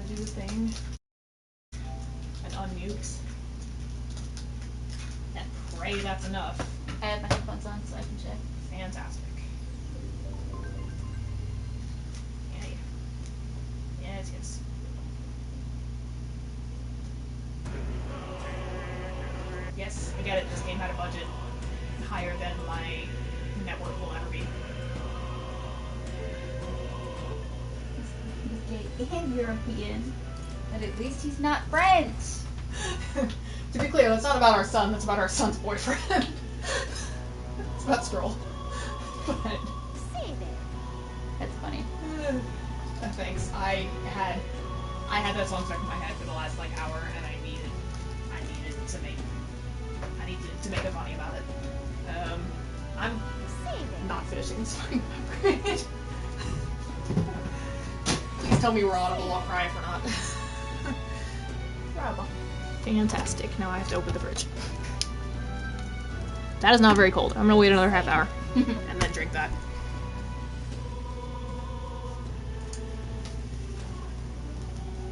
do the thing and unmute. And pray that's enough. I have my headphones on so I can check. Fantastic. Yay. Yes, yes. Yes, I get it. This game had a budget higher than my network will ever be. He's gay and European, but at least he's not French. To be clear, that's not about our son. That's about our son's boyfriend. It's about Strohl. But that's funny. Thanks. I had that song stuck in my head for the last like hour, and I needed to make a funny about it. I'm not finishing this fucking upgrade. Please tell me we're audible. I'll cry if we're not. Bravo. Fantastic. Now I have to open the fridge. That is not very cold. I'm gonna wait another half hour and then drink that.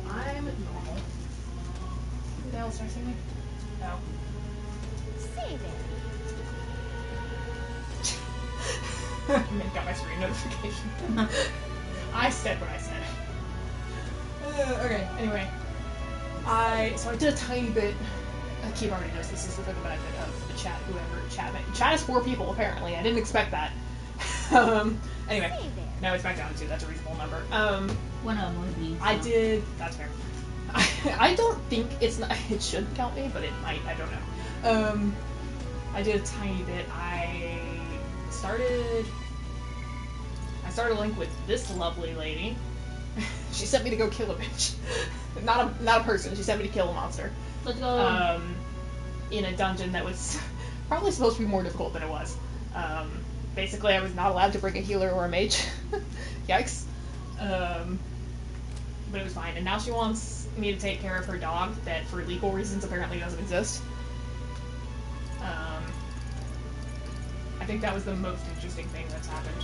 I'm normal. Who the hell is texting me? No. Got my screen notification. I said what I said. Okay, anyway. So I did a tiny bit. Keith already knows this is for the benefit of the chat, whoever chat is 4 people apparently. I didn't expect that. Anyway, now it's back down to 2. That's a reasonable number. One of them was me. So. I did. That's fair. I don't think it should count me, but it might. I don't know. I did a tiny bit. I started a link with this lovely lady. She sent me to go kill a bitch. Not a person. She sent me to kill a monster. Let's go. In a dungeon that was probably supposed to be more difficult than it was. Basically, I was not allowed to bring a healer or a mage. Yikes. But it was fine. And now she wants me to take care of her dog that, for legal reasons, apparently doesn't exist. I think that was the most interesting thing that's happened.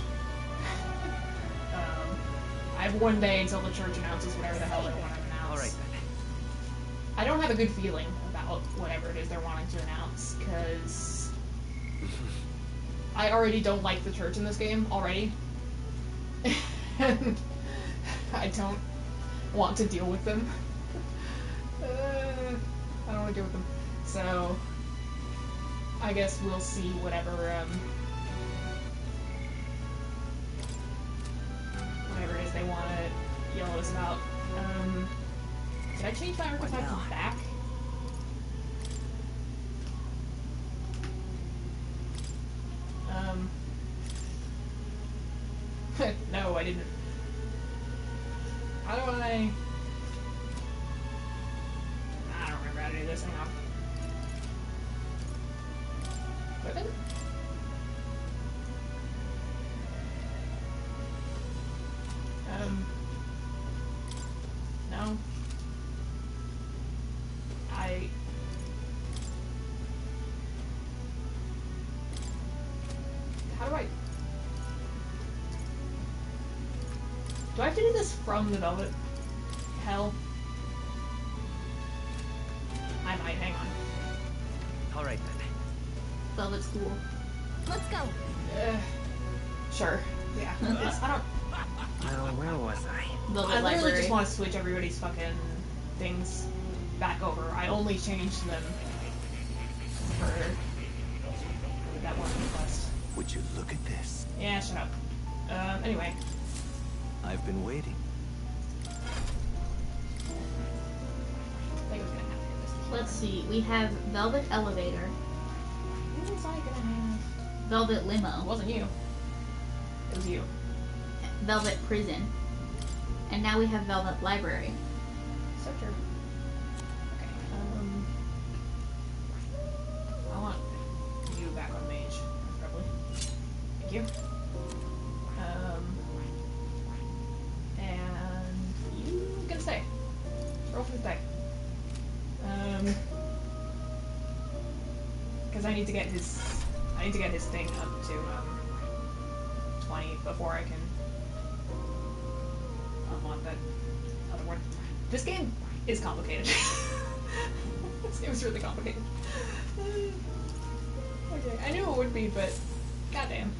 I have 1 day until the church announces whatever the hell they want to announce. All right, then. I don't have a good feeling about whatever it is they're wanting to announce, because I already don't like the church in this game already. And I don't want to deal with them. I don't want to deal with them. So, I guess we'll see whatever it is they want to yell at us about. Did I change my archetype back? No, I didn't. How do I don't remember how to do this. Hang on. Weapon? No. How do I... Do I have to do this from the Velvet Hell? I might, hang on. All right, then. Velvet's cool. Let's go. Sure. Yeah. I don't... Well, where was I? Velvet I literally Library. just want to switch everybody's fucking things back over. I only changed them for that one request. Would you look at this? Yeah, shut up. Anyway. I've been waiting. I think I was gonna have to do this. Let's see. We have Velvet Elevator, Who was I gonna have? Velvet It Limo, wasn't you. It was you. Velvet Prison, and now we have Velvet Library. So true. Okay, I want you back on mage, probably. Thank you. And you can stay. Roll for the stay. Because I need to get his thing up to 20 before I can unlock that other one. This game is complicated. It was really complicated. Okay, I knew it would be, but goddamn.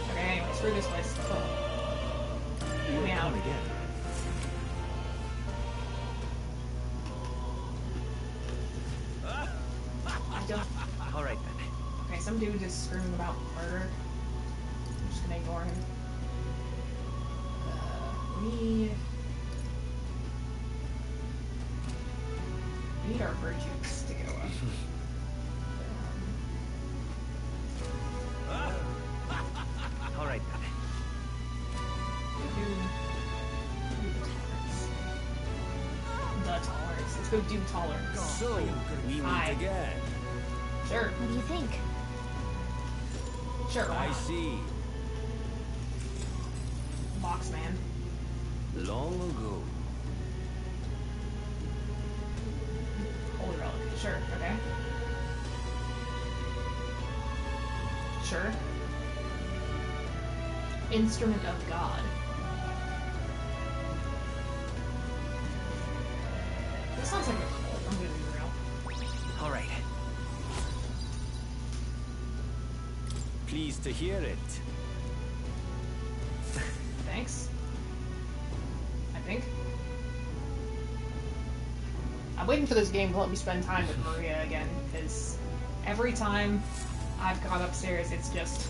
Okay, anyway, screw this place. Oh. You'll Me out. come again. I don't. All right then. Okay, some dude is screaming about murder. I'm just gonna ignore him. We need our virtues to go up. All right then. The tolerance. Let's go do tolerance. So, we meet Hi. again. Sure, What do you think? sure. Why I not? see. Box man. Long ago, Holy relic. Sure. Okay. Sure. Instrument of God. This sounds like a cult. I'm gonna be real. All right. pleased to hear it. Thanks. I think. I'm waiting for this game to let me spend time with Maria again, because every time I've gone upstairs, it's just...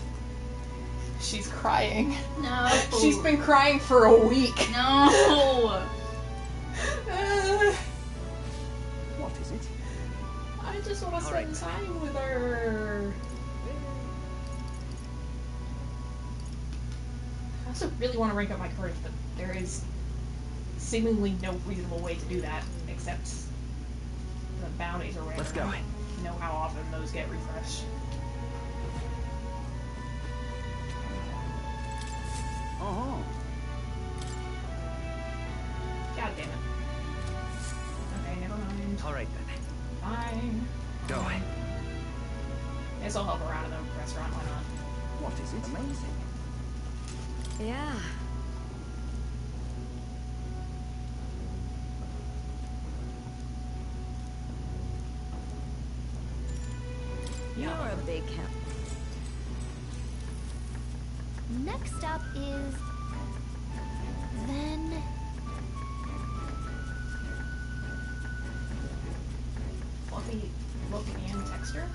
She's crying. No. She's been crying for a week. No. What is it? I just want to spend Alright. time with her. I also really want to rank up my courage, but there is seemingly no reasonable way to do that, except the bounties or whatever. Let's go. You know how often those get refreshed. Uh-huh. God damn it. Okay, never mind. All right then. Fine. Go. Guess I'll help around in the restaurant, why not? What is it? Amazing. Yeah. You're a big help. Next up is... then... Fluffy look and texture?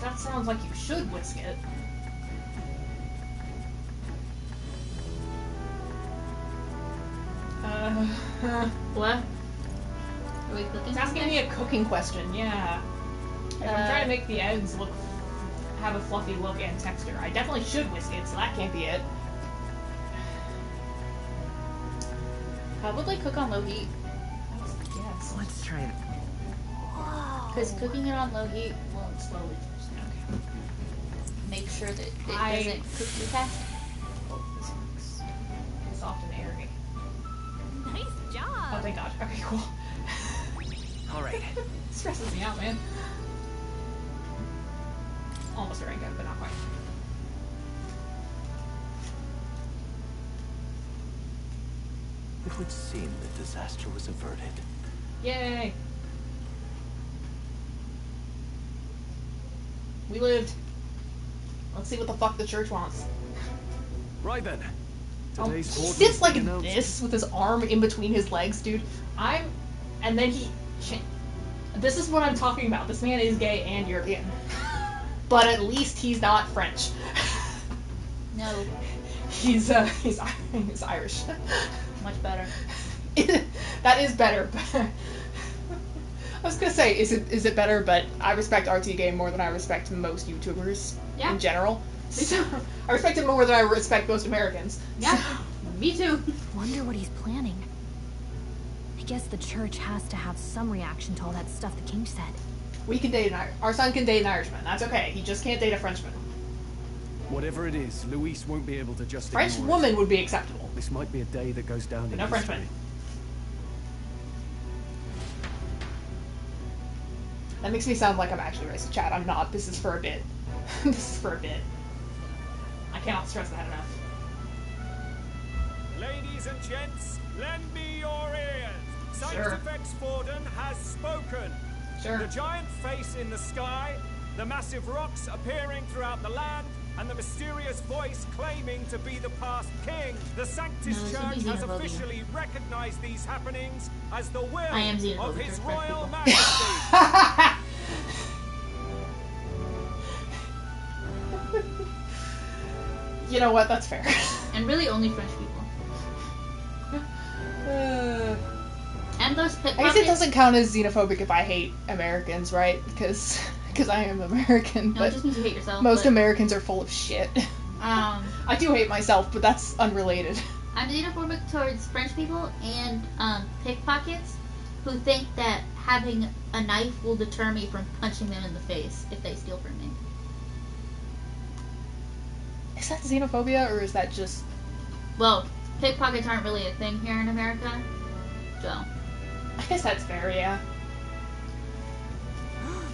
That sounds like you should whisk it. What? Are we cooking? It's asking me a cooking question, yeah. If I'm trying to make the eggs look, have a fluffy look and texture, I definitely should whisk it, so that can't be it. Probably cook on low heat. Yes. Let's try it. Because cooking it on low heat will slowly toast. Okay. Make sure that it I- doesn't cook too fast. Oh, this works. Soft and airy. Nice Oh, job. thank God. Okay, cool. All right. Stresses me out, man. Almost a rank up, but not quite. It would seem the disaster was averted. Yay! We lived. Let's see what the fuck the church wants. Right then. He Today's board sits like meeting this with his arm in between his legs, dude. And then he... This is what I'm talking about. This man is gay and European. But at least he's not French. No. He's Irish. Much better. That is better, but... I was gonna say, is it better, but I respect RT Game more than I respect most YouTubers Yeah. in general. Me too. I respect him more than I respect most Americans. Yeah. Me too. Wonder what he's planning. I guess the church has to have some reaction to all that stuff the king said. We can date our son can date an Irishman. That's okay. He just can't date a Frenchman. Whatever it is, Luis won't be able to just French ignore it. woman would be acceptable. This might be a day that goes down in No history. Frenchman. That makes me sound like I'm actually racist, Chad. I'm not. This is for a bit. This is for a bit. I cannot stress that enough. Ladies and gents, lend me your ears. Sure. Sanctifex Forden has spoken. Sure. The giant face in the sky, the massive rocks appearing throughout the land, and the mysterious voice claiming to be the past king. The Sanctus No, this would Church be has xenophobia. officially recognized these happenings as the will I am xenophobic of His towards French Royal people. Majesty. You know what? That's fair. And really only French people. And those I pickpockets. guess it doesn't count as xenophobic if I hate Americans, right? Because I am American, No, it but just means you hate yourself. most but, Americans are full of shit. I do hate myself, but that's unrelated. I'm xenophobic towards French people and pickpockets who think that having a knife will deter me from punching them in the face if they steal from me. Is that xenophobia, or is that just... Well, pickpockets aren't really a thing here in America, so I guess that's fair, yeah.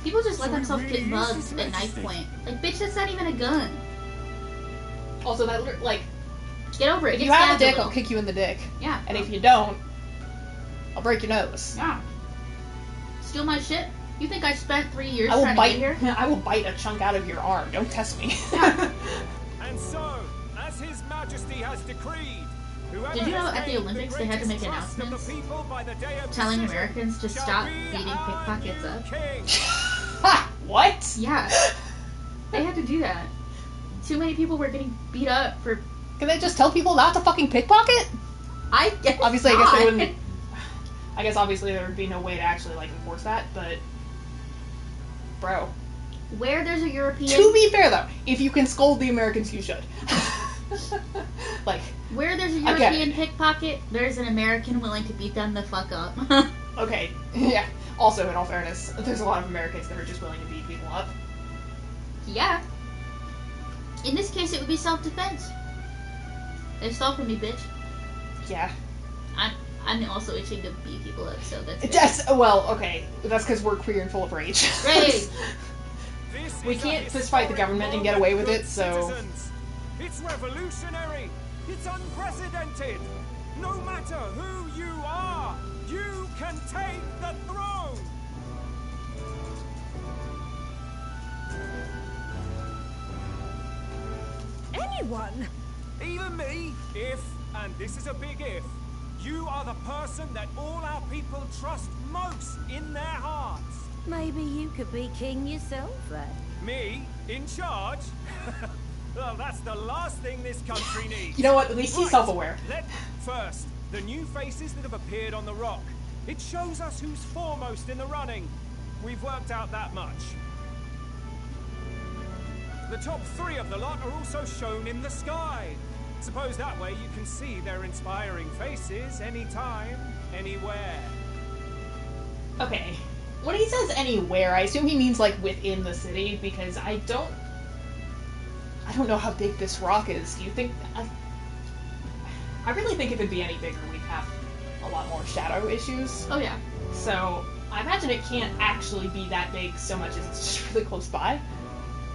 people just let So he themselves really get is mugged His at knife Majesty. point. Like, bitch, that's not even a gun. Also, that, like, Get over it. if Get you have a stabbed dick, little. I'll kick you in the dick. Yeah. And if you don't, I'll break your nose. Yeah. Steal my shit? You think I spent 3 years I will trying bite to get here? I will bite a chunk out of your arm. Don't test me. And so, as His Majesty has decreed, whoever Did you know has at the gained Olympics the they had to greatest make trust of the announcements people by the day of telling decision Americans to shall stop be beating our pickpockets new up? king. What? Yeah. They had to do that. Too many people were getting beat up for. Can they just tell people not to fucking pickpocket? I guess Obviously, I not. guess they wouldn't. I guess obviously there would be no way to actually like enforce that, but bro. Where there's a European. To be fair though, if you can scold the Americans, you should. Like, Where there's a I get European pickpocket, there's an American willing to beat them the fuck up. okay, yeah. Also, in all fairness, there's a lot of Americans that are just willing to beat people up. Yeah. In this case, it would be self-defense. They stole from me, bitch. Yeah. I'm also itching to beat people up, so that's good. Yes. Well, okay. That's because we're queer and full of rage. Rage. This We is a can't fistfight the historic government and get away with moment, it, so- citizens. It's revolutionary. It's unprecedented. No matter who you are, you can take the throne. Anyone? Even me, if, and this is a big if, you are the person that all our people trust most in their hearts. Maybe you could be king yourself then. Me, in charge? Well, that's the last thing this country needs. You know what? At least he's Right, self-aware. First, the new faces that have appeared on the rock. It shows us who's foremost in the running. We've worked out that much. The top 3 of the lot are also shown in the sky. Suppose that way you can see their inspiring faces anytime, anywhere. Okay. When he says anywhere, I assume he means like within the city, because I don't know how big this rock is. Do you think? I really think if it'd be any bigger, we'd have a lot more shadow issues. Oh yeah. So I imagine it can't actually be that big so much as it's just really close by.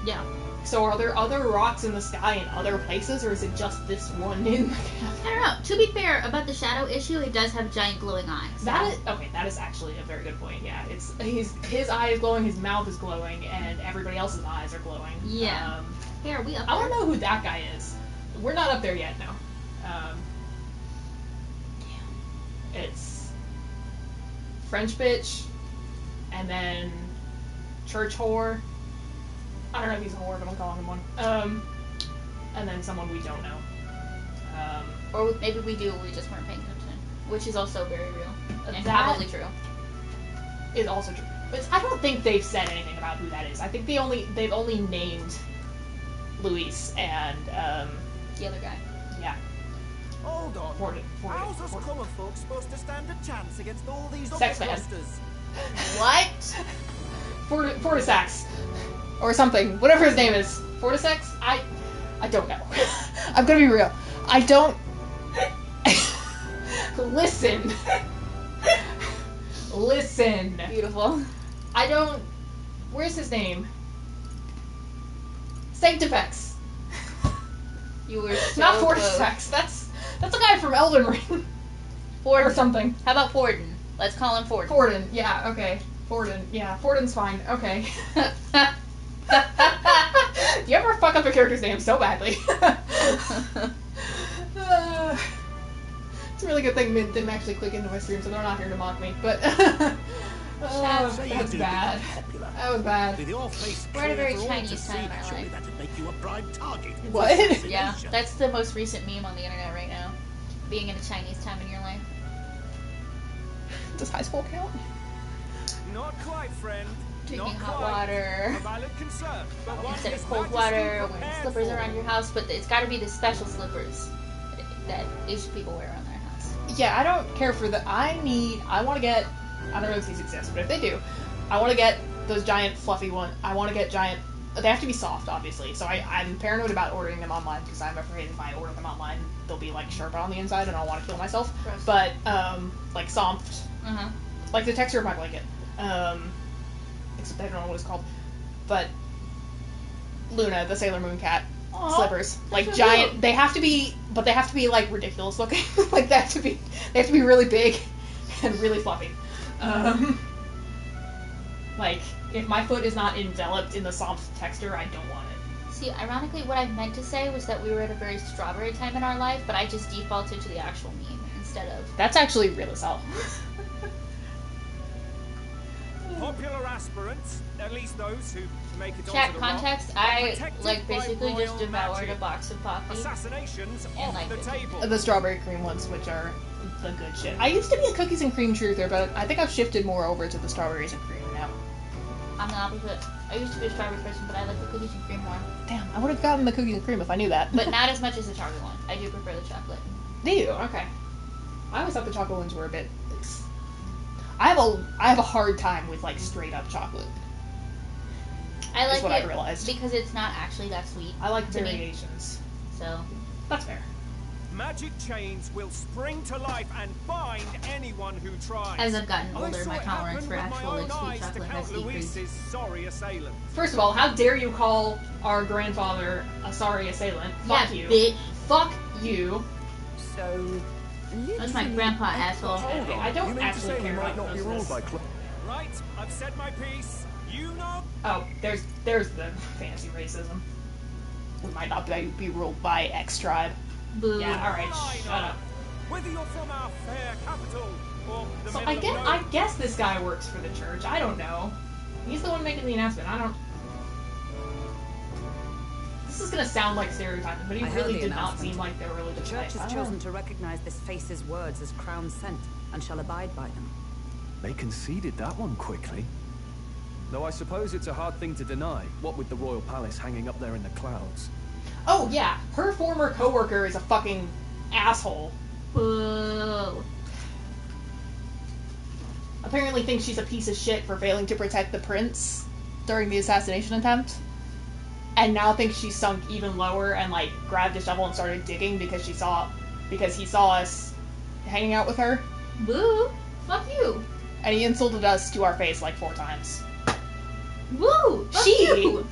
Yeah. So are there other rocks in the sky in other places, or is it just this one in the I don't know. To be fair, about the shadow issue, it does have giant glowing eyes. So. That is actually a very good point. Yeah, it's his eye is glowing, his mouth is glowing, and everybody else's eyes are glowing. Yeah. Hey, are we up I there? want to know who that guy is. We're not up there yet, no. It's French bitch, and then church whore. I don't know if he's a whore, but I'm calling him one. And then someone we don't know. Or maybe we do, we just weren't paying attention. Which is also very real. And That- probably true. Is also true. But I don't think they've said anything about who that is. I think they've only named Luis and The other guy. yeah. Hold on. Ford- How's us common folk supposed to stand a chance against all these Sex man. uppercrusters? What? Fortisax. Or something. Whatever his name is. Fortisax? I don't know. I'm gonna be real. I don't... Listen. Listen. Beautiful. I don't... Where's his name? Sanctifex. You were so Not close. Fortisax. That's a guy from Elden Ring. Ford Or something. How about Forden? Let's call him Forden. Forden, yeah, okay. Forden, yeah. Forden's fine, okay. Do you ever fuck up a character's name so badly? It's a really good thing Mint didn't actually click into my stream, so they're not here to mock me, but... that's bad. That was bad. We're at a very Chinese time in our life. That'd make you a prime target. What? Yeah, that's the most recent meme on the internet right now. Being in a Chinese time in your life. Does high school count? Not quite, friend. Drinking Not hot quite. water. A valid concern, but one Instead of His cold Majesty water, wearing prepared slippers for. around your house, but it's got to be the special slippers that Asian people wear around their house. Yeah, I don't care for the... I want to get... I don't know if these exist, but if they do, I want to get those giant fluffy ones. I want to get giant... They have to be soft, obviously, so I'm paranoid about ordering them online, because I'm afraid if I order them online, they'll be, like, sharp on the inside, and I'll want to kill myself. Gross. But, like, soft... Uh-huh. Like the texture of my blanket. Except I don't know what it's called. But Luna, the Sailor Moon cat, slippers. Like giant cute. they have to be like ridiculous looking. Like they have to be really big and really fluffy. Like if my foot is not enveloped in the soft texture, I don't want it. See, ironically, what I meant to say was that we were at a very strawberry time in our life, but I just defaulted to the actual meme instead of... That's actually real as hell. Popular aspirants, at least those who make it Chat onto the context, rock, are I, protected like, by basically just royal devoured magic. a box of poppy. Assassinations And, off like, the table. The strawberry cream ones, which are the good shit. I used to be a cookies and cream truther, but I think I've shifted more over to the strawberries and cream now. I'm the opposite. I used to be a strawberry person, but I like the cookies and cream more. Damn, I would have gotten the cookies and cream if I knew that. But not as much as the chocolate one. I do prefer the chocolate. Do you? Okay. I always thought the chocolate ones were a bit... I have a hard time with, like, straight up chocolate. I like what it I've realized. because it's not actually that sweet. I like to me. variations. So, That's fair. Magic chains will spring to life and bind anyone who tries. as I've gotten I older, saw my it tolerance happen for with actual, my like, own sweet eyes to chocolate has Count decreased. Luis's sorry assailant. First of all, how dare you call our grandfather a sorry assailant? Fuck Yeah, you. bitch. Fuck you. So, That's my grandpa, asshole. hold on. I don't you mean actually to say care we might about not be Christmas. ruled by Right, I've said my piece. You know. Oh, there's the fantasy racism. We might not be ruled by X tribe. Boo. Yeah, alright, shut up. Whether you're from our fair capital or the So middle of nowhere. I guess this guy works for the church. I don't know. He's the one making the announcement. I don't... This is gonna sound like stereotyping, but he I heard really the did not announcement. seem like they were really The just church I has don't chosen know. to recognize this face's words as crown sent and shall abide by them. They conceded that one quickly. Though I suppose it's a hard thing to deny, what with the royal palace hanging up there in the clouds. Oh yeah, her former coworker is a fucking asshole. Boo. Apparently thinks she's a piece of shit for failing to protect the prince during the assassination attempt. And now thinks she's sunk even lower and like grabbed a shovel and started digging because he saw us hanging out with her. Boo. Fuck you. And he insulted us to our face like 4 times. Woo! Fuck She you.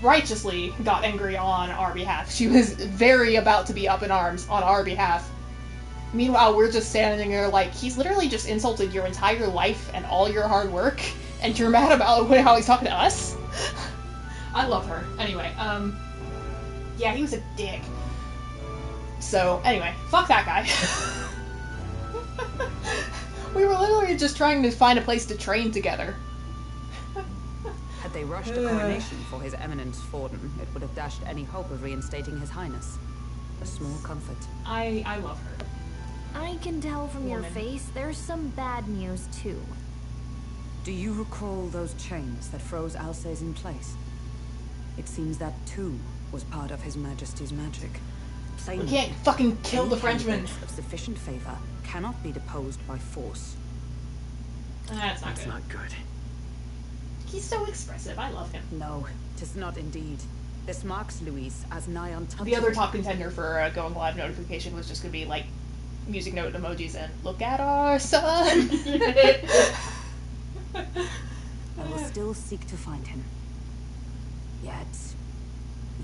righteously got angry on our behalf. She was very about to be up in arms on our behalf. Meanwhile, we're just standing there like, he's literally just insulted your entire life and all your hard work, and you're mad about how he's talking to us? I love her. Anyway, yeah, he was a dick. So, anyway, fuck that guy. We were literally just trying to find a place to train together. Had they rushed a coronation for His Eminence Forden, it would have dashed any hope of reinstating His Highness. A small comfort. I love her. I can tell from your Woman. face there's some bad news too. Do you recall those chains that froze Alsace in place? It seems that too was part of His Majesty's magic. We Plainly, can't fucking kill any the Frenchman. candidates of sufficient favor cannot be deposed by force. That's not That's good. not good. He's so expressive. I love him. No, 'tis not indeed. This marks Louise as nigh untouchable. The other top contender for going live notification was just gonna be like music note emojis and look at our son. I will still seek to find him. Yet,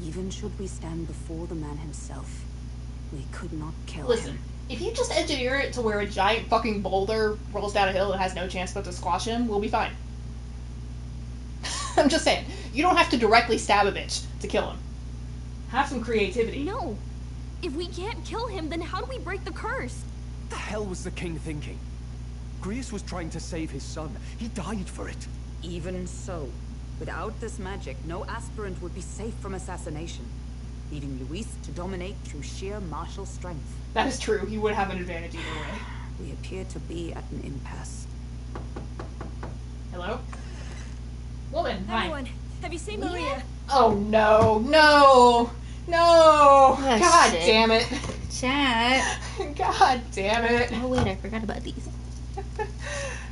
even should we stand before the man himself, We could not kill Listen, him. if you just engineer it to where a giant fucking boulder rolls down a hill and has no chance but to squash him, we'll be fine. I'm just saying, you don't have to directly stab a bitch to kill him. Have some creativity. No. If we can't kill him, then how do we break the curse? What the hell was the king thinking? Grius was trying to save his son. He died for it. Even so, without this magic, no aspirant would be safe from assassination, leaving Luis to dominate through sheer martial strength. That is true. He would have an advantage either way. We appear to be at an impasse. Hello? Woman, hi. Everyone, have you seen Maria? Oh no, no, no! God shit. damn it! Chat. God damn it! Oh wait, I forgot about these.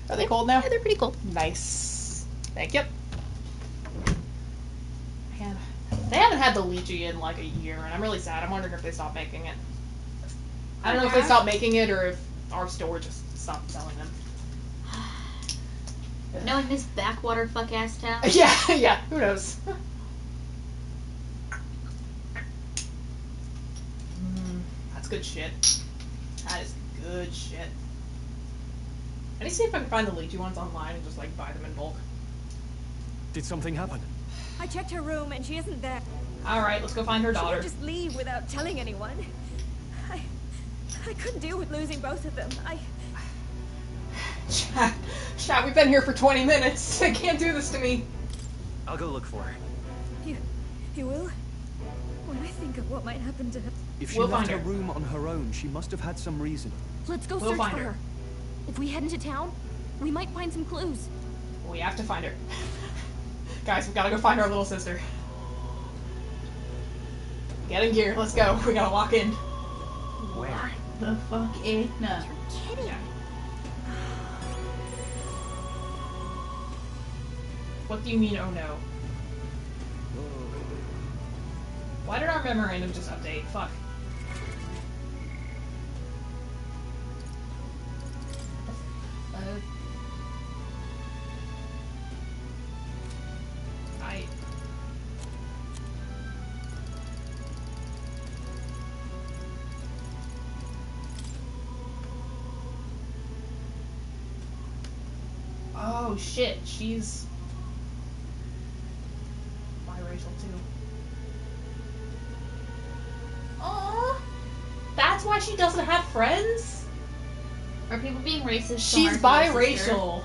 Are they cold now? Yeah, they're pretty cool. Nice. Thank you. Man, they haven't had the lychee in like a year, and I'm really sad. I'm wondering if they stopped making it. I don't know if they stopped making it or if our store just stopped selling them. Knowing this backwater fuck ass town. Yeah, who knows? That's good shit. That is good shit. I need to see if I can find the lychee ones online and just like buy them in bulk. Did something happen? I checked her room and she isn't there. Alright, let's go find her She daughter. would just leave without telling anyone. I couldn't deal with losing both of them. Chat, we've been here for 20 minutes. They can't do this to me. I'll go look for her. You will? When I think of what might happen to her. If she We'll left find her her. room on her own, she must have had some reason. Let's go We'll search find for her. her. If we head into town, we might find some clues. We have to find her. Guys, we gotta go find our little sister. Get in gear, let's go. We gotta walk in. Where? The fuck is no. You're kidding. Yeah. What do you mean, oh no? Why did our memorandum just update? Fuck. Oh shit, she's biracial too. Aww, that's why she doesn't have friends? Are people being racist? She's towards our sister? biracial.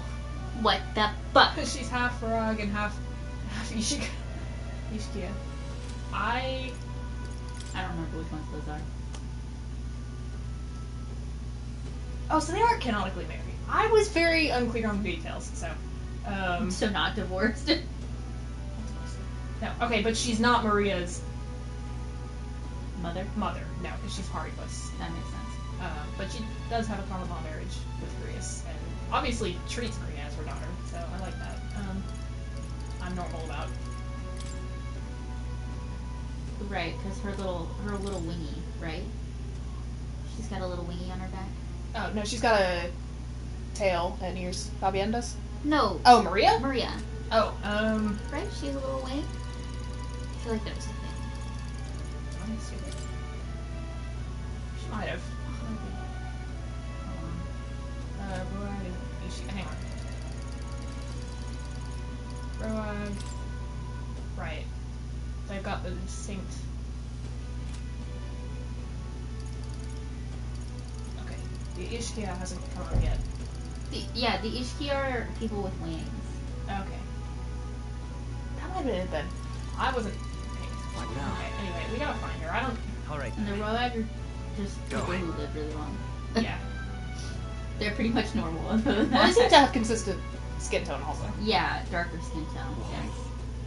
What the fuck? She's half frog and half Ishika. I don't remember which ones those are. Oh, so they aren't canonically married. I was very unclear on the details, so So not divorced. no. Okay, but she's not Maria's Mother. mother. No, because she's Haribus. That makes sense. But she does have a common law marriage with Grius, and obviously treats Maria as her daughter, so I like that. I'm normal about. Right, because her little wingy, right? She's got a little wingy on her back. Oh, no, she's got a tail and ears. Fabienne does? No. Oh, Maria? Maria. Oh, Right? She has a little wing. I feel like that was a thing. I'm stupid. She might have. Roag and Ishika. Hang on. Roag. Right. They've got the distinct. Okay. The Ishkia hasn't come out yet. The Ishki are people with wings. Okay. That might have been it then. I wasn't. Okay, anyway, we gotta find her. I don't. Alright. And the Roag are just people Go. who live really long. Yeah. They're pretty much normal. Other than Well, they that. seem to have consistent skin tone also. Yeah, darker skin tone. Yes.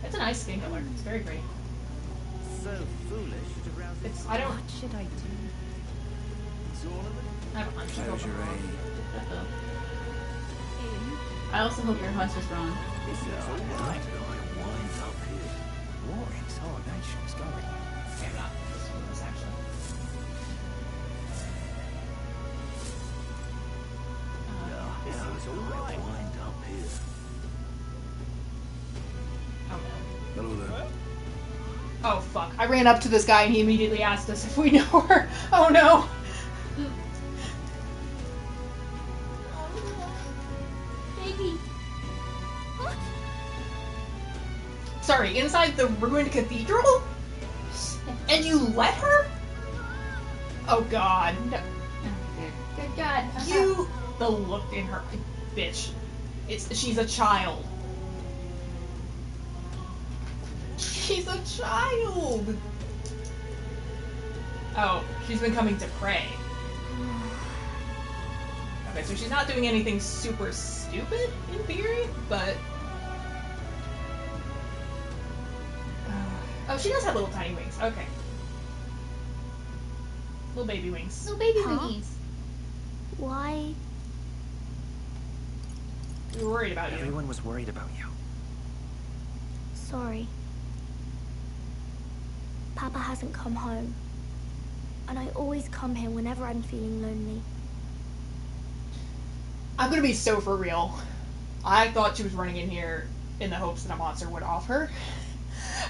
It's a nice skin color. It's very pretty. So foolish to rouse It's. I don't. What should I do? It's all of it. I have a hunch. I Close hope your I'm wrong. eyes. I also hope your hunch is wrong. This is all right. Winds up here. What in tarnation's going? Okay, I'm not. This actually. This is all right. Wind up here. Oh no. Hello there. Oh fuck. I ran up to this guy and he immediately asked us if we know her. Oh no. Baby. Sorry, inside the ruined cathedral? And you let her? Oh god. No. Good God. You... The look in her... Bitch. She's a child. She's a child! Oh, she's been coming to pray. Okay, so she's not doing anything super stupid, in theory, but... Oh, she does have little tiny wings. Okay. Little baby wings. Little baby Huh? wingies. Why? We were worried about you. Everyone was worried about you. Sorry. Papa hasn't come home. And I always come here whenever I'm feeling lonely. I'm gonna be so for real. I thought she was running in here in the hopes that a monster would off her.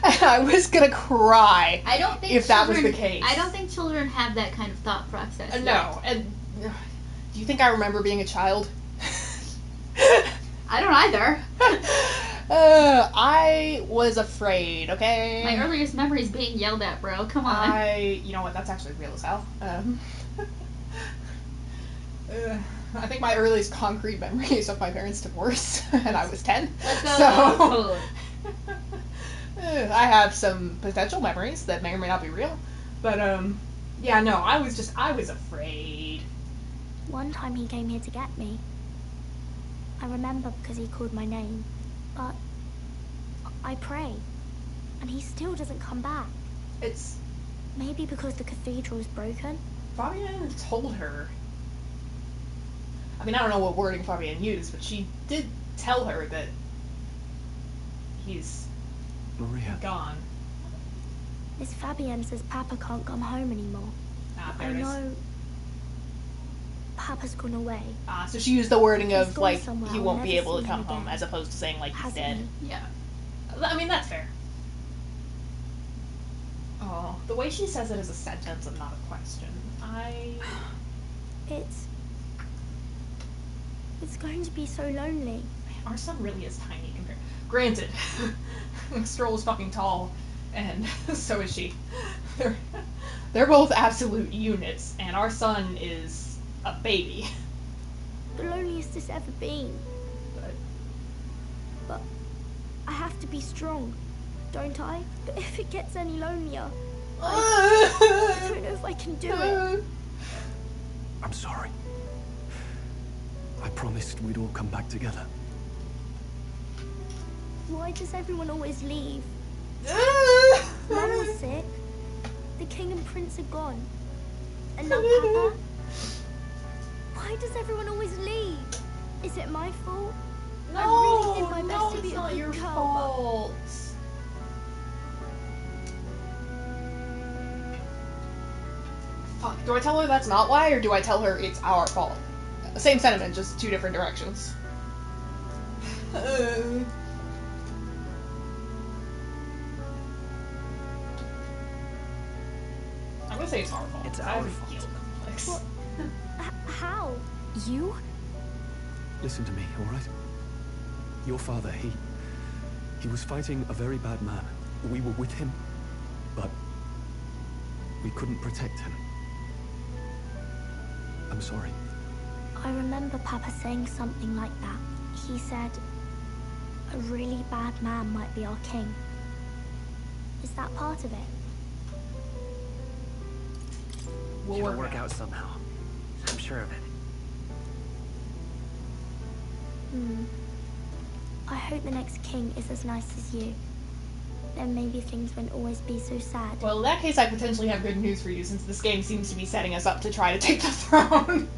And I was gonna cry. I don't think if that was the case. I don't think children have that kind of thought process. No. And do you think I remember being a child? I don't either. I was afraid, okay? My earliest memory is being yelled at, bro. Come on. You know what, that's actually real as hell. I think my earliest concrete memory is of my parents' divorce, and I was 10. Let's go. So, I have some potential memories that may or may not be real. But, yeah, no, I was afraid. One time he came here to get me. I remember because he called my name. But I pray, and he still doesn't come back. It's... Maybe because the cathedral's broken? Fabienne told her. I mean, I don't know what wording Fabienne used, but she did tell her that he's Maria. gone. Miss Fabienne says Papa can't come home anymore. Ah, there I it is. know Papa's gone away. Ah, so she used the wording He's of, gone like, somewhere. he I'll won't be never able to see come him home, again. as opposed to saying, like, he's Hasn't dead. he? Yeah. I mean, that's fair. Oh, the way she says it is a sentence and not a question. It's going to be so lonely. Our son really is tiny compared. Granted, Strohl is fucking tall, and so is she. They're both absolute units, and our son is a baby. The loneliest it's ever been. But I have to be strong, don't I? But if it gets any lonelier, I don't know if I can do it. I'm sorry. I promised we'd all come back together. Why does everyone always leave? Mum was sick. The king and prince are gone. And now Papa? Why does everyone always leave? Is it my fault? I really did my best to be a good girl, fault. Fuck, do I tell her that's not why, or do I tell her it's our fault? Same sentiment, just two different directions. I'm gonna say it's our fault. It's I our haven't fault. healed complex. What? How? You? Listen to me, all right? Your father, he was fighting a very bad man. We were with him, but we couldn't protect him. I'm sorry. I remember Papa saying something like that. He said, a really bad man might be our king. Is that part of it? It'll work out somehow. I'm sure of it. I hope the next king is as nice as you. Then maybe things won't always be so sad. Well, in that case, I potentially have good news for you, since this game seems to be setting us up to try to take the throne.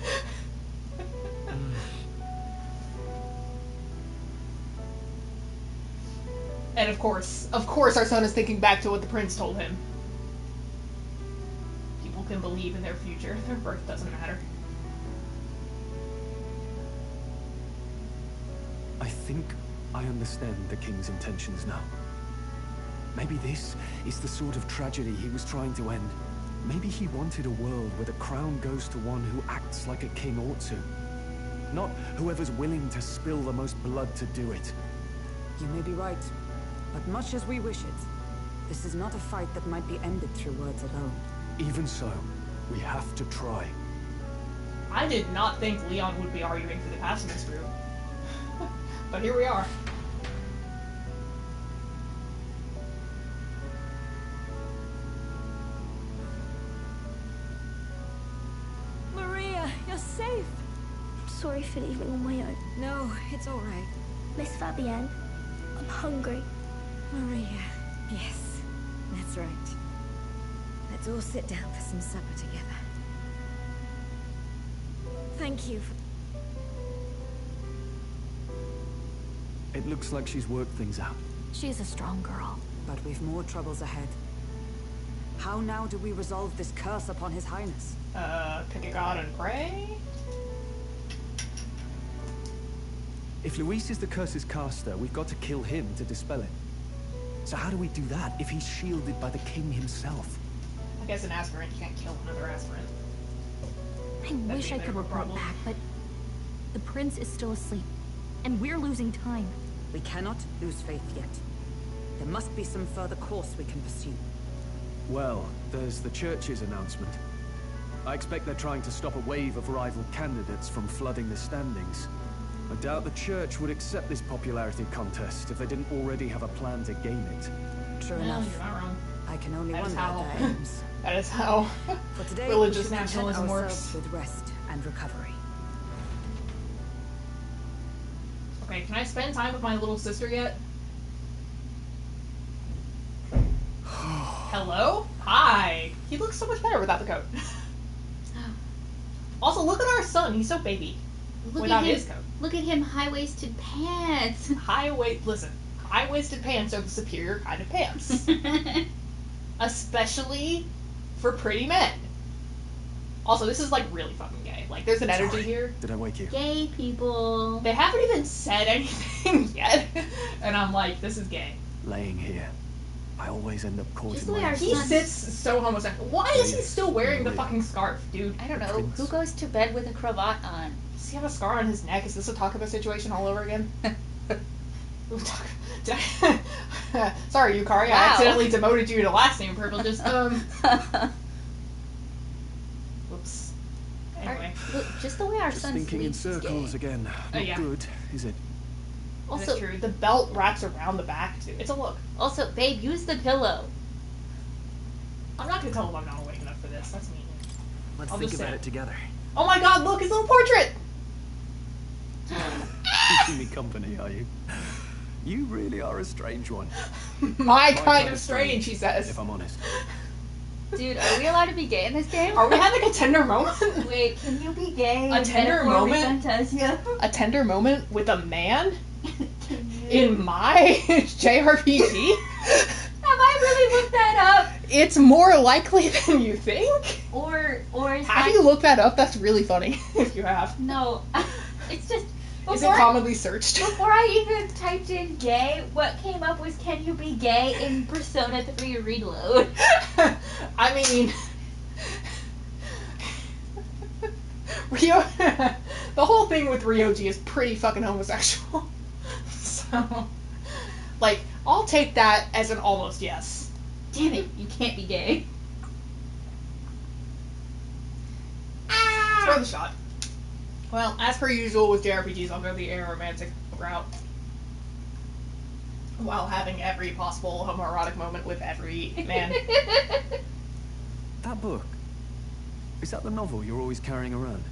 And of course, our son is thinking back to what the prince told him. People can believe in their future. Their birth doesn't matter. I think I understand the king's intentions now. Maybe this is the sort of tragedy he was trying to end. Maybe he wanted a world where the crown goes to one who acts like a king ought to. Not whoever's willing to spill the most blood to do it. You may be right, but much as we wish it, this is not a fight that might be ended through words alone. Even so, we have to try. I did not think Leon would be arguing for the pacifist group. But here we are. Maria, you're safe. I'm sorry for leaving on my own. No, it's all right. Miss Fabienne, I'm hungry. Maria. Yes, that's right. Let's all sit down for some supper together. Thank you for... It looks like she's worked things out. She's a strong girl. But we've more troubles ahead. How now do we resolve this curse upon His Highness? Pick a god and pray? If Luis is the curse's caster, we've got to kill him to dispel it. So how do we do that if he's shielded by the king himself? I guess an aspirant, you can't kill another aspirant. I wish I could report back, but the prince is still asleep, and we're losing time. We cannot lose faith yet. There must be some further course we can pursue. Well, there's the church's announcement. I expect they're trying to stop a wave of rival candidates from flooding the standings. I doubt the church would accept this popularity contest if they didn't already have a plan to gain it. True No, enough. you're not wrong. I can only That is wonder how- at their aims. That is how For today, religious we should content nationalism ourselves works. with rest and recovery. Okay, can I spend time with my little sister yet? Hello? Hi! He looks so much better without the coat. Also, look at our son. He's so baby. Without his coat. Look at him, high-waisted pants. High-waisted pants are the superior kind of pants. Especially for pretty men. Also, this is like really fucking gay. Like, there's an energy Sorry. here. Did I wake you? Gay people. They haven't even said anything yet. And I'm like, this is gay. Laying here. I always end up caught Just in the way my our own He son- sits so homosexual. Why is he still wearing the fucking scarf, dude? I don't know. Prince. Who goes to bed with a cravat on? Does he have a scar on his neck? Is this a Taco situation all over again? Sorry, Yukari. Wow. I accidentally demoted you to last name privileges. Whoops. Anyway. Look, just the way our Just son thinking in sleeps is gay. circles again. Not yeah. good, is it? That's Also, true. The belt wraps around the back, too. It's a look. also, babe, use the pillow. I'm not gonna tell him I'm not awake enough for this. That's mean. Let's I'll think just about say it together. Oh my god, look, his little portrait! Keeping me company, are you? You really are a strange one. My kind of strange, he says. If I'm honest. Dude, are we allowed to be gay in this game? Are we having a tender moment? Wait, can you be gay? A in tender Metaphor moment? Refantazio? A tender moment with a man? Can you? In my JRPG? Have I really looked that up? It's more likely than you think. Or is Have that... you looked that up? That's really funny, if you have. No. It's just... Is it commonly searched? Before I even typed in gay, what came up was can you be gay in Persona 3 Reload? I mean... Ryo... the whole thing with Ryoji is pretty fucking homosexual. So... Like, I'll take that as an almost yes. Damn it, you can't be gay. It's worth a shot. Well, as per usual with JRPGs, I'll go the aromantic route. While having every possible homoerotic moment with every man. That book. Is that the novel you're always carrying around?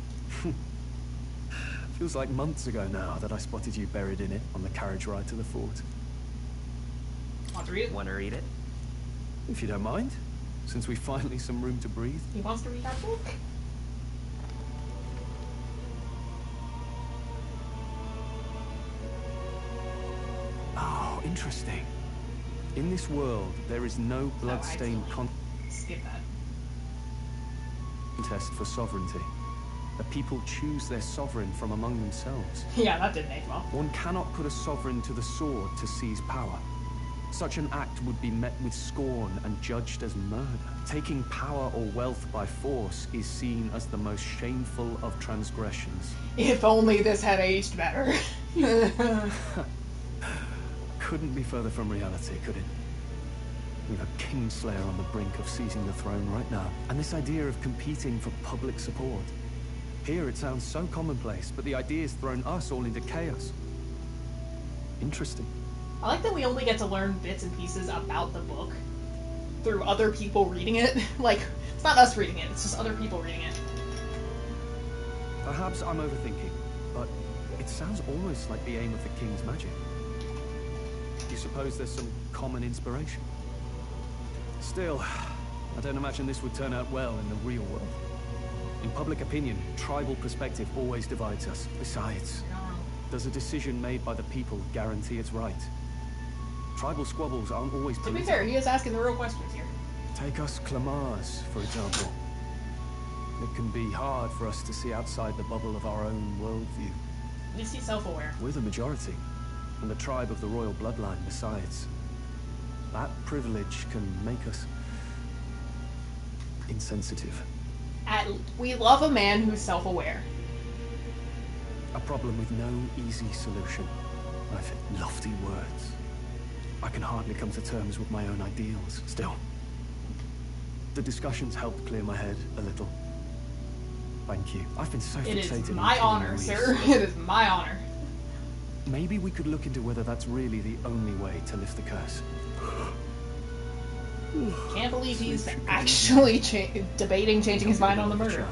Feels like months ago now that I spotted you buried in it on the carriage ride to the fort. Want to read it? Want to read it? If you don't mind, since we've finally some room to breathe. He wants to read that book? Oh, interesting. In this world, there is no blood-stained Skip that. contest for sovereignty. The people choose their sovereign from among themselves. Yeah, that didn't age well. One cannot put a sovereign to the sword to seize power. Such an act would be met with scorn and judged as murder. Taking power or wealth by force is seen as the most shameful of transgressions. If only this had aged better. Couldn't be further from reality, could it? We've a Kingslayer on the brink of seizing the throne right now. And this idea of competing for public support. Here it sounds so commonplace, but the idea's thrown us all into chaos. Interesting. I like that we only get to learn bits and pieces about the book through other people reading it. Like, it's not us reading it, it's just other people reading it. Perhaps I'm overthinking, but it sounds almost like the aim of the King's magic. You suppose there's some common inspiration? Still, I don't imagine this would turn out well in the real world. In public opinion, tribal perspective always divides us. Besides, does a decision made by the people guarantee it's right? Tribal squabbles aren't always To political. be fair, he is asking the real questions here. Take us Clamars, for example. It can be hard for us to see outside the bubble of our own worldview. At least he's self-aware. We're the majority, and the tribe of the royal bloodline besides. That privilege can make us insensitive. We love a man who's self-aware. A problem with no easy solution. I've lofty words. I can hardly come to terms with my own ideals. Still, the discussions helped clear my head a little. Thank you. I've been so fixated. It is on my killing honor, Luis. sir. It is my honor. Maybe we could look into whether that's really the only way to lift the curse. Can't believe he's actually debating changing his mind on the murder.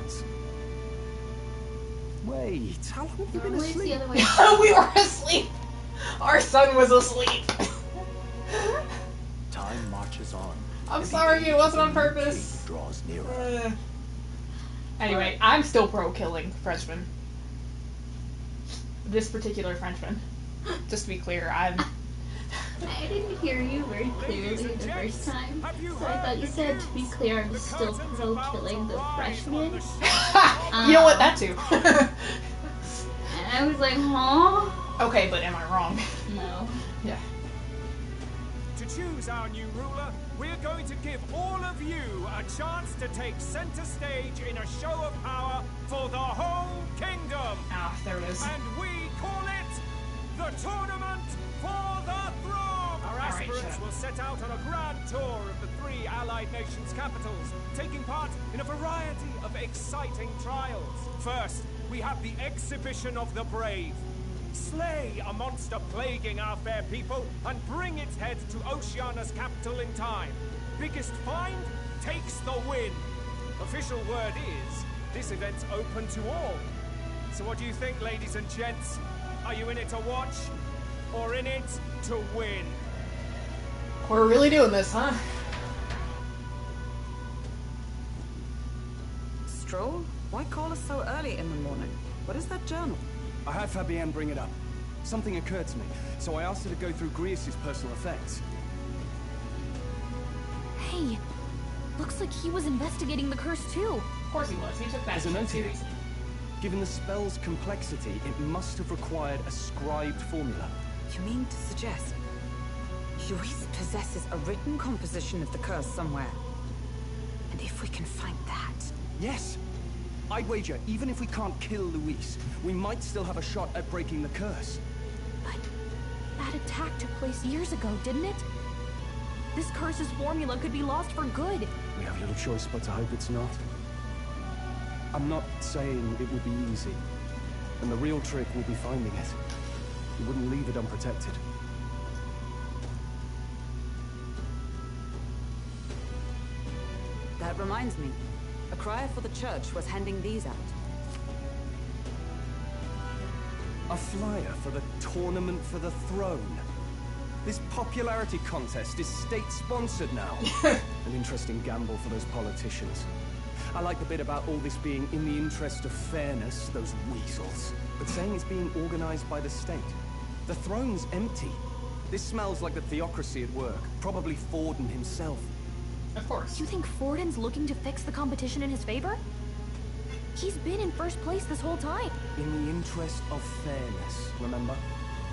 Wait, how long have you been Normally it's the asleep? other way. We were asleep. Our son was asleep. Time marches on. I'm sorry, it wasn't on purpose. Draws nearer. Anyway, I'm still pro killing Frenchmen. This particular Frenchman. Just to be clear, I'm... I didn't hear you very clearly the first time, so I thought you said, to be clear, I'm still pro killing the freshmen. You know what? That too. And I was like, huh? Okay, but am I wrong? No. Yeah. To choose our new ruler, we're going to give all of you a chance to take center stage in a show of power for the whole kingdom. Ah, there it is. And we call it the Tournament for the Throne. Our aspirants will set out on a grand tour of the 3 allied nations' capitals, taking part in a variety of exciting trials. First, we have the Exhibition of the Brave. Slay a monster plaguing our fair people and bring its head to Oceania's capital in time. Biggest find takes the win. Official word is, this event's open to all. So what do you think, ladies and gents? Are you in it to watch, or in it to win? We're really doing this, huh? Strohl? Why call us so early in the morning? What is that journal? I had Fabienne bring it up. Something occurred to me, so I asked her to go through Grius' personal effects. Hey, looks like he was investigating the curse too. Of course he was. He took that There's a note here. seriously. Given the spell's complexity, it must have required a scribed formula. You mean to suggest Luis possesses a written composition of the curse somewhere? And if we can find that... Yes! I'd wager, even if we can't kill Luis, we might still have a shot at breaking the curse. But that attack took place years ago, didn't it? This curse's formula could be lost for good. We have little choice but to hope it's not. I'm not saying it will be easy. And the real trick will be finding it. We wouldn't leave it unprotected. That reminds me. A crier for the church was handing these out. A flyer for the Tournament for the Throne. This popularity contest is state-sponsored now. An interesting gamble for those politicians. I like the bit about all this being in the interest of fairness, those weasels. But saying it's being organized by the state. The throne's empty. This smells like the theocracy at work. Probably Forden himself. Of course. You think Forden's looking to fix the competition in his favor? He's been in first place this whole time. In the interest of fairness, remember?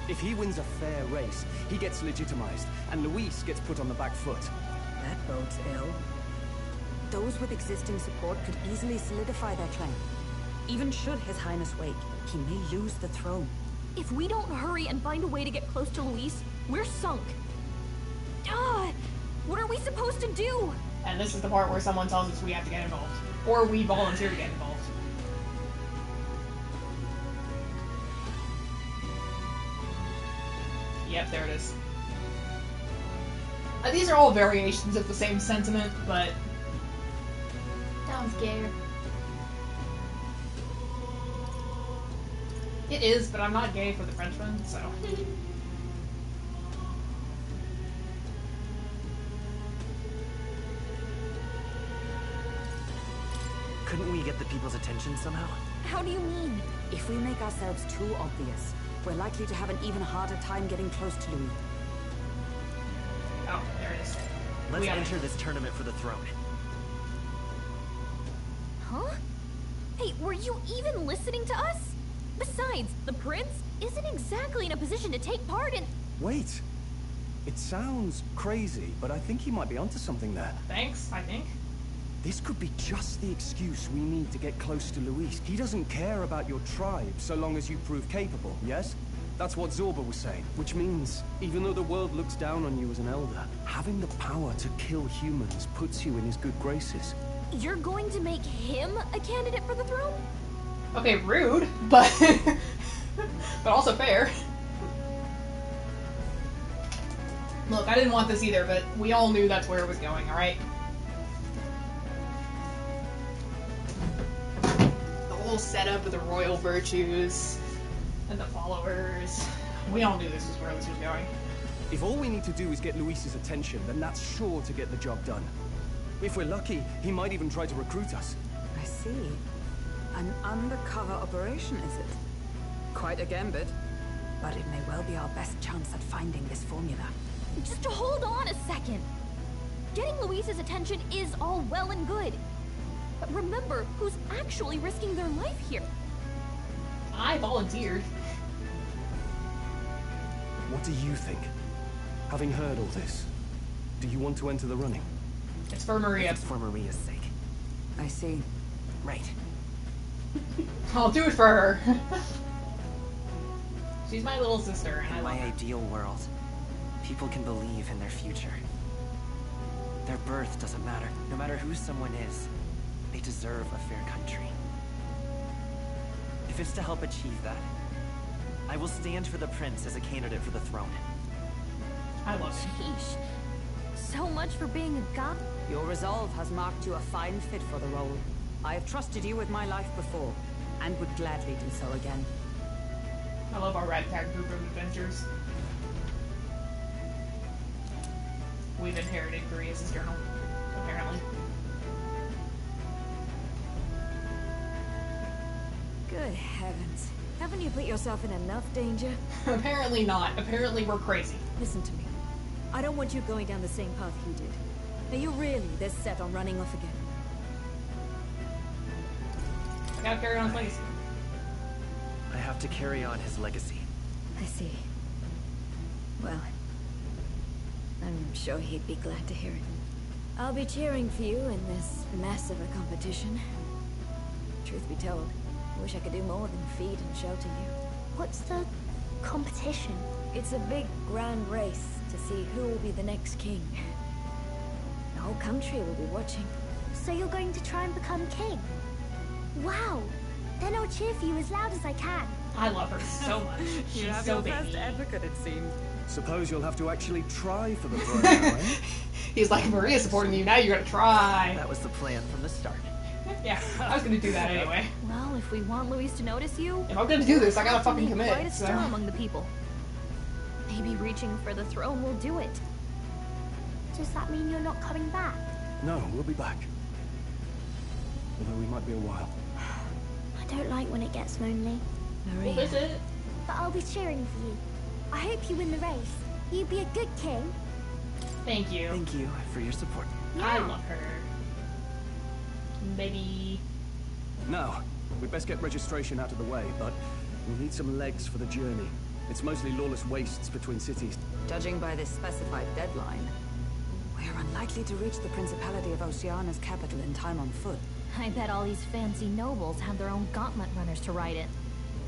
If he wins a fair race, he gets legitimized, and Luis gets put on the back foot. That bodes ill. Those with existing support could easily solidify their claim. Even should His Highness wake, he may lose the throne. If we don't hurry and find a way to get close to Luis, we're sunk. What are we supposed to do? And this is the part where someone tells us we have to get involved. Or we volunteer to get involved. Yep, there it is. These are all variations of the same sentiment, but... Sounds scared. It is, but I'm not gay for the Frenchman, so... Couldn't we get the people's attention somehow? How do you mean? If we make ourselves too obvious, we're likely to have an even harder time getting close to Louis. Oh, there it is. Let's enter this tournament for the throne. Huh? Hey, were you even listening to us? Besides, the prince isn't exactly in a position to take part in... Wait. It sounds crazy, but I think he might be onto something there. Thanks, I think. This could be just the excuse we need to get close to Luis. He doesn't care about your tribe so long as you prove capable, yes? That's what Zorba was saying. Which means, even though the world looks down on you as an elder, having the power to kill humans puts you in his good graces. You're going to make him a candidate for the throne? Okay, rude, but... but also fair. Look, I didn't want this either, but we all knew that's where it was going, alright? The whole setup of the royal virtues and the followers. We all knew this was where this was going. If all we need to do is get Luis's attention, then that's sure to get the job done. If we're lucky, he might even try to recruit us. I see. An undercover operation, is it? Quite a gambit. But it may well be our best chance at finding this formula. Just hold on a second. Getting Luis's attention is all well and good. But remember who's actually risking their life here. I volunteered. What do you think? Having heard all this, do you want to enter the running? It's for Maria. It's for Maria's sake. I see. Right. I'll do it for her. She's my little sister, and I In love my her. ideal world, people can believe in their future. Their birth doesn't matter. No matter who someone is, they deserve a fair country. If it's to help achieve that, I will stand for the prince as a candidate for the throne. I love it. Sheesh. So much for being a god. Your resolve has marked you a fine fit for the role. I have trusted you with my life before, and would gladly do so again. I love our ragtag group of adventures. We've inherited Maria's journal, apparently. Good heavens. Haven't you put yourself in enough danger? Apparently not. Apparently we're crazy. Listen to me. I don't want you going down the same path you did. Are you really this set on running off again? I gotta carry on his legacy. I have to carry on his legacy. I see. Well, I'm sure he'd be glad to hear it. I'll be cheering for you in this mess of a competition. Truth be told, I wish I could do more than feed and shelter you. What's the competition? It's a big, grand race to see who will be the next king. The whole country will be watching. So you're going to try and become king? Wow! Then I'll cheer for you as loud as I can. I love her so much. She's You have so your baby. first advocate, it seems. Suppose you'll have to actually try for the throne now, eh? He's like, Maria's supporting you, now you gotta try. That was the plan from the start. Yeah, I was gonna do that anyway. Well, if we want Luis to notice you, If I'm gonna do this, I gotta have to fucking make commit. quite a So. stir among the people. Maybe reaching for the throne will do it. Does that mean you're not coming back? No, we'll be back. Although we might be a while. I don't like when it gets lonely. We'll visit. But I'll be cheering for you. I hope you win the race. You'd be a good king. Thank you. Thank you for your support. I love her. Baby. Now, we'd best get registration out of the way, but we'll need some legs for the journey. It's mostly lawless wastes between cities. Judging by this specified deadline, we're unlikely to reach the Principality of Oceana's capital in time on foot. I bet all these fancy nobles have their own gauntlet runners to ride it.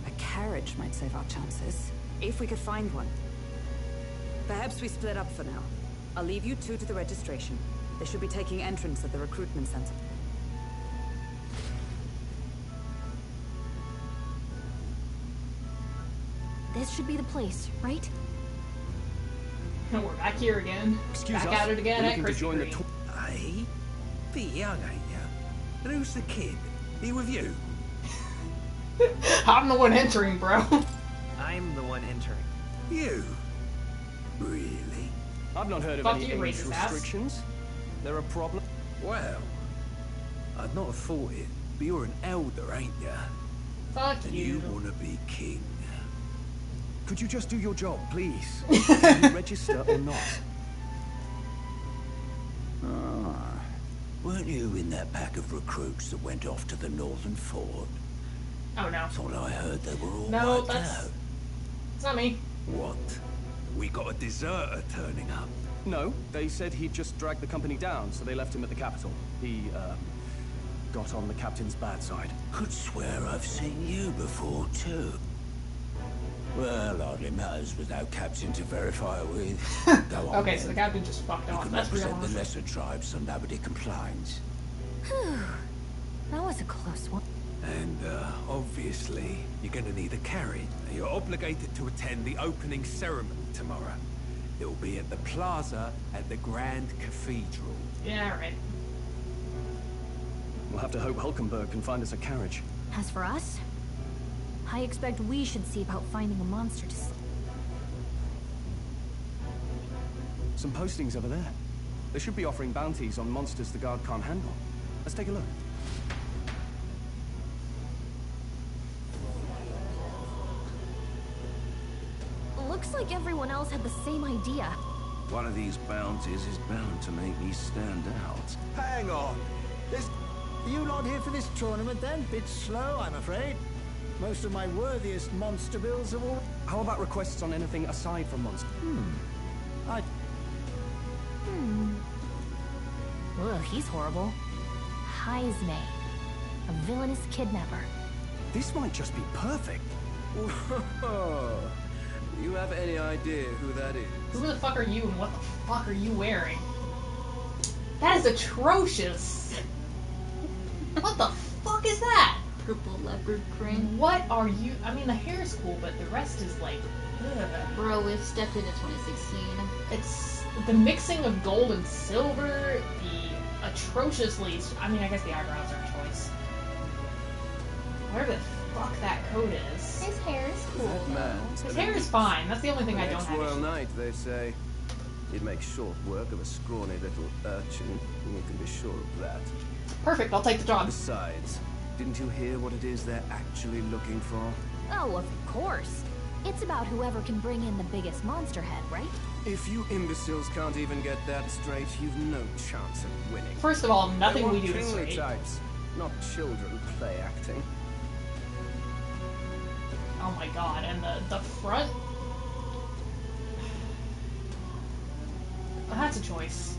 A carriage might save our chances, if we could find one. Perhaps we split up for now. I'll leave you two to the registration. They should be taking entrance at the recruitment center. This should be the place, right? We're back here again. Excuse back us. at it again We're at looking to join the Krispy Kreme. Hey, bit young, ain't ya? And who's the kid? He with you? I'm the one entering, bro. I'm the one entering. You? Really? I've not heard of Fuck any you, age racist ass. restrictions. They're a problem. Well, I'd not have thought it, but you're an elder, ain't ya? Fuck And you. you want to be king. Could you just do your job, please? Can you register or not? Ah, weren't you in that pack of recruits that went off to the northern fort? Oh no. Thought I heard they were all No, wiped that's... out. It's not me. What? We got a deserter turning up. No, they said he'd just dragged the company down, so they left him at the capital. He, got on the captain's bad side. Could swear I've seen you before, too. Well, hardly matters with no captain to verify it with. Go on, Okay, then. so the captain just fucked You off. can That's real represent the awesome. lesser tribes so nobody complains. That was a close one. And, obviously, you're gonna need a carriage. You're obligated to attend the opening ceremony tomorrow. It'll be at the plaza at the Grand Cathedral. Yeah, right. We'll have to hope Hulkenberg can find us a carriage. As for us, I expect we should see about finding a monster to Some postings over there. They should be offering bounties on monsters the guard can't handle. Let's take a look. Looks like everyone else had the same idea. One of these bounties is bound to make me stand out. Hang on. Are you not here for this tournament then? Bit slow, I'm afraid. Most of my worthiest monster bills are all... How about requests on anything aside from monsters? Ugh, he's horrible. Heisme, a villainous kidnapper. This might just be perfect. You have any idea who that is? Who the fuck are you and what the fuck are you wearing? That is atrocious. What the fuck is that? Purple leopard print. What are you? I mean, the hair is cool, but the rest is like, ugh. Bro, we've stepped into 2016. It's the mixing of gold and silver, the atrociously... I mean, I guess the eyebrows are a choice. Whatever the fuck that coat is. His hair is cool. His hair is fine. That's the only thing I don't have. Royal issue. Knight, they say. You'd make short work of a scrawny little urchin, and you can be sure of that. Perfect, I'll take the job. Besides, didn't you hear what it is they're actually looking for? Oh, of course. It's about whoever can bring in the biggest monster head, right? If you imbeciles can't even get that straight, you've no chance of winning. First of all, nothing They we want do is kingly straight. types, not children play acting. Oh my god, and the front... That's a choice.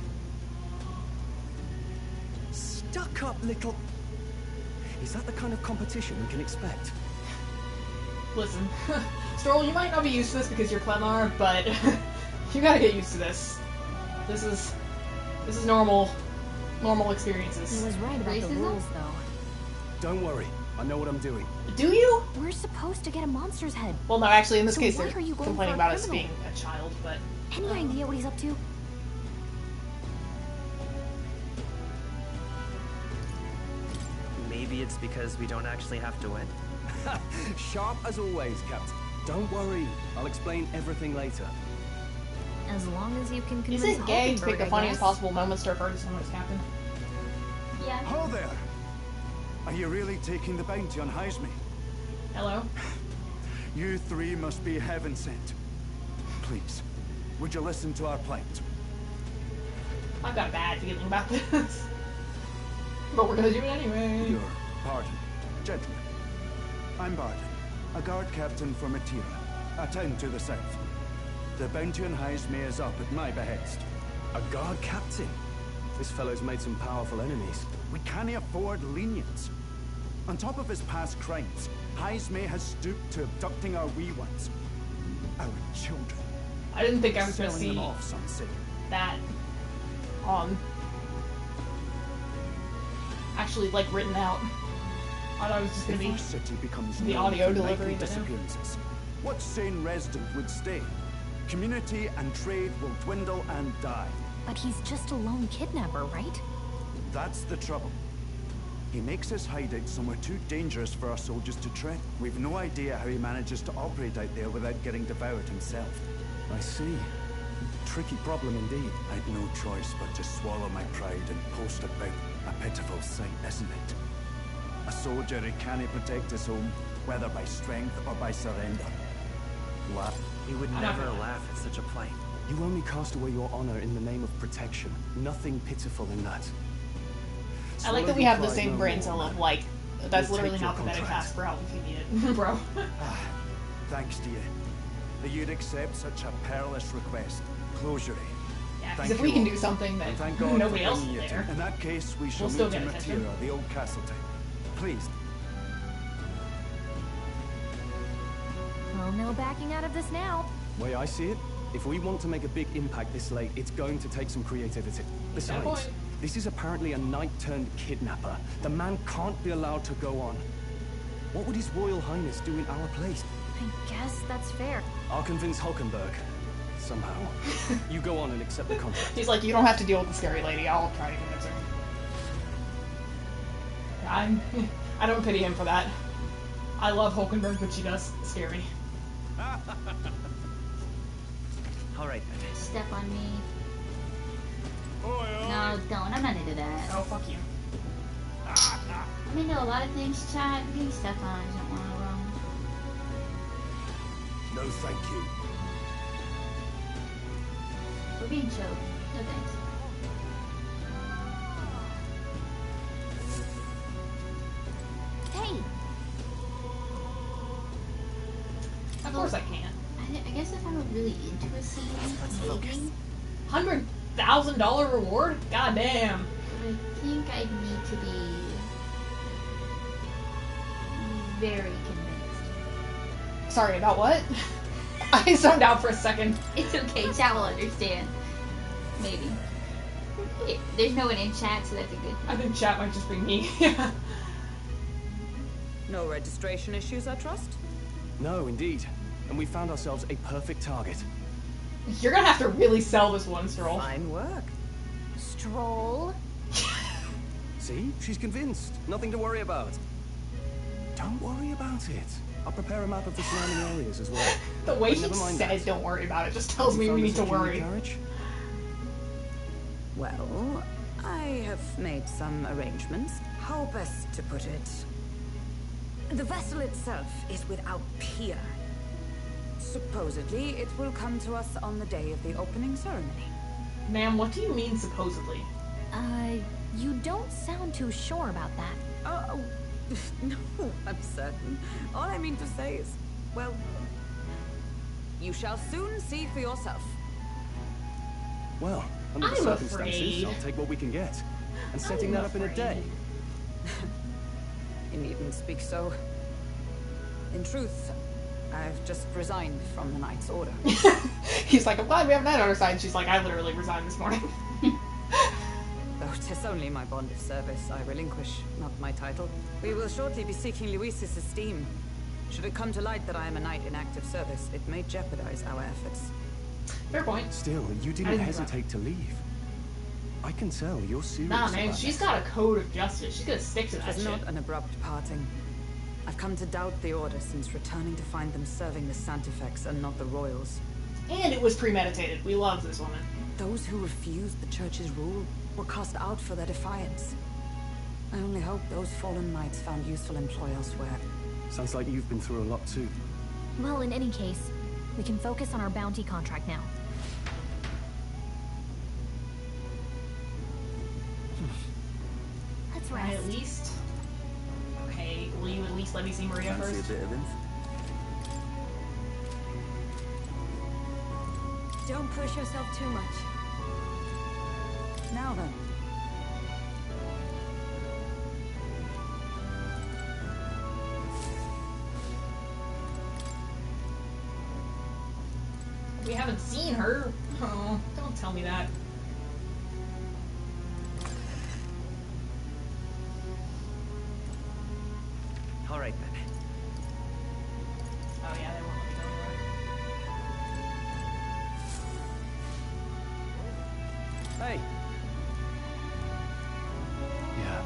Stuck up little... Is that the kind of competition we can expect? Listen, Strohl, you might not be used to this because you're Clemar, but you gotta get used to this. This is normal experiences. He was right about the Racism? rules, though. Don't worry, I know what I'm doing. Do you? We're supposed to get a monster's head. Well, no, actually, in this So case, why they're are you going complaining for a about us criminal? being a child, but... Any idea what he's up to? Maybe it's because we don't actually have to win. Sharp as always, Captain. Don't worry, I'll explain everything later. As long as you can convince Is it gay to Hulkenberg, pick the I funniest guess. possible moments to refer to someone as captain? Yeah. Ho there! Are you really taking the bounty on Heisme? Hello? You three must be heaven sent. Please, would you listen to our plight? I've got a bad feeling about this. But we're gonna do it anyway. Your pardon. Gentlemen, I'm Barton, a guard captain for Matira, a town to the south. The bounty on Highsmere is up at my behest. A guard captain? This fellow's made some powerful enemies. We can't afford lenience. On top of his past crimes, Highsmere has stooped to abducting our wee ones. Our children. I didn't think I was gonna Selling see them off, some say. that actually like written out. I thought it was just gonna If be our city becomes the known audio for delivery, nightly but no. disappearances, what sane resident would stay? Community and trade will dwindle and die. But he's just a lone kidnapper, right? That's the trouble. He makes his hideout somewhere too dangerous for our soldiers to tread. We've no idea how he manages to operate out there without getting devoured himself. I see. Tricky problem indeed. I'd no choice but to swallow my pride and post about. A pitiful sight, isn't it? A soldier who can't protect his home, whether by strength or by surrender. Laugh. He would never laugh at such a plight. You only cast away your honor in the name of protection. Nothing pitiful in that. I like that we have the same brain cell of like, that's We'll literally take your not pathetic contract. task for help if you need it, bro. Thanks to you. That you'd accept such a perilous request. Closure. Yeah, because Thank if we you can all. do something that And thank God nobody for else bringing is you there. to. In that case, we shall We'll still meet in get attention. Matera, the old castle town. Please. Well, no backing out of this now. Way I see it, if we want to make a big impact this late, it's going to take some creativity. Besides, point. this is apparently a knight-turned-kidnapper. The man can't be allowed to go on. What would His Royal Highness do in our place? I guess that's fair. I'll convince Hulkenberg. Somehow. You go on and accept the contract. He's like, you don't have to deal with the scary lady, I'll try to convince her. I don't pity him for that. I love Hulkenberg, but she does scare me. Alright then. Step on me. No, don't. I'm not into that. Oh, fuck you. I'm into a lot of things, chat. Getting stepped on isn't one of them. No, thank you. We're being choked. No thanks. Hey! Of course I can. I guess if I'm really into a scene, maybe. $100,000 reward? God damn. I think I'd need to be very convinced. Sorry, about what? I zoned out for a second. It's okay, chat will understand. Maybe. There's no one in chat, so that's a good I thing. think chat might just be me. Yeah. No registration issues, I trust? No, indeed. And we found ourselves a perfect target. You're gonna have to really sell this one, Strohl. Fine work. Stroll? See? She's convinced. Nothing to worry about. Don't worry about it. I'll prepare a map of the surrounding areas as well. The way But he never mind says that. don't worry about it just tells You me found we a need to secure worry. carriage? Well, I have made some arrangements. How best to put it? The vessel itself is without peer. Supposedly, it will come to us on the day of the opening ceremony. Ma'am, what do you mean supposedly? You don't sound too sure about that. Oh, no, I'm certain. All I mean to say is, well, you shall soon see for yourself. Well, under the I'm circumstances, afraid. I'll take what we can get. And setting that up in a day. You needn't speak so. In truth, I've just resigned from the Knight's Order. He's like, I'm glad we have that on our side. She's like, I literally resigned this morning. Though 'tis only my bond of service I relinquish, not my title. We will shortly be seeking Luis's esteem. Should it come to light that I am a knight in active service, it may jeopardize our efforts. Fair point. Still, you I didn't didn't hesitate to leave. I can tell you're serious Nah, man, about she's this. got a code of justice. She's gonna stick to It that was shit. not an abrupt parting. I've come to doubt the Order since returning to find them serving the Santifex and not the Royals. And it was premeditated. We love this woman. Those who refused the Church's rule were cast out for their defiance. I only hope those fallen knights found useful employ elsewhere. Sounds like you've been through a lot too. Well, in any case, we can focus on our bounty contract now. Let's Can I rest. at least... Okay, will you at least let me see Maria Fancy first? a bit of info? Don't push yourself too much. Now then. We haven't seen her. Oh, don't tell me that. All right then. Oh yeah, they won't let me go anywhere. Hey. Yeah.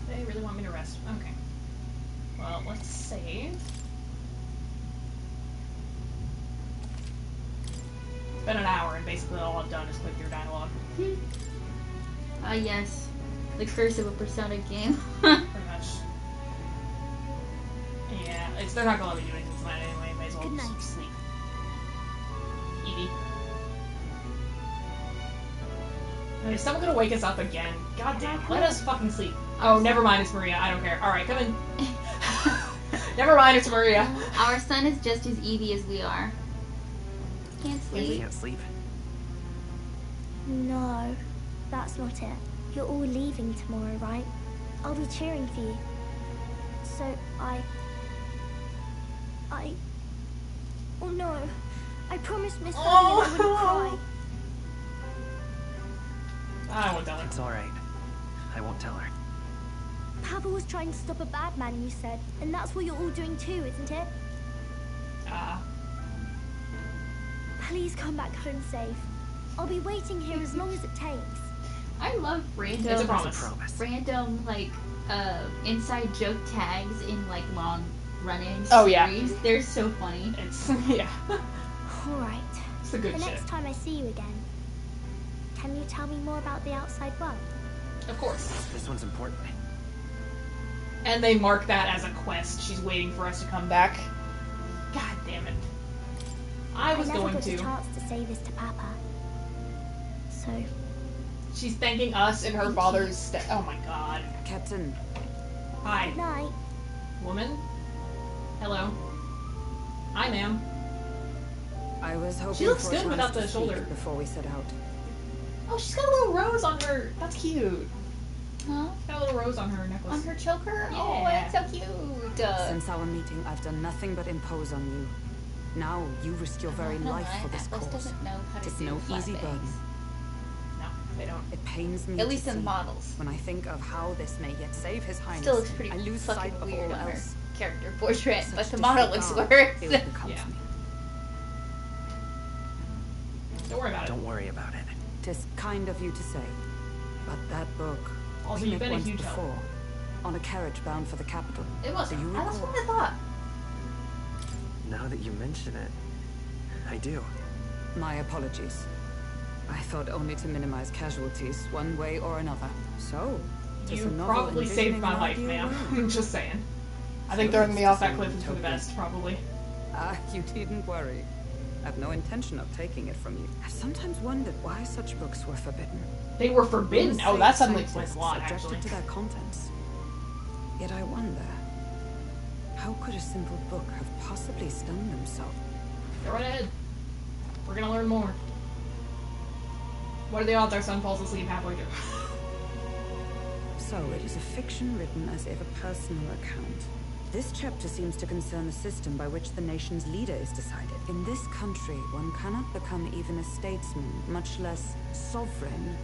They really want me to rest. Okay. Well, let's save. It's been an hour, and basically all I've done is click through dialogue. Yes. The curse of a Persona game. Pretty much. Yeah, they're not gonna let me do anything tonight anyway. May as well Good just night. sleep. Evie. Is someone gonna wake us up again? God damn, let us fucking sleep. Oh, never mind, it's Maria. I don't care. Alright, come in. Never mind, it's Maria. Our son is just as Evie as we are. Can't You sleep. can't sleep. No, that's not it. You're all leaving tomorrow, right? I'll be cheering for you. So oh no. I promised Miss Fanny I wouldn't cry. I won't tell her. It's all right. I won't tell her. Papa was trying to stop a bad man, you said. And that's what you're all doing too, isn't it? Please come back home safe. I'll be waiting here as long as it takes. I love random, It's a promise. random like inside joke tags in like long running Oh, yeah. series. They're so funny. It's, yeah. Alright. It's the good The shit. next time I see you again, can you tell me more about the outside world? Of course. This one's important. And they mark that as a quest. She's waiting for us to come back. God damn it. I was never going got to. a chance to say this to Papa. So, She's thanking us in her father's stead. Oh my god. Captain. Hi. good night. Woman? Hello. Hi, ma'am. I was hoping She looks for a good chance without to the speak shoulder. before we set out. Oh, she's got a little rose on her. That's cute. Huh? She's got a little rose on her necklace. On her choker? Yeah. Oh, that's so cute. Since our meeting, I've done nothing but impose on you. Now you risk your very life for this Atlas cause. doesn't know how to It's do no flat easy bangs. burden. No, they don't. It pains me At to least in see. models. When I think of how this may yet save his highness, Still looks pretty I lose fucking sight of weird all on her else. character portrait, Such but the model looks disregard worse. ill becomes Yeah. me. Don't worry about it. Don't worry about it. 'Tis kind of you to say, but that book Also, we you've met been a once huge help. before, on a carriage bound for the capital. It was. Do you That's recall? what I thought. Now that you mention it, I do. My apologies. I thought only to minimize casualties, one way or another. So, 'tis You a novel probably saved envisioning my an life, ideal ma'am. world. I'm just saying. I think throwing me off that cliff is for the best, probably. You needn't worry. I've no intention of taking it from you. I've sometimes wondered why such books were forbidden. They were forbidden. Rumors Oh, say that suddenly explains scientists a lot, objected actually. to their contents. Yet I wonder, how could a simple book have possibly stunned them so? Go right ahead. We're gonna learn more. What are the odds our son falls asleep halfway through? So it is a fiction written as if a personal account. This chapter seems to concern the system by which the nation's leader is decided. In this country, one cannot become even a statesman, much less sovereign,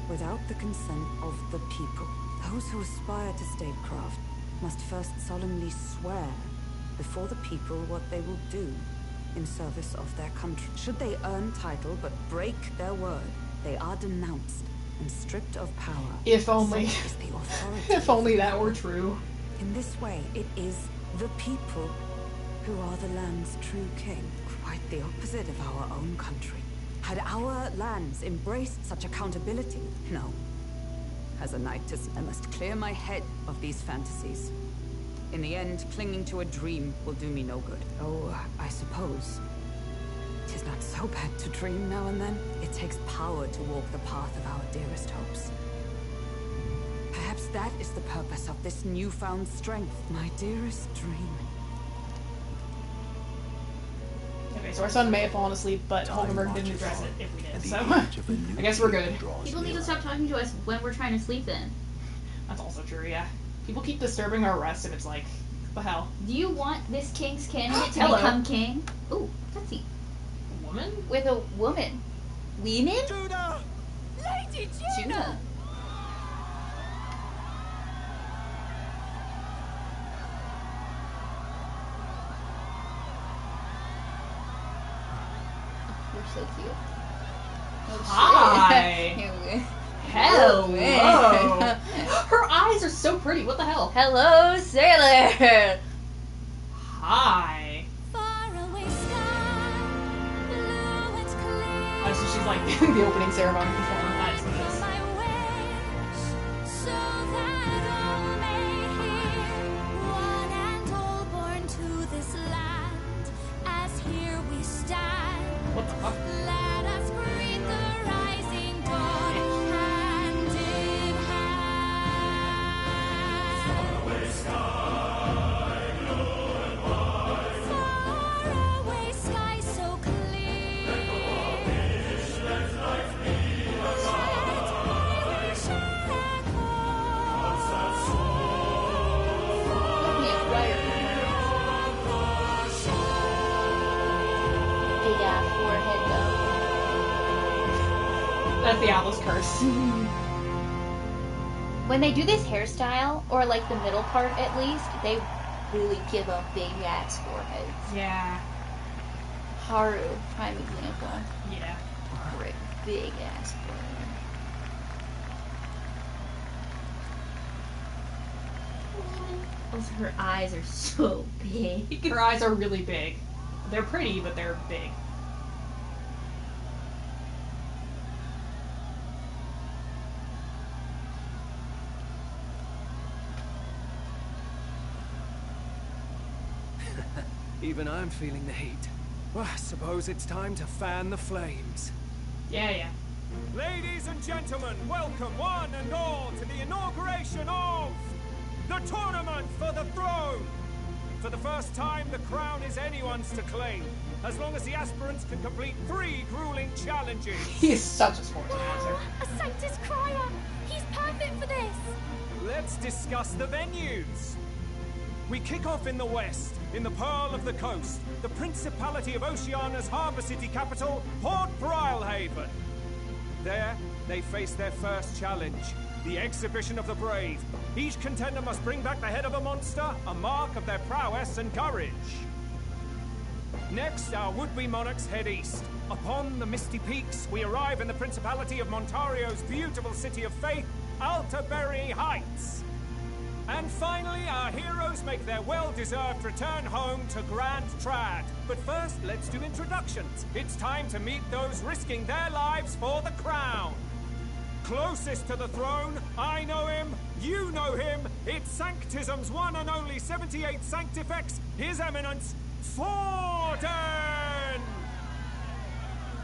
without the consent of the people. Those who aspire to statecraft must first solemnly swear before the people what they will do in service of their country. Should they earn title but break their word, they are denounced and stripped of power. If only. Such is the authority If only that were true. in this way, it is the people who are the land's true king. Quite the opposite of our own country. Had our lands embraced such accountability? No. As a knightess, I must clear my head of these fantasies. In the end, clinging to a dream will do me no good. Oh, I suppose 'tis not so bad to dream now and then. It takes power to walk the path of our dearest hopes. Perhaps That is the purpose of this newfound strength, my dearest dream. Okay, so our son may have fallen asleep, but Holdenberg didn't address it if we did, so I guess we're good. People need to stop talking to us when we're trying to sleep then. That's also true, yeah. People keep disturbing our rest, and it's like, what the hell? Do you want this king's candidate to Hello. become king? Ooh, cutscene. A woman? With a woman. Women? Judah! Lady Judah! You're so cute. Oh, Hi! shit. Hello! Her eyes are so pretty, what the hell? Hello, sailor! Hi! Oh, so she's like the opening ceremony before that is nice. What the fuck? Let us breathe the rising dawn hand in hand. Faraway sky, blue and white. Faraway sky so clear. Let life be a light. Share what's that Big ass forehead though. That's the Atlas curse. When they do this hairstyle, or like the middle part at least, they really give a big ass forehead. Yeah. Haru, prime example. Yeah. Great big ass forehead. Also, her eyes are so big. Her eyes are really big. They're pretty, but they're big. Even I'm feeling the heat. Well, I suppose it's time to fan the flames. Yeah, yeah. Ladies and gentlemen, welcome one and all to the inauguration of the Tournament for the Throne! For the first time, the crown is anyone's to claim, as long as the aspirants can complete 3 grueling challenges. He is such a sports announcer. A Sanctus Crier! He's perfect for this! Let's discuss the venues. We kick off in the west, in the Pearl of the Coast, the Principality of Oceania's harbour city capital, Port Brilehaven. There, they face their first challenge, the Exhibition of the Brave. Each contender must bring back the head of a monster, a mark of their prowess and courage. Next, our would-be monarchs head east. Upon the misty peaks, we arrive in the Principality of Montario's beautiful city of faith, Altaberry Heights. And finally, our heroes make their well-deserved return home to Grand Trad. But first, let's do introductions. It's time to meet those risking their lives for the crown. Closest to the throne, I know him, you know him. It's Sanctism's one and only 78th Sanctifex, His Eminence, Forden!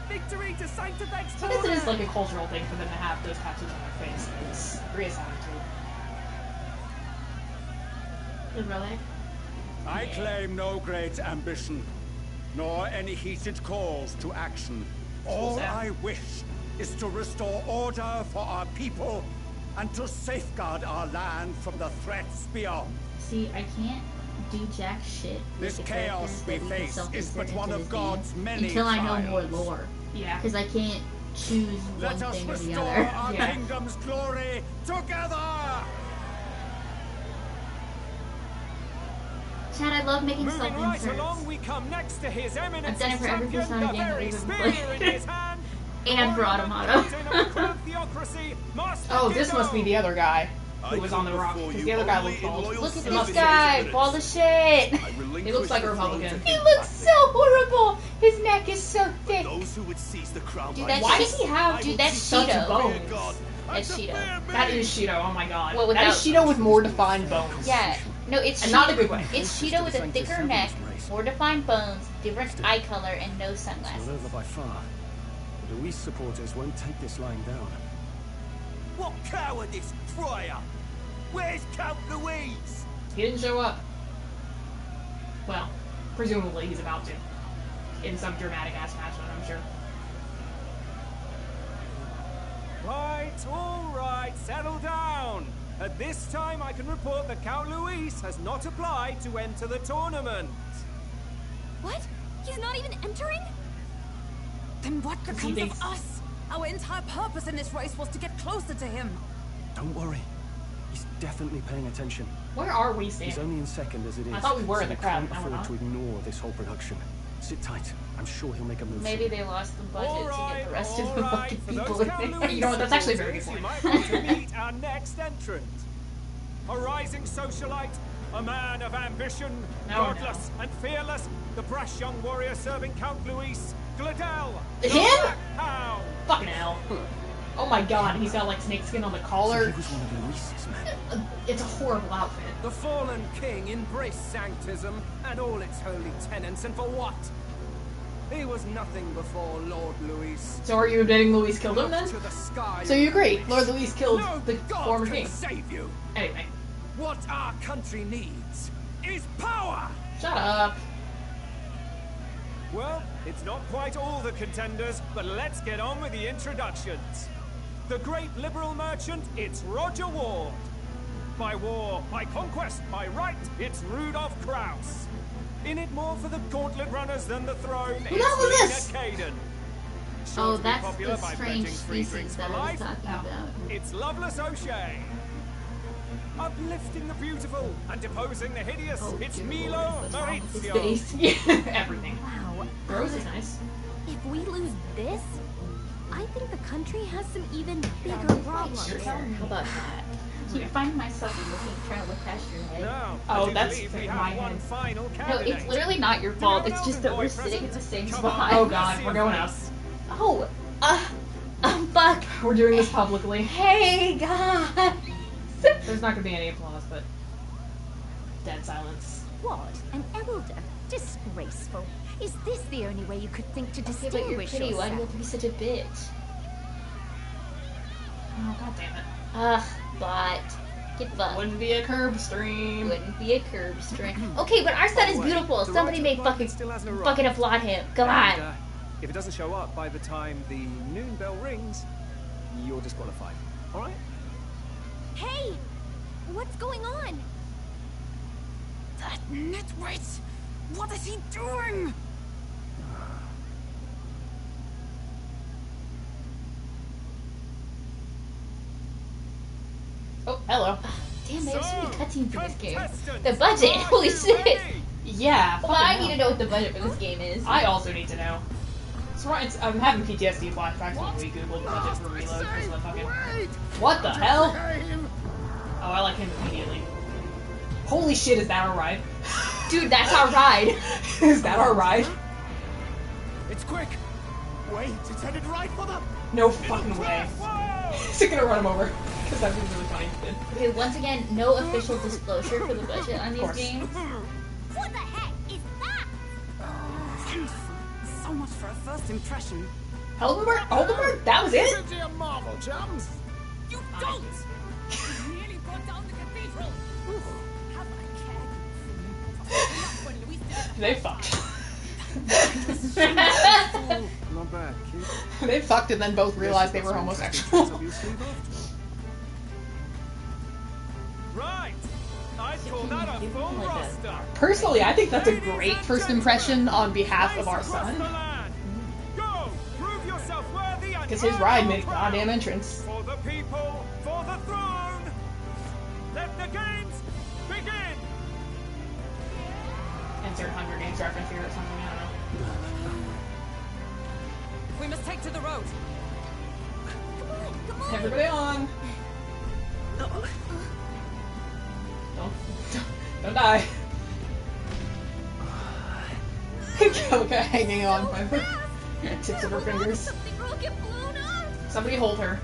Victory to Sanctifex! So I guess it is like a cultural thing for them to have those tattoos on their face, because Rhea's on it too. Really? I claim no great ambition, nor any heated calls to action. All I wish is to restore order for our people and to safeguard our land from the threats beyond. See, I can't do jack shit with This the chaos we characters that face is but one of God's many until I know trials. more lore. Yeah. Because I can't choose one Let us thing or the restore other. our Yeah. kingdom's glory together! Chad, I love making Moving right self-inserts. along, we come next to His Eminence's done it for every champion, Persona the game that very we've ever spear in played. his hand. And for Automata. Oh, this must be the other guy who was on the rock, because the other guy looks bald. Look at It must this be- guy, bald as shit. He looks like a Republican. He looks so horrible. His neck is so thick. Those who would seize the crown Dude, by that's Why does he have Dude, that's such Shido. bones? That's Shido. That is Shido, oh my god. Well, that is without- Shido with more defined bones. Yeah. No, it's And Shido. not in a good way. It's Shido with a thicker neck, more defined bones, different eye color, and no It's sunglasses. not over by far. The Luis supporters won't take this lying down. What cowardice, Friar! Where's Count Louise? He didn't show up. Well, presumably he's about to. In some dramatic ass fashion, I'm sure. All right, settle down. At this time, I can report that Count Louise has not applied to enter the tournament. What? He's not even entering? Then what becomes thinks- of us? Our entire purpose in this race was to get closer to him. Don't worry. He's definitely paying attention. Where are we He's standing? only in second as it is. I thought we were so in the we crowd, can't now we're afford not. to ignore this whole production. Sit tight. I'm sure he'll make a move Maybe soon. they lost the budget to get the rest of all the right. fucking For people those in Count there. Louise You know what, that's actually a very good supporters, point. You might want to meet our next entrant. A rising socialite, a man of ambition, godless and fearless, the brash young warrior serving Count Louise, Gladel, the Him? Black Hound. Fucking hell. Oh my god, he's got like snakeskin on the So collar. he was one of Louise's men. It's a horrible outfit. The fallen king embraced sanctism and all its holy tenets, and for what? He was nothing before Lord Louis. So are you admitting Louise killed him then? To the sky So you agree, Lord Louise killed no the God former can king. save you. Anyway, What our country needs is power. shut up. Well, it's not quite all the contenders, but let's get on with the introductions. The great liberal merchant, it's Roger Ward. By war, by conquest, by right, it's Rudolph Kraus. In it more for the gauntlet runners than the throne, Who the hell is it's Lena Caden. Oh, Sure to be that's popular the by strange pledging free species drinks that for I was life. talking about. It's Loveless O'Shea. Uplifting the beautiful and deposing the hideous, Oh, it's dear Milo Lord, what's wrong with his Maurizio. Face. Yeah, everything. Wow. Rose is nice. If we lose this, I think the country has some even bigger problems. How about that? I keep finding myself trying to look past your head. Now, Oh, I do that's believe we my have one head. final No, candidate. it's literally not your fault. It's just that we're present? sitting in the same Come spot. on. Oh god, we're going up. Oh, fuck. We're doing this publicly. Hey, guys. There's not gonna be any applause, but dead silence. What? An elder? Disgraceful. Is this the only way you could think to Okay, distinguish but you're pretty. Why do you have yourself? to be such a bitch? Oh god damn it. Ugh, but get fucked. Wouldn't be a curb stream. Wouldn't be a curb string. Okay, but our son is beautiful. the Somebody right may appointment fucking still hasn't arrived. fucking applaud him. Come on. And, if it doesn't show up by the time the noon bell rings, you're disqualified. All right? Hey, what's going on? That nitwit! What is he doing? Oh, hello. Damn, there's so many cutscenes in this game. contestants, The budget. are Holy you shit. ready? Yeah. Well, I fucking need to hell. know what the budget for this game is. I also need to know. So I'm having PTSD flashbacks when we googled the budget for Reload because of the fucking. What the hell? Oh, I like him immediately. Holy shit, is that our ride? Dude, that's our ride. Is that our ride? It's quick! Wait, it's headed right for them! No fucking way. Whoa! Is it gonna run him over? Because that'd be really funny. Okay, once again, no official disclosure for the budget on these course. games. What the heck is that? So much for a first impression. Heldenberg? Heldenberg? That was it? Isn't he a marvel, chums? You don't! You nearly brought down the cathedral! Have I cared when Louis did They fucked. Not bad, kid. They fucked and then both realized they were homosexual. Right. I'd call that a full roster. Personally, I think that's a great first impression on behalf of our Race across son. the land. Go, prove yourself worthy and Because his ride made a goddamn entrance. For the people, for the throne. Let the games begin. Insert Hunger Games reference here or something, I don't know. We must take to the road. Come on. Everybody on! Don't die. Kelka hanging on by the tips of her fingers. Something will get blown up. Somebody hold her.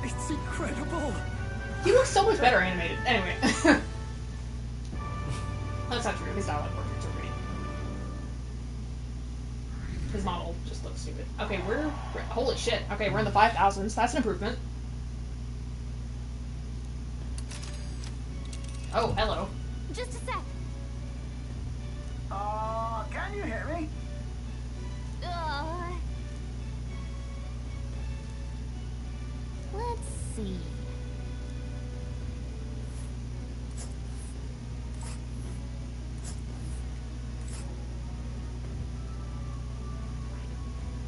It's incredible! He looks so much better animated. Anyway. That's not true. His dialogue portraits are pretty. His model just looks stupid. Okay, we're holy shit. Okay, we're in the 5,000s. That's an improvement. Oh, hello. Just a sec. Can you hear me? Let's see.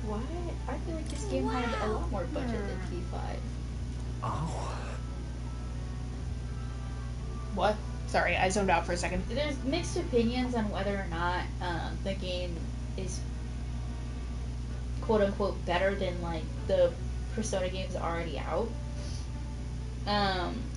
Why? I feel like this game had a lot more budget than P5. Oh. What? Sorry, I zoned out for a second. There's mixed opinions on whether or not the game is quote unquote better than like the Persona games already out.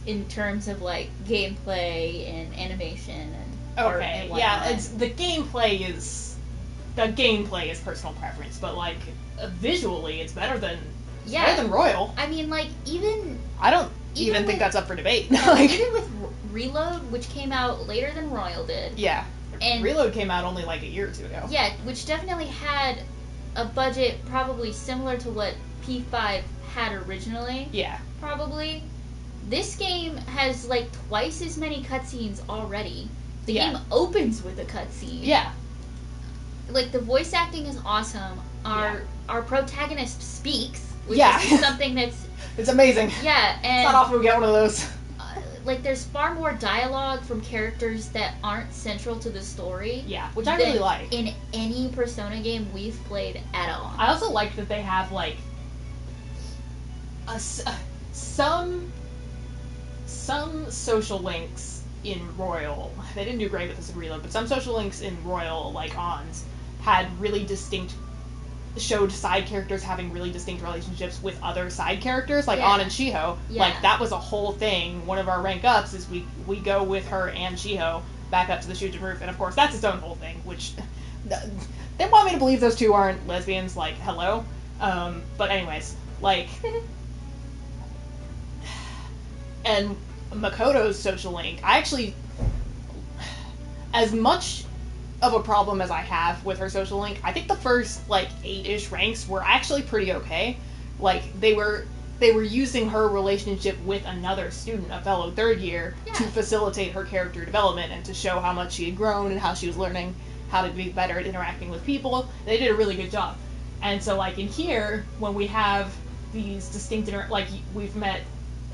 In terms of like gameplay and animation and art and whatnot. Yeah, the gameplay is personal preference, but like visually, it's better than Royal. I mean, like even I don't even think that's up for debate. Even with Reload, which came out later than Royal did. Yeah, and Reload came out only like a year or two ago. Yeah, which definitely had a budget probably similar to what P5 had originally. Yeah, probably. This game has like twice as many cutscenes already. The game opens with a cutscene. Yeah. Like the voice acting is awesome. Our protagonist speaks, which is something that's it's amazing. Yeah, and it's not often we get one of those. Like there's far more dialogue from characters that aren't central to the story. Yeah, which I really like. In any Persona game we've played at all. I also like that they have like some social links in Royal. They didn't do great with this in Reload, but some social links in Royal, like Ons, showed side characters having really distinct relationships with other side characters, like On and Shiho. Yeah. Like, that was a whole thing. One of our rank ups is we go with her and Shiho back up to the Shujin roof, and of course that's its own whole thing, which they want me to believe those two aren't lesbians, like, hello. But anyways, like... And Makoto's social link, I actually... As much of a problem as I have with her social link, I think the first, like, 8-ish ranks were actually pretty okay. Like, they were using her relationship with another student, a fellow third year, to facilitate her character development and to show how much she had grown and how she was learning how to be better at interacting with people. They did a really good job. And so, like, in here, when we have these distinct, like, we've met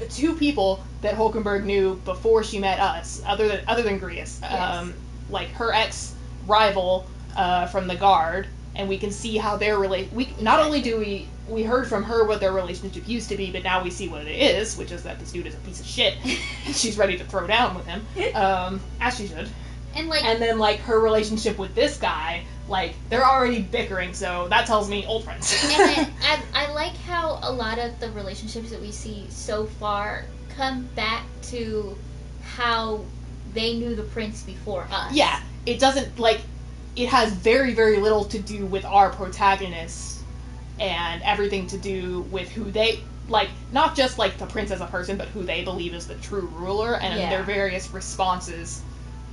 two people that Hulkenberg knew before she met us, other than Grius. Yes. Like, her ex-rival from the Guard, and we can see how they're not only do we heard from her what their relationship used to be, but now we see what it is, which is that this dude is a piece of shit. She's ready to throw down with him, as she should. And then, like, her relationship with this guy, like, they're already bickering, so that tells me old friends. And I like how a lot of the relationships that we see so far come back to how they knew the prince before us. Yeah, it doesn't, like, it has very, very little to do with our protagonists and everything to do with who they, like, not just, like, the prince as a person, but who they believe is the true ruler and their various responses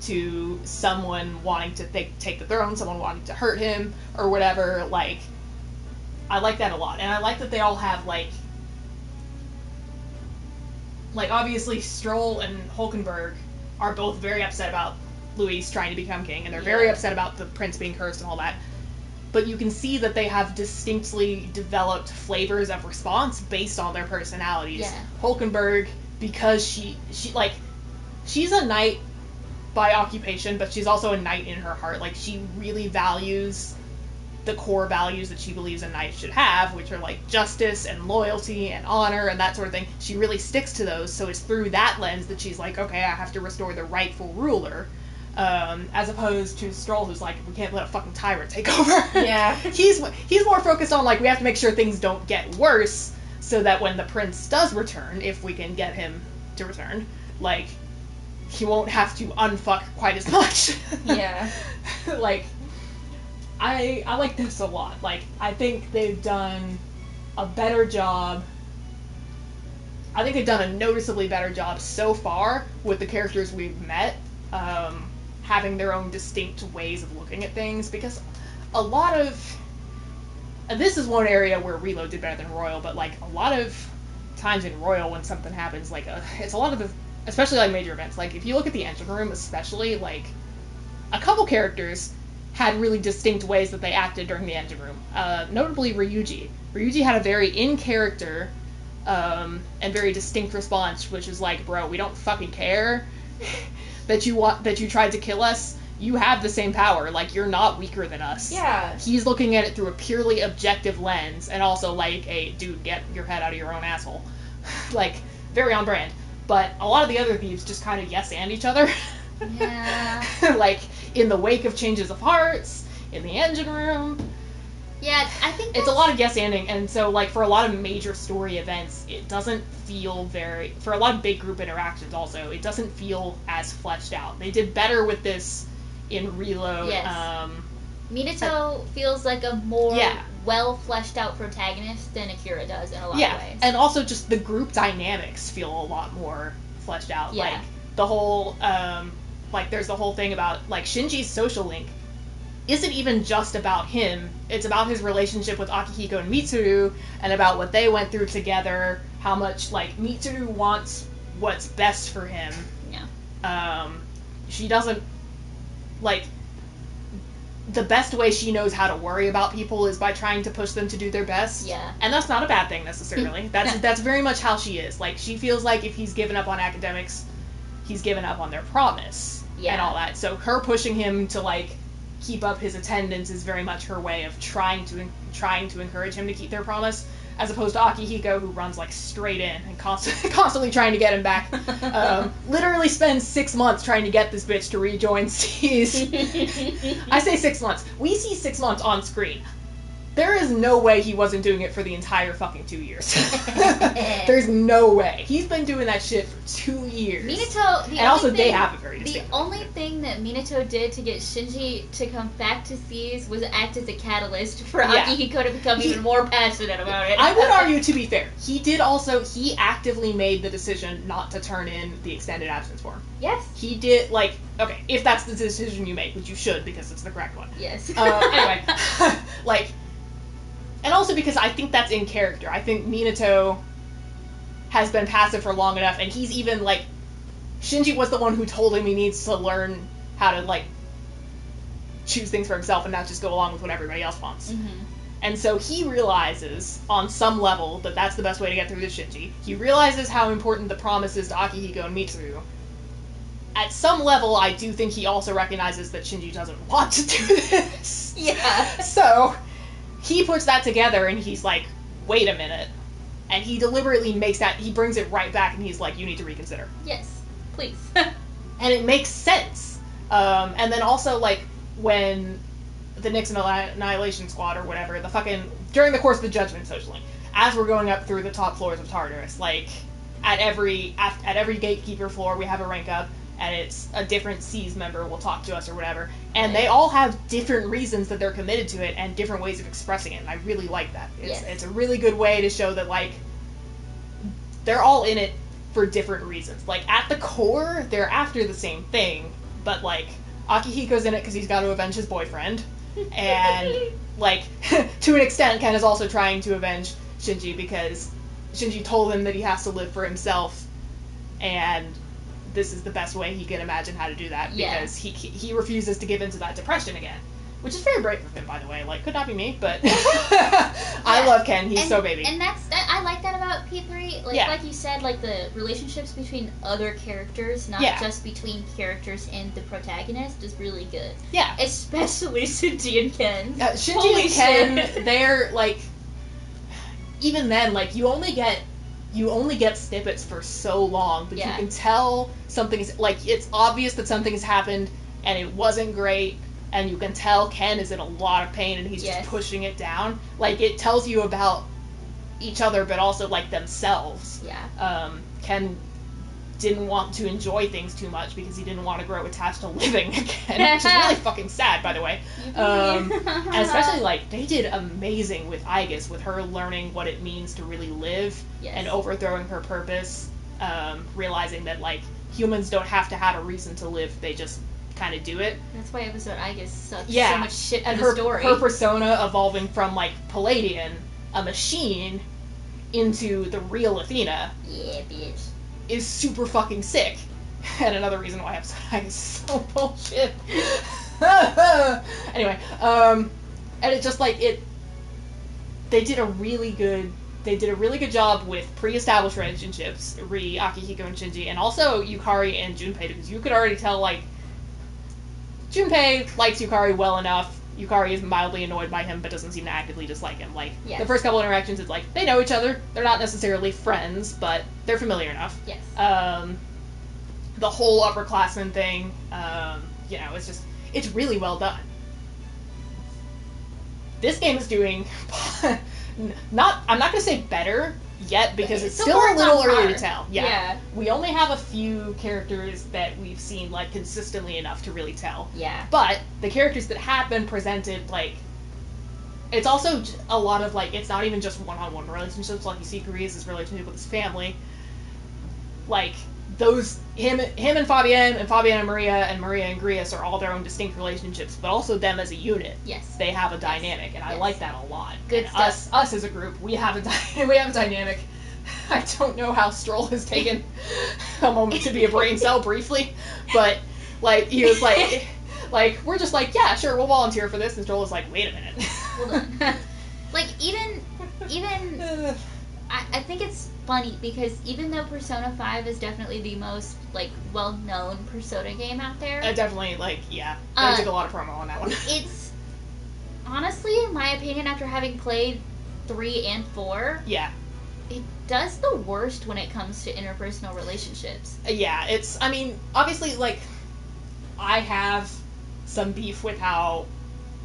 to someone wanting to take the throne, someone wanting to hurt him, or whatever. Like, I like that a lot. And I like that they all have, like, obviously, Strohl and Hulkenberg are both very upset about Luis trying to become king, and they're very upset about the prince being cursed and all that. But you can see that they have distinctly developed flavors of response based on their personalities. Yeah. Hulkenberg, because she's a knight by occupation, but she's also a knight in her heart. Like, she really values the core values that she believes a knight should have, which are, like, justice and loyalty and honor and that sort of thing. She really sticks to those, so it's through that lens that she's like, okay, I have to restore the rightful ruler. As opposed to Strohl, who's like, we can't let a fucking tyrant take over. Yeah. He's more focused on, like, we have to make sure things don't get worse, so that when the prince does return, if we can get him to return, like, he won't have to unfuck quite as much. Yeah. Like, I like this a lot. Like, I think they've done a better job. I think they've done a noticeably better job so far with the characters we've met, having their own distinct ways of looking at things, because a lot of... And this is one area where Reload did better than Royal, but, like, a lot of times in Royal when something happens, like, it's a lot of the especially like major events. Like if you look at the engine room, especially like a couple characters had really distinct ways that they acted during the engine room. Notably Ryuji. Ryuji had a very in character and very distinct response, which is like, bro, we don't fucking care that you tried to kill us. You have the same power. Like, you're not weaker than us. Yeah. He's looking at it through a purely objective lens, and also like, a dude, get your head out of your own asshole. Like, very on brand. But a lot of the other thieves just kind of yes and each other. Yeah. Like, in the wake of changes of hearts, in the engine room. Yeah, I think it's a lot of yes-anding, and so, like, for a lot of major story events, it doesn't feel very... For a lot of big group interactions, also, it doesn't feel as fleshed out. They did better with this in Reload. Yes. Minato feels like a more well-fleshed-out protagonist than Akira does in a lot of ways. And also just the group dynamics feel a lot more fleshed out. Yeah. Like, the whole, like, there's the whole thing about, like, Shinji's social link isn't even just about him. It's about his relationship with Akihiko and Mitsuru, and about what they went through together, how much, like, Mitsuru wants what's best for him. Yeah. She doesn't, like, the best way she knows how to worry about people is by trying to push them to do their best. Yeah. And that's not a bad thing, necessarily. That's very much how she is. Like, she feels like if he's given up on academics, he's given up on their promise. Yeah. And all that. So her pushing him to, like, keep up his attendance is very much her way of trying to encourage him to keep their promise, as opposed to Akihiko, who runs, like, straight in and constantly trying to get him back. Literally spends 6 months trying to get this bitch to rejoin Steez. I say 6 months. We see 6 months on screen. There is no way he wasn't doing it for the entire fucking 2 years. There's no way. He's been doing that shit for 2 years. Minato, they have a very distinct The only thing that Minato did to get Shinji to come back to Thieves was act as a catalyst for Akihiko to become even more passionate about it. I would argue, to be fair, he actively made the decision not to turn in the extended absence form. Yes. He did, like, okay, if that's the decision you make, which you should, because it's the correct one. Yes. Anyway, like, and also because I think that's in character. I think Minato has been passive for long enough, and he's even, like, Shinji was the one who told him he needs to learn how to, like, choose things for himself and not just go along with what everybody else wants. Mm-hmm. And so he realizes, on some level, that that's the best way to get through to Shinji. He realizes how important the promise is to Akihiko and Mitsuru. At some level, I do think he also recognizes that Shinji doesn't want to do this. Yeah. So he puts that together, and he's like, wait a minute. And he deliberately he brings it right back, and he's like, you need to reconsider. Yes, please. And it makes sense. And then also, like, when the Nixon Annihilation Squad, or whatever, during the course of the Judgment Socially, as we're going up through the top floors of Tartarus, like, at every gatekeeper floor, we have a rank up, and it's a different SEAS member will talk to us or whatever, and they all have different reasons that they're committed to it and different ways of expressing it, and I really like that. It's a really good way to show that, like, they're all in it for different reasons. Like, at the core, they're after the same thing, but, like, Akihiko's in it because he's got to avenge his boyfriend, and, like, to an extent, Ken is also trying to avenge Shinji because Shinji told him that he has to live for himself, and this is the best way he can imagine how to do that, because he refuses to give into that depression again. Which is very brave of him, by the way. Like, could not be me, but I love Ken. He's so baby. And I like that about P3. Like you said, like, the relationships between other characters, not just between characters and the protagonist, is really good. Yeah. Especially Shinji and Ken. Shinji and Ken, they're, like, even then, like, you only get snippets for so long, but you can tell something's, like, it's obvious that something has happened, and it wasn't great, and you can tell Ken is in a lot of pain, and he's just pushing it down. Like, it tells you about each other, but also, like, themselves. Yeah. Ken didn't want to enjoy things too much because he didn't want to grow attached to living again, which is really fucking sad, by the way. And especially, like, they did amazing with Aigis, with her learning what it means to really live and overthrowing her purpose, realizing that, like, humans don't have to have a reason to live, they just kind of do it. That's why episode Aigis sucks so much shit for the story. Her persona evolving from, like, Palladian, a machine, into the real Athena. Yeah, bitch. is super fucking sick. And another reason why episode 9 is so bullshit. Anyway, and it's just like they did a really good job with pre-established relationships, Ri, Akihiko, and Shinji, and also Yukari and Junpei, because you could already tell, like, Junpei likes Yukari well enough. Yukari is mildly annoyed by him, but doesn't seem to actively dislike him. Like, yes. The first couple interactions, it's like, they know each other. They're not necessarily friends, but they're familiar enough. Yes. The whole upperclassman thing, it's really well done. This game is doing I'm not going to say better yet, because it's still a little early to tell. Yeah. We only have a few characters that we've seen, like, consistently enough to really tell. Yeah. But the characters that have been presented, like, it's also a lot of, like, it's not even just one-on-one relationships. Like, you see Griez's relationship with his family. Like, him and Fabienne and Maria and Griez are all their own distinct relationships, but also them as a unit. Yes. They have a dynamic, and I like that a lot. Good and stuff. Us as a group, we have a dynamic. I don't know how Strohl has taken a moment to be a brain cell briefly, but, like, he was like, we're just like, yeah, sure, we'll volunteer for this, and Strohl was like, wait a minute. Hold on. Like, even I think it's funny, because even though Persona 5 is definitely the most, like, well-known Persona game out there... definitely, like, yeah. They took a lot of promo on that one. It's... Honestly, in my opinion, after having played 3 and 4... Yeah. It does the worst when it comes to interpersonal relationships. Yeah, it's... I mean, obviously, like, I have some beef with how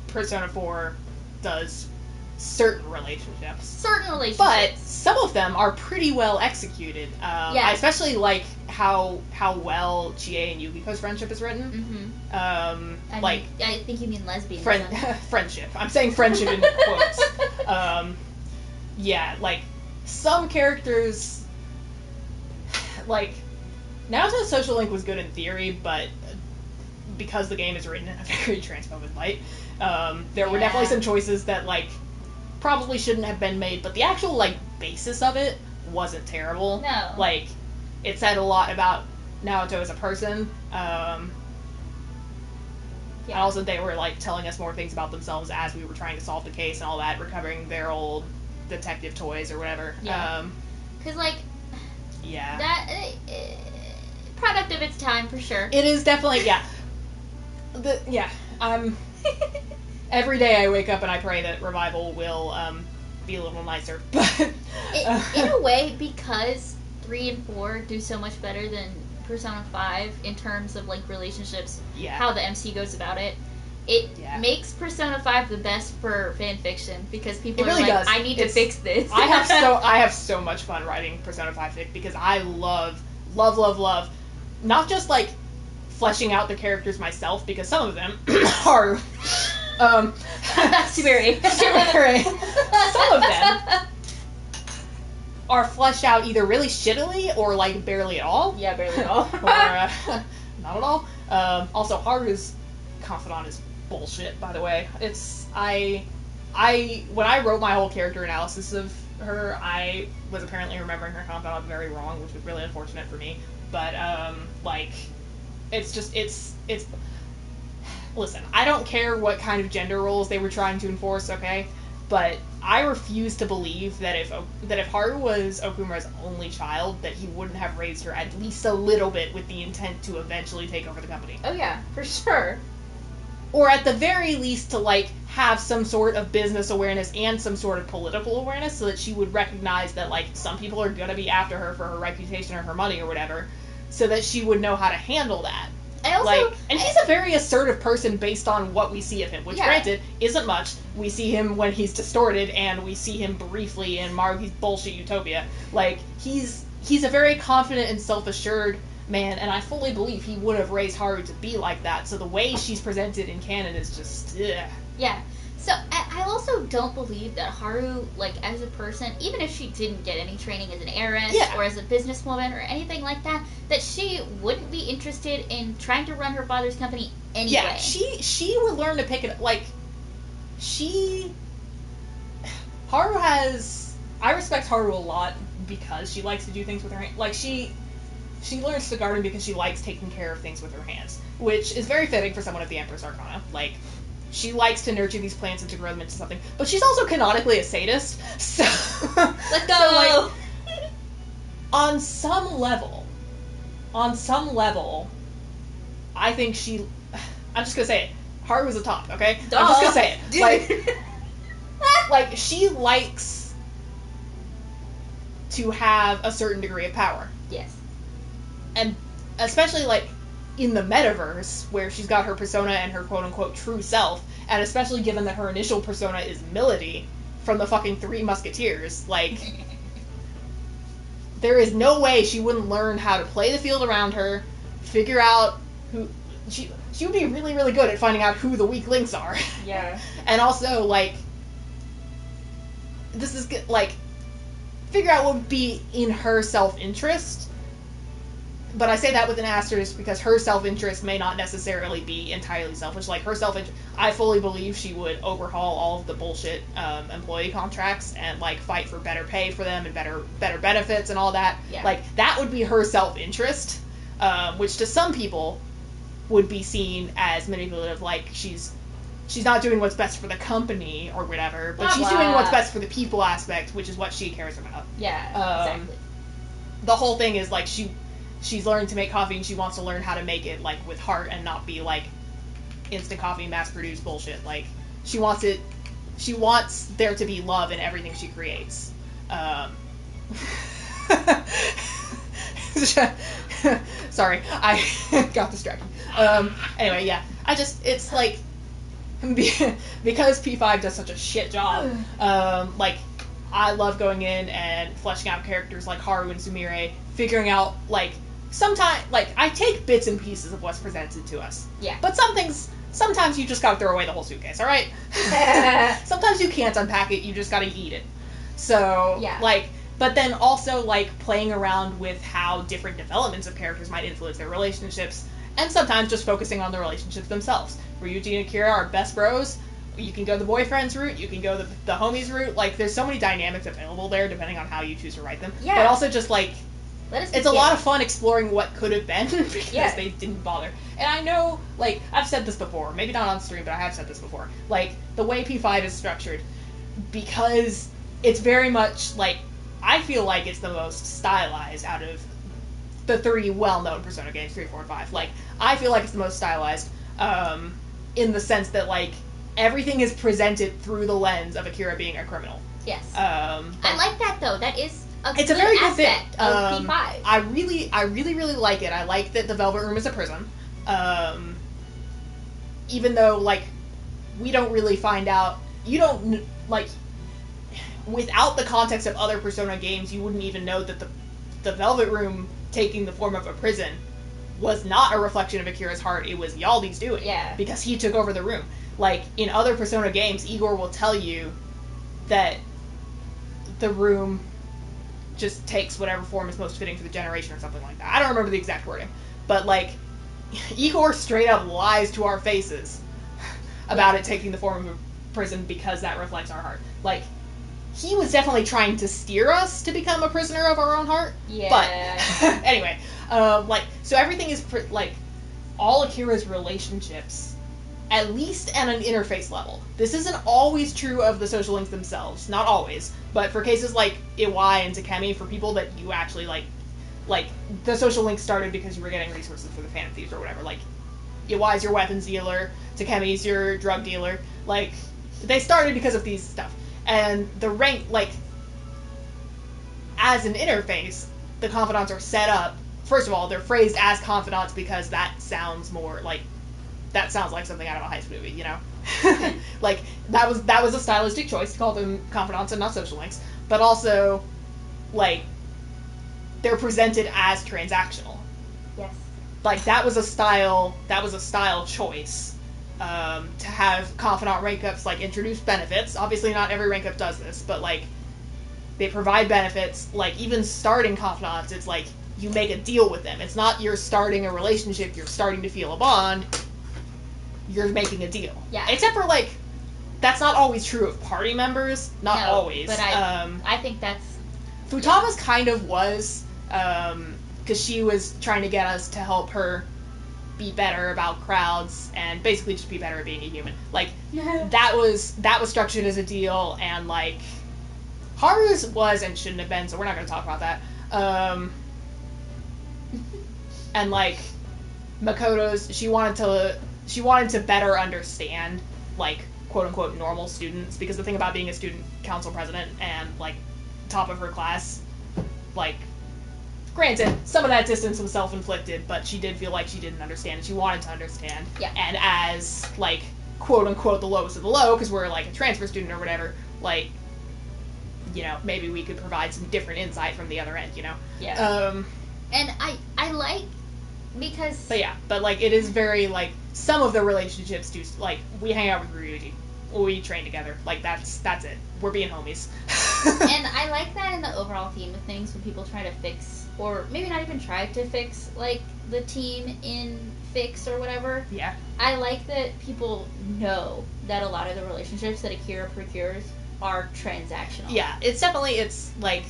Persona 4 does certain relationships. But some of them are pretty well executed. I especially like how well Chie and Yukiko's friendship is written. Mm-hmm. I think you mean lesbian. Friendship. I'm saying friendship in quotes. Yeah, like, some characters, like, Naoto's social link was good in theory, but because the game is written in a very transphobic light, there were definitely some choices that, like, probably shouldn't have been made, but the actual, like, basis of it wasn't terrible. No. Like, it said a lot about Naoto as a person. And also they were, like, telling us more things about themselves as we were trying to solve the case and all that, recovering their old detective toys or whatever. Yeah. Because, like... Yeah. That... product of its time, for sure. It is definitely, yeah. Every day I wake up and I pray that Revival will be a little nicer. But in a way, because 3 and 4 do so much better than Persona 5 in terms of, like, relationships, how the MC goes about it, it makes Persona 5 the best for fan fiction, because people are like, I need to fix this. I have so much fun writing Persona 5 fic, because I love not just, like, fleshing out the characters myself, because some of them are Sumeri. Some of them are fleshed out either really shittily or, like, barely at all. Yeah, barely at all. Or not at all. Also, Haru's confidant is bullshit, by the way. It's when I wrote my whole character analysis of her, I was apparently remembering her confidant very wrong, which was really unfortunate for me. But like, it's listen, I don't care what kind of gender roles they were trying to enforce, okay? But I refuse to believe that if Haru was Okumura's only child, that he wouldn't have raised her at least a little bit with the intent to eventually take over the company. Oh yeah, for sure. Or at the very least to, like, have some sort of business awareness and some sort of political awareness, so that she would recognize that, like, some people are gonna be after her for her reputation or her money or whatever, so that she would know how to handle that. And he's a very assertive person based on what we see of him, which, granted, isn't much. We see him when he's distorted, and we see him briefly in Maruhi's bullshit Utopia. Like, he's a very confident and self-assured man, and I fully believe he would have raised Haru to be like that, so the way she's presented in canon is just, ugh. Yeah. So, I also don't believe that Haru, like, as a person, even if she didn't get any training as an heiress or as a businesswoman or anything like that, that she wouldn't be interested in trying to run her father's company anyway. Yeah, she would learn to pick it, like, I respect Haru a lot because she likes to do things with her hand. Like, she learns to garden because she likes taking care of things with her hands, which is very fitting for someone of the Empress Arcana. Like, she likes to nurture these plants and to grow them into something, but she's also canonically a sadist, so... Let's go! So, like, on some level, I think she... I'm just gonna say it. Haru is a top, okay? Duh. I'm just gonna say it. Like, she likes to have a certain degree of power. Yes. And especially, like, in the metaverse, where she's got her persona and her quote-unquote true self, and especially given that her initial persona is Milady from the fucking Three Musketeers, like, there is no way she wouldn't learn how to play the field around her, figure out who... She would be really, really good at finding out who the weak links are. Yeah. And also, like, this is, like, figure out what would be in her self-interest. But I say that with an asterisk because her self-interest may not necessarily be entirely selfish. Like, her self-interest... I fully believe she would overhaul all of the bullshit employee contracts and, like, fight for better pay for them and better benefits and all that. Yeah. Like, that would be her self-interest, which to some people would be seen as manipulative. Like, she's not doing what's best for the company or whatever, but she's doing what's best for the people aspect, which is what she cares about. Yeah, exactly. The whole thing is, like, she's learning to make coffee and she wants to learn how to make it, like, with heart and not be, like, instant coffee, mass-produced bullshit. Like, she wants there to be love in everything she creates. Sorry, I got distracted. Anyway, yeah. It's like, because P5 does such a shit job, like, I love going in and fleshing out characters like Haru and Sumire, figuring out, like, sometimes, like, I take bits and pieces of what's presented to us. Yeah. But sometimes you just gotta throw away the whole suitcase, alright? Sometimes you can't unpack it, you just gotta eat it. So, yeah. Like, but then also, like, playing around with how different developments of characters might influence their relationships, and sometimes just focusing on the relationships themselves. Ryuji and Akira are best bros. You can go the boyfriend's route, you can go the homies route. Like, there's so many dynamics available there, depending on how you choose to write them. Yeah. But also just, like, it's a lot of fun exploring what could have been, because they didn't bother. And I know, like, I've said this before, maybe not on stream, but I have said this before. Like, the way P5 is structured, because it's very much, like, I feel like it's the most stylized out of the three well-known Persona games, 3, 4, and 5. Like, I feel like it's the most stylized, in the sense that, like, everything is presented through the lens of Akira being a criminal. Yes. I like that, though. That is it's a very good thing. Of P5. I really, really like it. I like that the Velvet Room is a prison. Even though, like, we don't really find out... You don't, like... Without the context of other Persona games, you wouldn't even know that the Velvet Room taking the form of a prison was not a reflection of Akira's heart, it was Yaldi's doing. Yeah. Because he took over the room. Like, in other Persona games, Igor will tell you that the room just takes whatever form is most fitting for the generation or something like that. I don't remember the exact wording. But, like, Igor straight up lies to our faces about it taking the form of a prison because that reflects our heart. Like, he was definitely trying to steer us to become a prisoner of our own heart. Yeah. But, anyway, like, so everything is, like, all Akira's relationships, at least at an interface level. This isn't always true of the social links themselves. Not always. But for cases like Iwai and Takemi, for people that you actually, like, the social link started because you were getting resources for the Phantom Thieves or whatever. Like, Iwai's your weapons dealer, Takemi's your drug dealer. Like, they started because of these stuff. And the rank, like, as an interface, the confidants are set up. First of all, they're phrased as confidants because that sounds more like, that sounds like something out of a heist movie, you know? Like, that was a stylistic choice to call them confidants and not social links. But also, like, they're presented as transactional. Yes. Like, that was a style choice. To have confidant rank ups, like, introduce benefits. Obviously not every rank up does this, but, like, they provide benefits. Like, even starting confidants, it's like, you make a deal with them. It's not you're starting a relationship, you're starting to feel a bond, you're making a deal. Yeah. Except for, like, that's not always true of party members. Not always. But I think that's... Futama's kind of was, because she was trying to get us to help her be better about crowds and basically just be better at being a human. Like, that was structured as a deal, and, like, Haru's was and shouldn't have been, so we're not going to talk about that. And, like, Makoto's, she wanted to better understand, like, quote-unquote normal students, because the thing about being a student council president and, like, top of her class, like, granted, some of that distance was self-inflicted, but she did feel like she didn't understand, and she wanted to understand. Yeah. And as, like, quote-unquote the lowest of the low, because we're, like, a transfer student or whatever, like, you know, maybe we could provide some different insight from the other end, you know? Yeah. And I like, because... But, like, it is very, like, some of the relationships do, like, we hang out with Ryuji. We train together. Like, that's it. We're being homies. And I like that in the overall theme of things, when people try to fix, or maybe not even try to fix, like, the team in Fix or whatever. Yeah. I like that people know that a lot of the relationships that Akira procures are transactional. Yeah, it's like...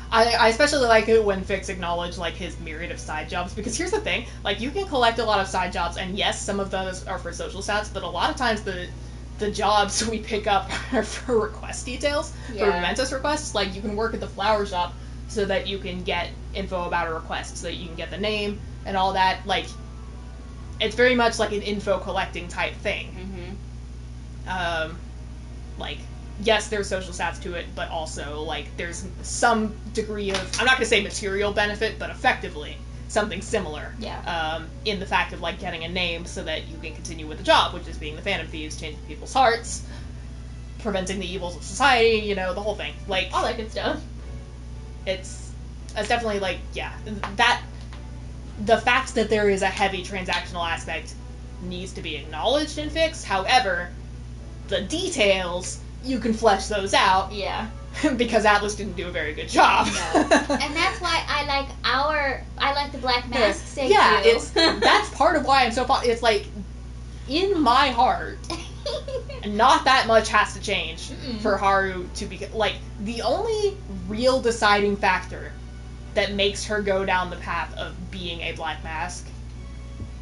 I especially like it when Fix acknowledge, like, his myriad of side jobs, because here's the thing, like, you can collect a lot of side jobs, and yes, some of those are for social stats, but a lot of times the jobs we pick up are for request details, for Mementos requests. Like, you can work at the flower shop so that you can get info about a request, so that you can get the name and all that. Like, it's very much like an info collecting type thing. Like, yes, there's social stats to it, but also, like, there's some degree of, I'm not going to say material benefit, but effectively something similar. Yeah. In the fact of, like, getting a name so that you can continue with the job, which is being the Phantom Thieves, changing people's hearts, preventing the evils of society, you know, the whole thing. Like, all that good stuff. It's definitely, like, yeah, that, the fact that there is a heavy transactional aspect needs to be acknowledged in Fix. However, the details, you can flesh those out. Yeah. Because Atlas didn't do a very good job. No. And that's why I like the Black Mask thing, yeah, too. That's part of why I'm so it's like, in my heart, not that much has to change for Haru to be, like, the only real deciding factor that makes her go down the path of being a Black Mask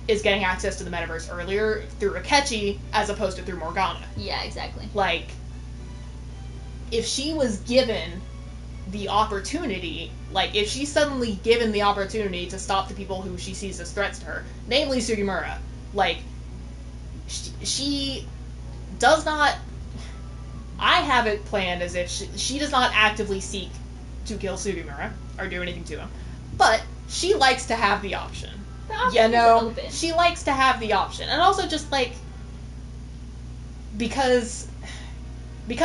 is getting access to the metaverse earlier through Akechi as opposed to through Morgana. Yeah, exactly. Like, if she was given the opportunity, like, if she's suddenly given the opportunity to stop the people who she sees as threats to her, namely Sugimura, like, she does not... I have it planned as if she does not actively seek to kill Sugimura or do anything to him, but she likes to have the option. The option you know, is open. She likes to have the option. And also just, like, because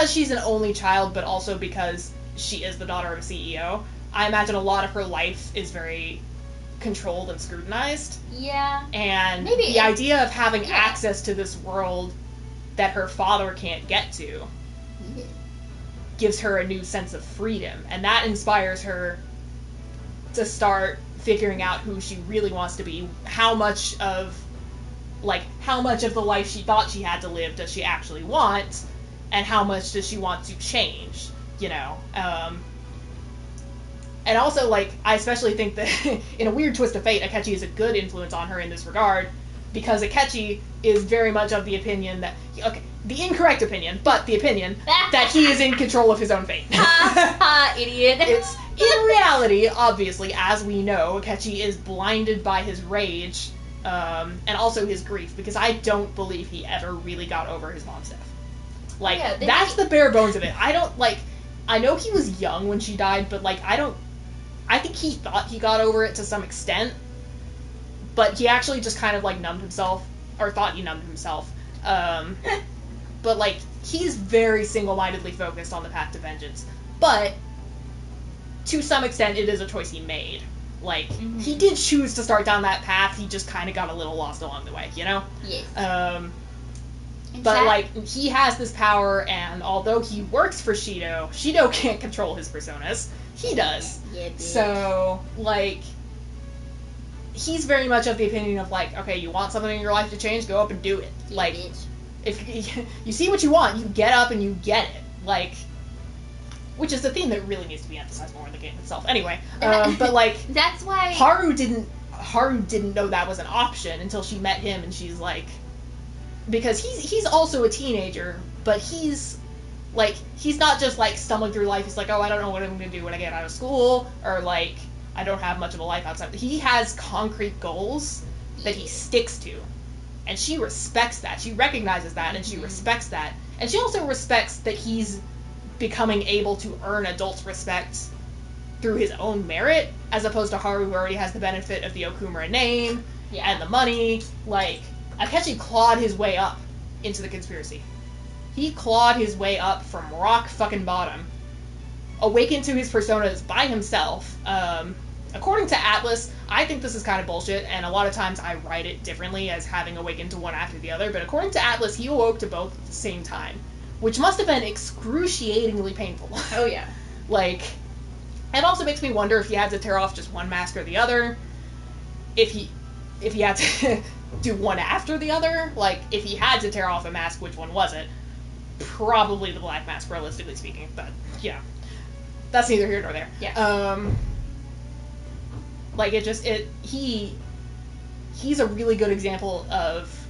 she's an only child, but also because she is the daughter of a CEO, I imagine a lot of her life is very controlled and scrutinized. Yeah. And maybe the idea of having access to this world that her father can't get to gives her a new sense of freedom. And that inspires her to start figuring out who she really wants to be, how much of the life she thought she had to live does she actually want, and how much does she want to change, you know? And also, like, I especially think that, in a weird twist of fate, Akechi is a good influence on her in this regard, because Akechi is very much of the opinion that, okay, the incorrect opinion, but the opinion that he is in control of his own fate. Idiot. It's, in reality, obviously, as we know, Akechi is blinded by his rage, and also his grief, because I don't believe he ever really got over his mom's death. Like, that's the bare bones of it. I don't, like, I know he was young when she died, but, like, I think he thought he got over it to some extent, but he actually just kind of, like, numbed himself, or thought he numbed himself. But, like, he's very single-mindedly focused on the path to vengeance. But, to some extent, it is a choice he made. Like, he did choose to start down that path, he just kind of got a little lost along the way, you know? Yes. But, like, he has this power, and although he works for Shido can't control his personas. He does. Yeah, bitch. So, like, he's very much of the opinion of, like, okay, you want something in your life to change, go up and do it. Yeah, like, bitch. if you see what you want, you get up and you get it. Like, which is the theme that really needs to be emphasized more in the game itself. Anyway, but like that's why Haru didn't know that was an option until she met him, and she's like, because he's also a teenager, but he's not just like stumbling through life. He's like, oh, I don't know what I'm going to do when I get out of school, or like I don't have much of a life outside. He has concrete goals that he sticks to, and she respects that. She recognizes that, and she respects that, and she also respects that he's becoming able to earn adults' respect through his own merit, as opposed to Haru, who already has the benefit of the Okumura name and the money. Like, Akechi clawed his way up into the conspiracy. He clawed his way up from rock fucking bottom, awakened to his personas by himself. According to Atlas, I think this is kind of bullshit, and a lot of times I write it differently as having awakened to one after the other, but according to Atlas, he awoke to both at the same time, which must have been excruciatingly painful. Oh, yeah. Like, it also makes me wonder if he had to tear off just one mask or the other, if he had to do one after the other. Like, if he had to tear off a mask, which one was it? Probably the black mask, realistically speaking, but, yeah. That's neither here nor there. Yeah. Like, he's a really good example of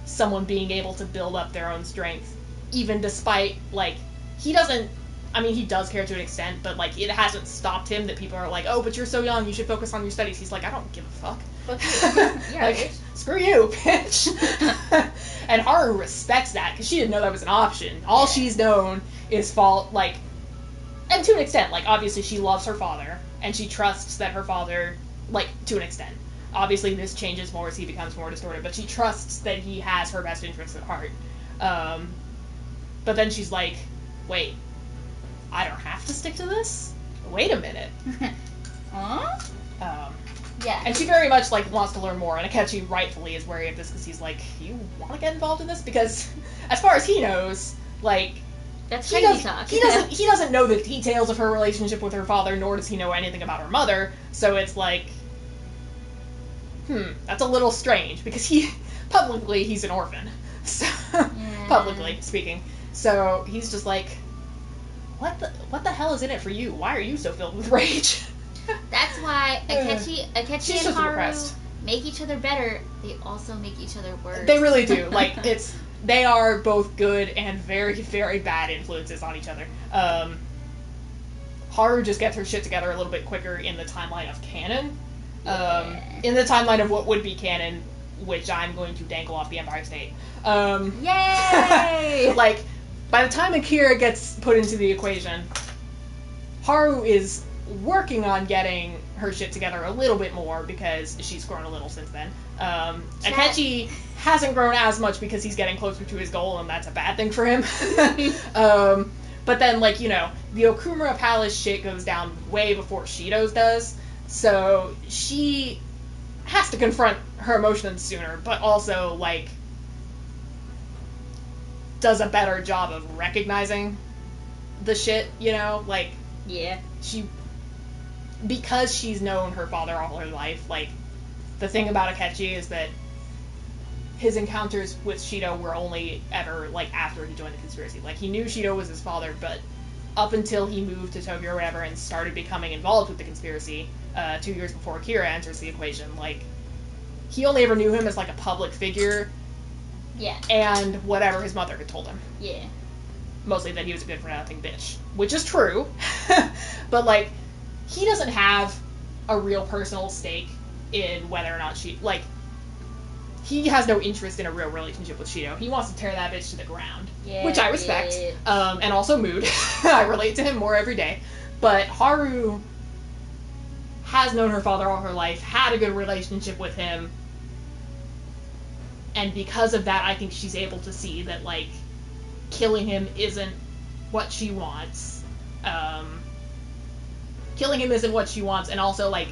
someone being able to build up their own strength, even despite, like, he does care to an extent, but, like, it hasn't stopped him that people are like, oh, but you're so young, you should focus on your studies. He's like, I don't give a fuck. Yeah, like, screw you, bitch. And Haru respects that, because she didn't know that was an option. All she's known is like, and to an extent, like, obviously she loves her father, and she trusts that her father, like, to an extent. Obviously this changes more as he becomes more distorted, but she trusts that he has her best interests at heart. But then she's like, wait, I don't have to stick to this? Wait a minute. Huh? Yeah. And she very much, like, wants to learn more, and Akechi rightfully is wary of this, because he's like, you want to get involved in this? Because, as far as he knows, like, that's crazy talk. He doesn't know the details of her relationship with her father, nor does he know anything about her mother, so it's like, that's a little strange, because publicly, he's an orphan. So, publicly speaking. So, he's just like, what the hell is in it for you? Why are you so filled with rage? That's why Akechi and Haru depressed. make each other better. They also make each other worse. They really do. Like, they are both good and very, very bad influences on each other. Haru just gets her shit together a little bit quicker in the timeline of canon. In the timeline of what would be canon, which I'm going to dangle off the Empire State. Yay! Like, by the time Akira gets put into the equation, Haru is working on getting her shit together a little bit more because she's grown a little since then. Akechi hasn't grown as much because he's getting closer to his goal, and that's a bad thing for him. But then, like, you know, the Okumura Palace shit goes down way before Shido's does, so she has to confront her emotions sooner, but also, like, does a better job of recognizing the shit, you know? Like, yeah. Because she's known her father all her life, like, the thing about Akechi is that his encounters with Shido were only ever, like, after he joined the conspiracy. Like, he knew Shido was his father, but up until he moved to Tokyo or whatever and started becoming involved with the conspiracy, 2 years before Akira enters the equation, like, he only ever knew him as, like, a public figure. Yeah. And whatever his mother had told him. Yeah. Mostly that he was a good-for-nothing bitch. Which is true. But, like, he doesn't have a real personal stake in whether or not she, like, he has no interest in a real relationship with Shido. He wants to tear that bitch to the ground. Yeah, which I respect. And also Mood. I relate to him more every day. But Haru has known her father all her life, had a good relationship with him, and because of that, I think she's able to see that, like, killing him isn't what she wants. Killing him isn't what she wants, and also, like,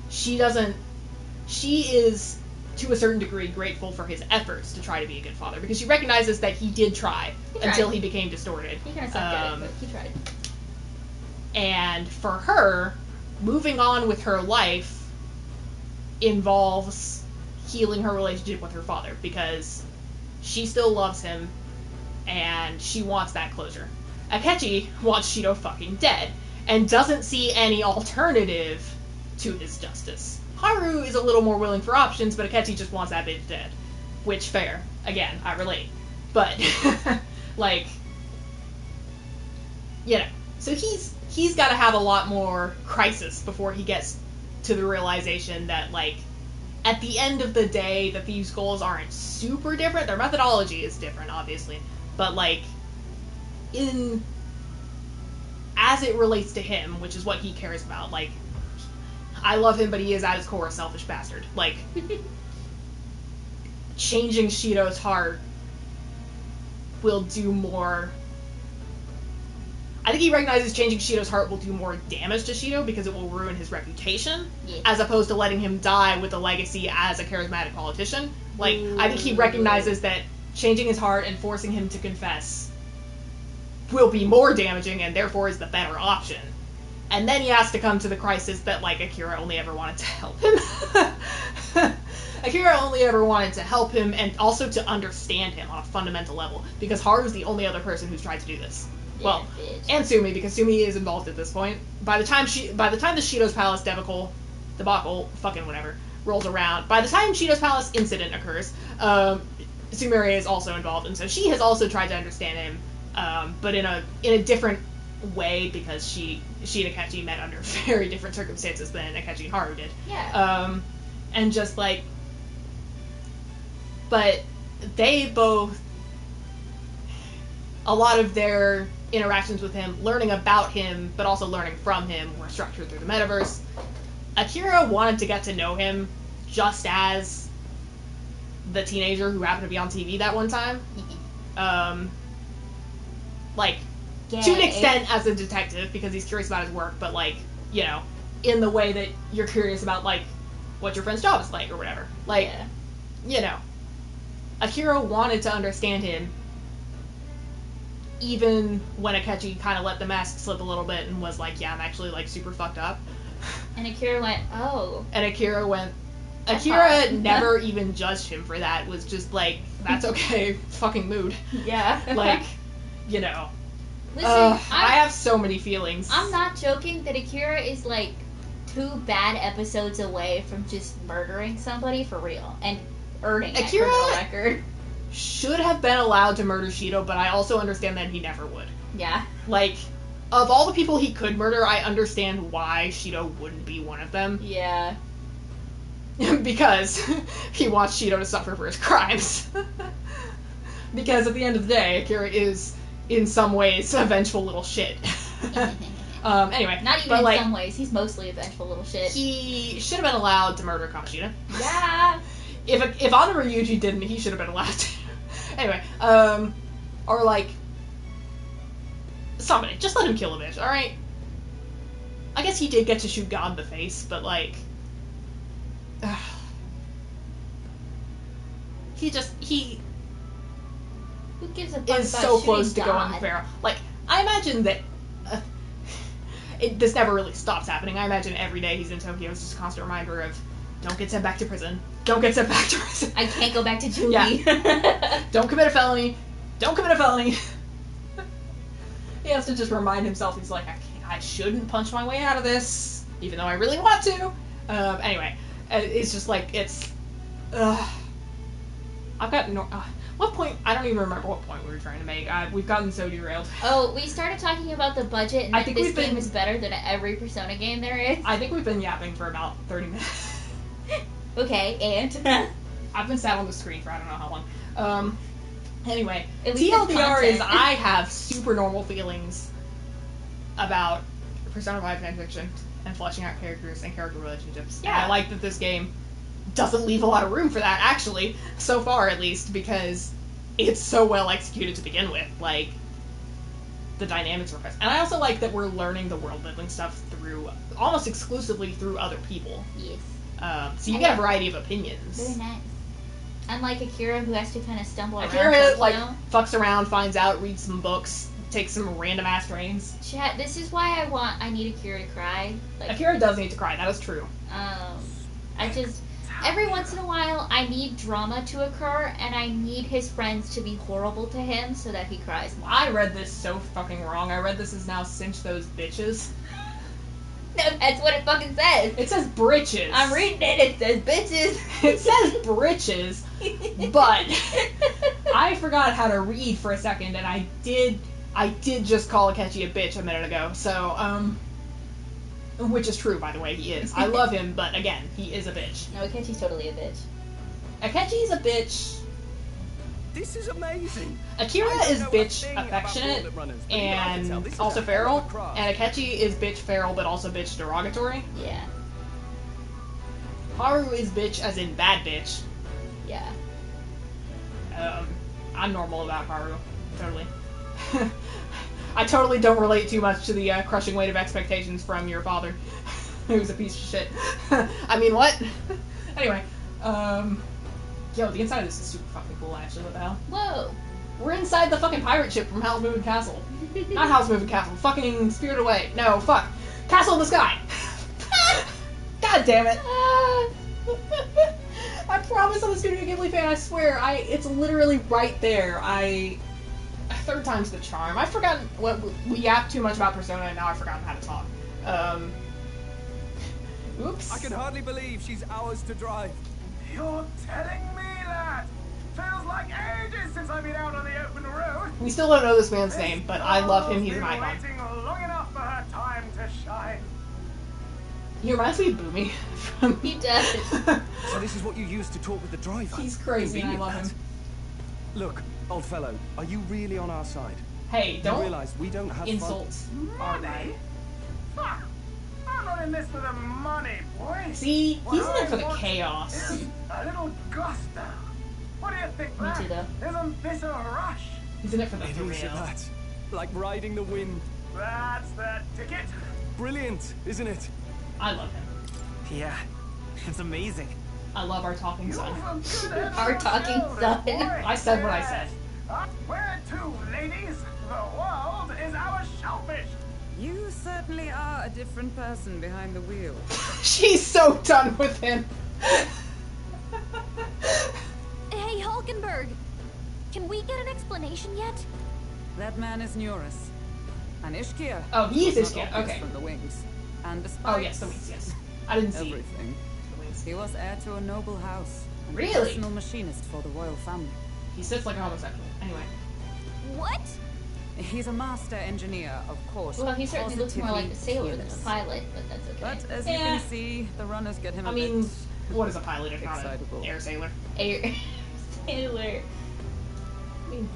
she is, to a certain degree, grateful for his efforts to try to be a good father, because she recognizes that he did try until he became distorted. He kind of sucked at it, but he tried. And for her, moving on with her life involves healing her relationship with her father, because she still loves him, and she wants that closure. Akechi wants Shido fucking dead, and doesn't see any alternative to his justice. Haru is a little more willing for options, but Akechi just wants that bitch dead. Which, fair. Again, I relate. But, like, you know. So he's got to have a lot more crisis before he gets to the realization that, like, at the end of the day, the thieves' goals aren't super different. Their methodology is different, obviously. But, like, as it relates to him, which is what he cares about, like, I love him, but he is at his core a selfish bastard. Like, changing Shido's heart will do more. I think he recognizes changing Shido's heart will do more damage to Shido because it will ruin his reputation, as opposed to letting him die with a legacy as a charismatic politician. Like, I think he recognizes that changing his heart and forcing him to confess will be more damaging and therefore is the better option. And then he has to come to the crisis that, like, Akira only ever wanted to help him. Akira only ever wanted to help him and also to understand him on a fundamental level, because Haru's the only other person who's tried to do this. Yeah, well, bitch. And Sumi, because Sumi is involved at this point. By the time the Shido's Palace debacle, fucking whatever, rolls around, by the time Shido's Palace incident occurs, Sumire is also involved, and so she has also tried to understand him, but in a different way, because she and Akechi met under very different circumstances than Akechi and Haru did. Yeah. And just, like, but they both, a lot of their interactions with him, learning about him, but also learning from him, were structured through the metaverse. Akira wanted to get to know him just as the teenager who happened to be on TV that one time. Like, to an extent as a detective, because he's curious about his work, but, like, you know, in the way that you're curious about, like, what your friend's job is like, or whatever. Like, you know, Akira wanted to understand him, even when Akechi kind of let the mask slip a little bit and was like, yeah, I'm actually, like, super fucked up. And Akira went, oh. And Akira never even judged him for that, was just like, that's okay, fucking mood. Yeah. Like, you know. Listen, I have so many feelings. I'm not joking that Akira is, like, 2 bad episodes away from just murdering somebody for real and earning a criminal record. Should have been allowed to murder Shido, but I also understand that he never would. Yeah. Like, of all the people he could murder, I understand why Shido wouldn't be one of them. Yeah. Because he wants Shido to suffer for his crimes. Because at the end of the day, Akira is, in some ways, a vengeful little shit. Anyway. Not even in some ways, he's mostly a vengeful little shit. He should have been allowed to murder Kamoshida. Yeah! If Honor Ryuji didn't, he should have been allowed to. Anyway, or, like, somebody, just let him kill a bitch, alright? I guess he did get to shoot God in the face, but, like, he who gives a fuck is about so close to God? going feral. Like, I imagine that this never really stops happening. I imagine every day he's in Tokyo is just a constant reminder of, don't get sent back to prison. Don't get sent back to prison. I can't go back to juvie. Yeah. Don't commit a felony. Don't commit a felony. He has to just remind himself, he's like, I shouldn't punch my way out of this, even though I really want to. Anyway, it's just like, it's, I've got what point, I don't even remember what point we were trying to make. We've gotten so derailed. Oh, we started talking about the budget, and I think this game is better than every Persona game there is. I think we've been yapping for about 30 minutes. Okay, and? I've been sat on the screen for I don't know how long. Anyway, At least TLDR is I have super normal feelings about Persona 5 fanfiction and fleshing out characters and character relationships. Yeah. And I like that this game doesn't leave a lot of room for that, actually, so far at least, because it's so well executed to begin with. Like, the dynamics are present. And I also like that we're learning the world-building stuff through, almost exclusively through other people. Yes. So you get a variety of opinions. Very nice. Unlike Akira, who has to kind of stumble around. Akira, like, fucks around, finds out, reads some books, takes some random-ass trains. Chat, this is why I need Akira to cry. Like, Akira does need to cry, that is true. I just... every once in a while, I need drama to occur, and I need his friends to be horrible to him so that he cries more. I read this so fucking wrong. I read this as now cinch those bitches. No, that's what it fucking says. It says britches. I'm reading it. It says bitches. It says britches, but I forgot how to read for a second, and I did just call Akechi a bitch a minute ago. So, which is true, by the way. He is. I love him, but again, he is a bitch. No, Akechi's totally a bitch. Akechi's a bitch. This is amazing. Akira is bitch affectionate and also feral, and Akechi is bitch feral but also bitch derogatory. Yeah. Haru is bitch as in bad bitch. Yeah. I'm normal about Haru. Totally. I totally don't relate too much to the crushing weight of expectations from your father, who's a piece of shit. I mean, what? Anyway, yo, the inside of this is super fucking cool, actually. What the hell? Whoa. We're inside the fucking pirate ship from Howl's Moving Castle. Not Howl's Moving Castle. Fucking Spirited Away. No, fuck. Castle in the Sky. God damn it. I promise I'm a Studio Ghibli fan, I swear. It's literally right there. Third time's the charm. I've forgotten what we yapped too much about Persona, and now I've forgotten how to talk. Oops. I can hardly believe she's ours to drive. You're telling me that? Feels like ages since I've been out on the open road. We still don't know this man's name, but I love him. He's an icon. Waiting long enough for her time to shine. He reminds me of Boomy. From... He does. So this is what you use to talk with the driver? He's crazy, and I love him. Look, old fellow, are you really on our side? Hey, don't you realize we don't have insult our guy. Fuck! I'm not in this for the money, boy. See, he's in it for the chaos. A little gusto. What do you think, Me lad? too, though. Isn't this a rush? He's in it for the It is thrill. that. Like riding the wind. That's the ticket. Brilliant, isn't it? I love him. Yeah, it's amazing. I love our talking son. Our talking son. I said what I said. Where to, ladies? The world is our shellfish. You certainly are a different person behind the wheel. She's so done with him. Hey, Hulkenberg! Can we get an explanation yet? That man is Neuros. And Ishkia. Oh, he is was Ishkia, not obvious okay. From the wings. And despite Oh, yes, the wings, yes. I didn't see everything, the wings. he was heir to a noble house. And Really? a personal machinist for the royal family. He sits like a homosexual. Anyway. What? He's a master engineer, of course. Well, he certainly looks more like a positively sailor than a fearless. pilot, but that's okay. But as you can see, the runners get him a I mean, bit what is a pilot if not excitable. an air sailor? Air sailor. I mean...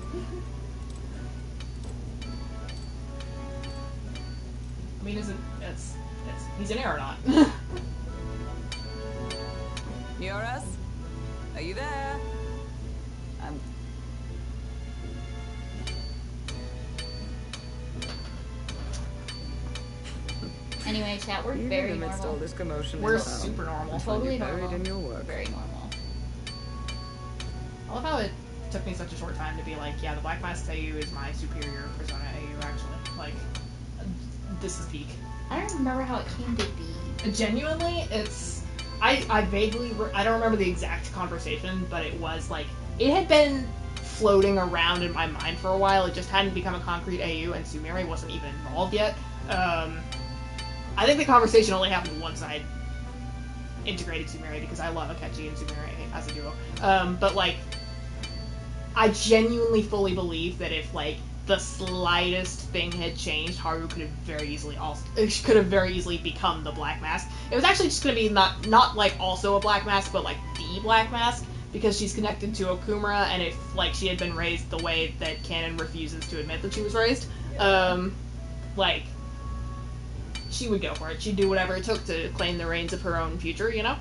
is it... he's an aeronaut. Neuros? Are you there? Anyway, chat, we're Even very amidst normal. all this commotion We're in town, super normal. I find Totally you buried normal. in your work. Very normal. I love how it took me such a short time to be like, yeah, the Black Mask AU is my superior Persona AU, actually. Like, this is peak. I don't remember how it came to be. Genuinely, it's... I vaguely... I don't remember the exact conversation, but it was, like... It had been floating around in my mind for a while. It just hadn't become a concrete AU, and Sumire wasn't even involved yet. I think the conversation only happened once I integrated Sumire, because I love Akechi and Sumire as a duo. But, like... I genuinely fully believe that if, like, the slightest thing had changed, Haru could have very easily become the Black Mask. It was actually just going to be not like also a Black Mask, but like the Black Mask, because she's connected to Okumura, and if like she had been raised the way that canon refuses to admit that she was raised, like she would go for it. She'd do whatever it took to claim the reins of her own future, you know.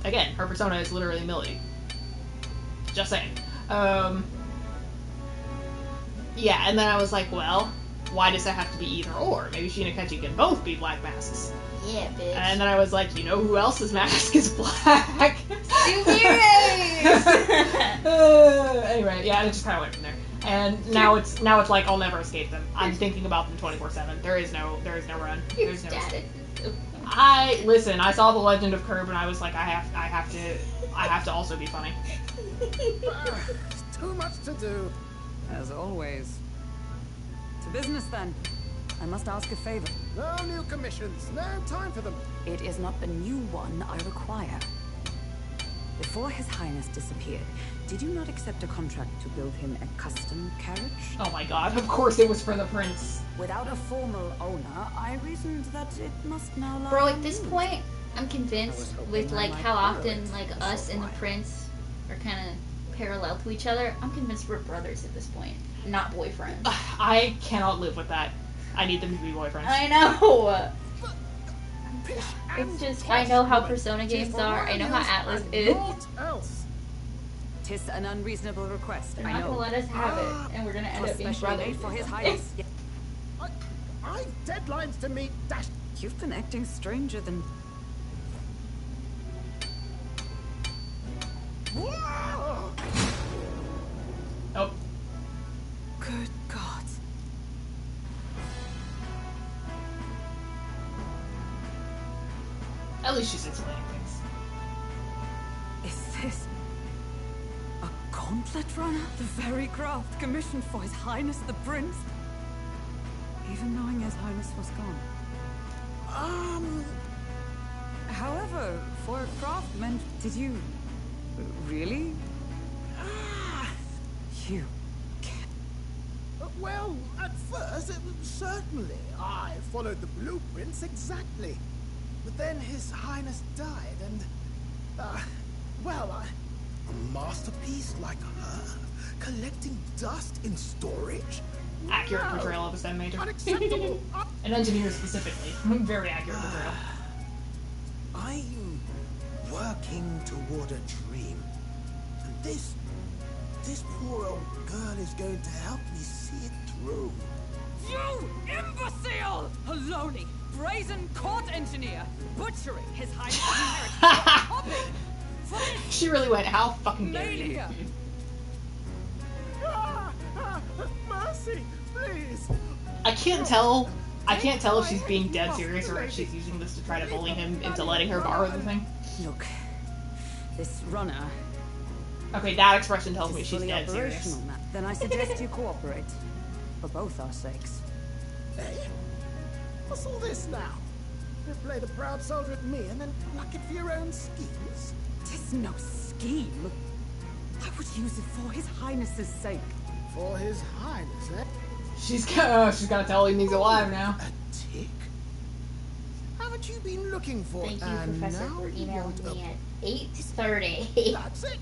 Again, her persona is literally Millie. Just saying. Yeah, and then I was like, well, why does that have to be either or? Maybe she and Akechi can both be Black Masks. Yeah, bitch. And then I was like, you know who else's mask is black? Sumire! Anyway, yeah, and it just kind of went from there. And now it's like I'll never escape them. I'm thinking about them 24/7. There is no run. There's no escape. Listen, I saw The Legend of Curb and I was like, I have to also be funny. Too much to do. As always. To business then. I must ask a favor. No new commissions. No time for them. It is not the new one I require. Before His Highness disappeared, did you not accept a contract to build him a custom carriage? Oh my god, of course it was for the prince. Without a formal owner, I reasoned that it must now lie. Bro, at this point, I'm convinced with like how often like us and the prince are kind of parallel to each other. I'm convinced we're brothers at this point, not boyfriends. I cannot live with that. I need them to be boyfriends. I know. It's just, I know how Persona games are. I know how Atlas is. Tis an unreasonable request. They're not gonna let us have it, and we're gonna end up being brothers. For His Highness. I've deadlines to meet. Dash. You've been acting stranger than. Whoa! Oh. Good God. At least she's explaining things. Is this a gauntlet runner? The very craft commissioned for His Highness the Prince? Even knowing His Highness was gone. However, for a craft meant, did you really? You can't. Well, at first, certainly. I followed the blueprints exactly. But then His Highness died, and, a masterpiece like her, collecting dust in storage? Accurate portrayal of a STEM major. Unacceptable. An engineer specifically. Very accurate portrayal. I'm working toward a dream. And this poor old girl is going to help me see it through. You imbecile! Haloni, brazen court engineer, butchering His Highness' inheritance. She really went, how fucking dare you? Mercy, please. I can't tell if she's being dead serious or if she's using this to try to bully him into letting her borrow the thing. Look, this runner. Okay, that expression tells me she's dead serious. Then I suggest you cooperate. For both our sakes. Hey? What's all this now? You play the proud soldier at me and then pluck it for your own schemes? 'Tis no scheme. I would use it for His Highness's sake. For His Highness, eh? She's gotta tell him he's alive now. A tick? Haven't you been looking for it? Thank you, Professor, for emailing me at 8:30. That's it.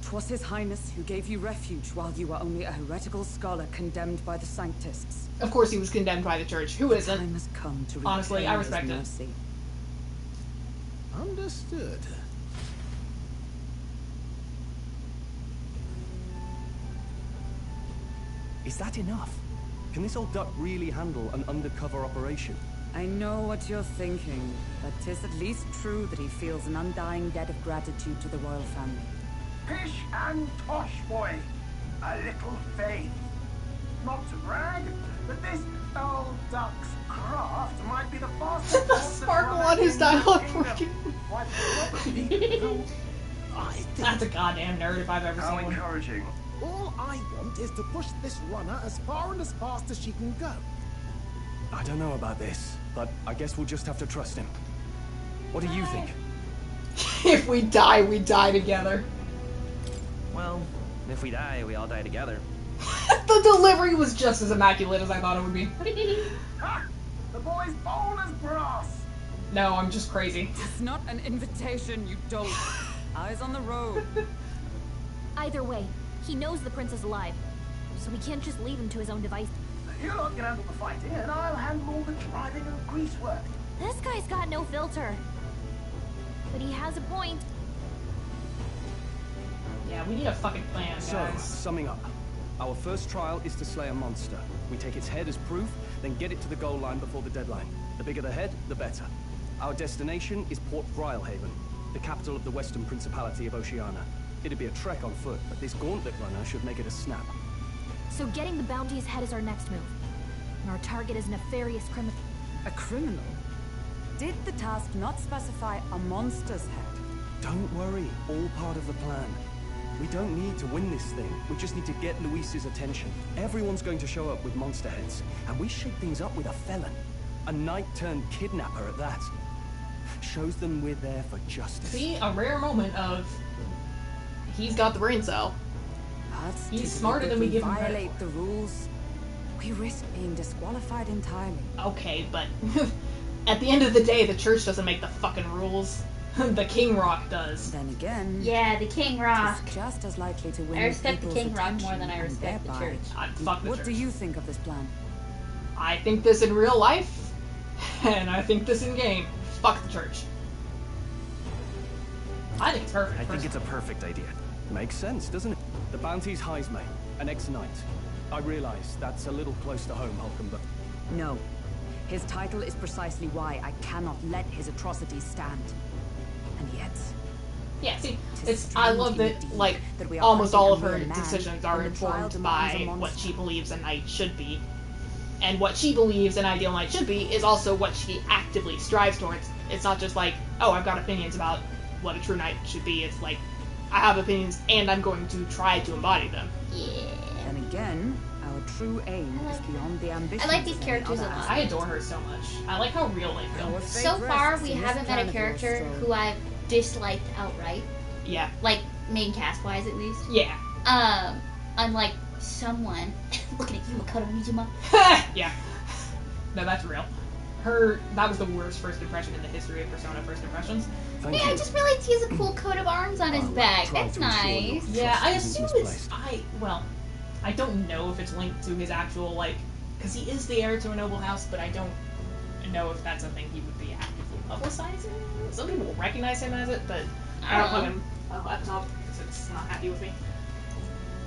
'Twas His Highness who gave you refuge while you were only a heretical scholar condemned by the Sanctists. Of course he was condemned by the church. Who isn't? Time has come to honestly, I respect it. Mercy. Understood. Is that enough? Can this old duck really handle an undercover operation? I know what you're thinking, but 'tis at least true that he feels an undying debt of gratitude to the royal family. Pish and tosh, boy. A little faith. Not to brag, but this old duck's craft might be the fastest. The sparkle on his dialogue working. That's a goddamn nerd if I've ever seen one. How encouraging. All I want is to push this runner as far and as fast as she can go. I don't know about this, but I guess we'll just have to trust him. What do you think? If we die together. Well, if we die, we all die together. The delivery was just as immaculate as I thought it would be. Ha! The boy's bold as brass. No, I'm just crazy. It's not an invitation, you dope. Eyes on the road. Either way, he knows the prince is alive, so we can't just leave him to his own device. You lot can handle the fighting, and I'll handle all the driving and grease work. This guy's got no filter. But he has a point. Yeah, we need a fucking plan, guys. So, summing up. Our first trial is to slay a monster. We take its head as proof, then get it to the goal line before the deadline. The bigger the head, the better. Our destination is Port Grylehaven, the capital of the Western Principality of Oceania. It'd be a trek on foot, but this gauntlet runner should make it a snap. So getting the bounty's head is our next move. And our target is a nefarious criminal. A criminal? Did the task not specify a monster's head? Don't worry, all part of the plan. We don't need to win this thing. We just need to get Luis's attention. Everyone's going to show up with monster heads, and we shake things up with a felon. A knight-turned-kidnapper at that. Shows them we're there for justice. See, a rare moment of... He's got the brain cell. He's smarter than we give him credit for. Violate the rules, we risk being disqualified entirely. Okay, but... at the end of the day, the church doesn't make the fucking rules. The King Rock does. Then again... Yeah, the King Rock. Just as likely to win. I respect the King Rock more than I respect the church. Fuck the church. What do you think of this plan? I think this in real life, and I think this in game. Fuck the church. I think it's perfect. I think it's a perfect idea. Makes sense, doesn't it? The bounty's Heisme, an ex-knight. I realize that's a little close to home, Holcomb, but... No. His title is precisely why I cannot let his atrocities stand. And yet... Yeah, see, I love that, like, almost all of her decisions are informed by what she believes a knight should be. And what she believes an ideal knight should be is also what she actively strives towards. It's not just like, oh, I've got opinions about what a true knight should be. It's like, I have opinions and I'm going to try to embody them. Yeah. And again, our true aim is beyond the ambition. I like these characters a lot. I adore her so much. I like how real they feel. So far, we haven't met a character who I've disliked outright. Yeah. Like, main cast-wise, at least. Yeah. Unlike someone... Looking at you, Makoto Nijima. Yeah. No, that's real. That was the worst first impression in the history of Persona first impressions. Hey, I just realized he has a cool coat of arms on his back. That's nice. Yeah, I assume it's... I don't know if it's linked to his actual, like... Because he is the heir to a noble house, but I don't know if that's something he would be actively publicizing. Some people will recognize him as it, but I don't put him at the top because it's not happy with me.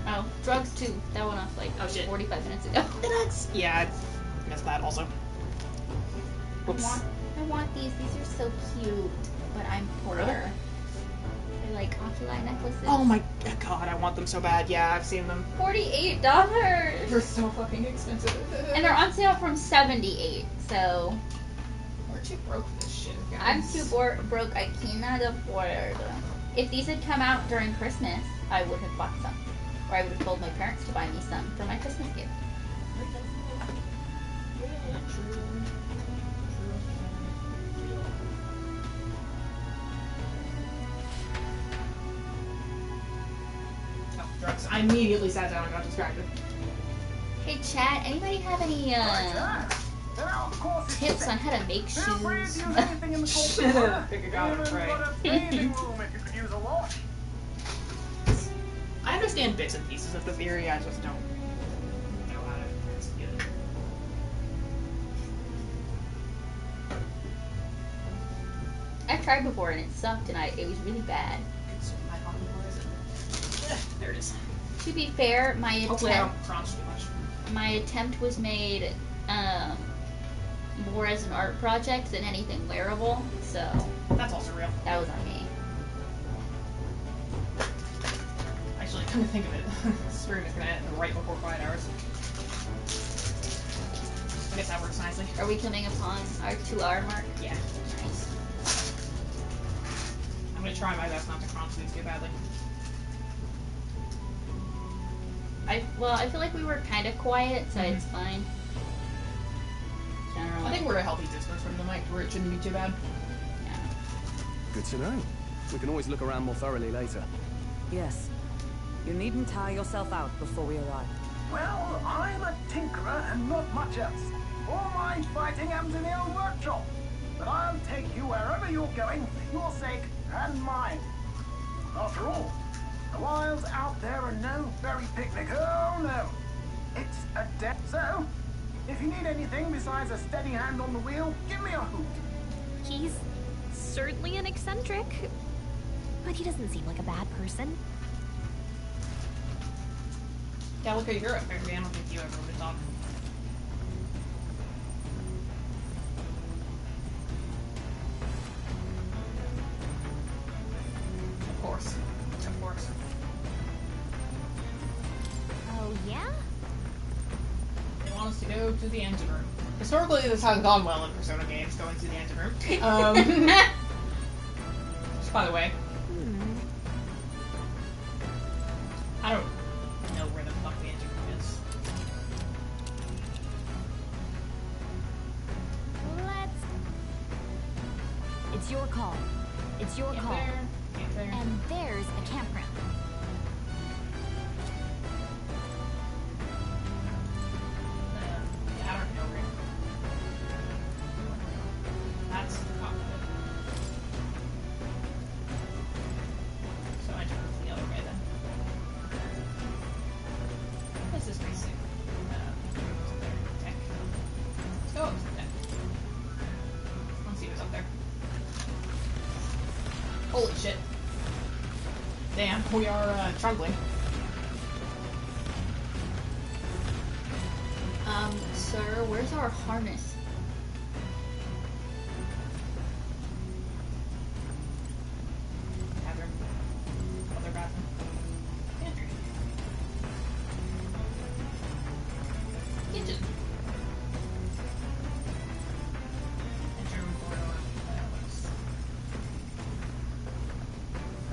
Oh, drugs too. That went off like 45 minutes ago. Yeah, I missed that also. Whoops. I want these. These are so cute, but I'm poor. Really? They're like oculi necklaces. Oh my god, I want them so bad. Yeah, I've seen them. $48. They're so fucking expensive. And they're on sale from $78. So we're too broke for this shit, guys. I'm too broke. I cannot afford. If these had come out during Christmas, I would have bought some. Or I would have told my parents to buy me some for my Christmas gift. Oh, drugs. I immediately sat down and got distracted. Hey chat, anybody have any tips on how to make shoes? Pick a god and pray. I understand bits and pieces of the theory, I just don't know how to execute it. I've tried before and it sucked and it was really bad. There it is. To be fair, Hopefully I don't crunch too much. My attempt was made more as an art project than anything wearable, so that's also real. That was on me. Actually, come to think of it, stream is gonna end right before quiet hours. I guess that works nicely. Are we coming upon our 2-hour mark? Yeah. Nice. I'm gonna try my best not to crunch these too badly. I feel like we were kind of quiet, so it's fine. Generally. I think we're a healthy distance from the mic where it shouldn't be too bad. Yeah. Good to know. We can always look around more thoroughly later. Yes. You needn't tire yourself out before we arrive. Well, I'm a tinkerer and not much else. All my fighting ends in the old workshop. But I'll take you wherever you're going for your sake and mine. After all, the wilds out there are no fairy picnic. Oh no. It's a death. So, if you need anything besides a steady hand on the wheel, give me a hoot. He's certainly an eccentric, but he doesn't seem like a bad person. Calico, you're a fairy. I don't think you ever would talk. Of course. Of course. Oh, yeah? They want us to go to the engine room. Historically, this has gone well in Persona games, going to the engine room. Just by the way. I don't know where the fuck the engine room is. It's your call. It's your call. There. And there's a campground. I don't know where. That's the cockpit. So I turn the other way then. This is basic. What's up there? Deck. Let's go up to the deck. Let's see what's up there. Holy shit. Damn, we are trundling. Sir, where's our harness? Bathroom. Other bathroom. Pantry. Kitchen. Bedroom, corridor.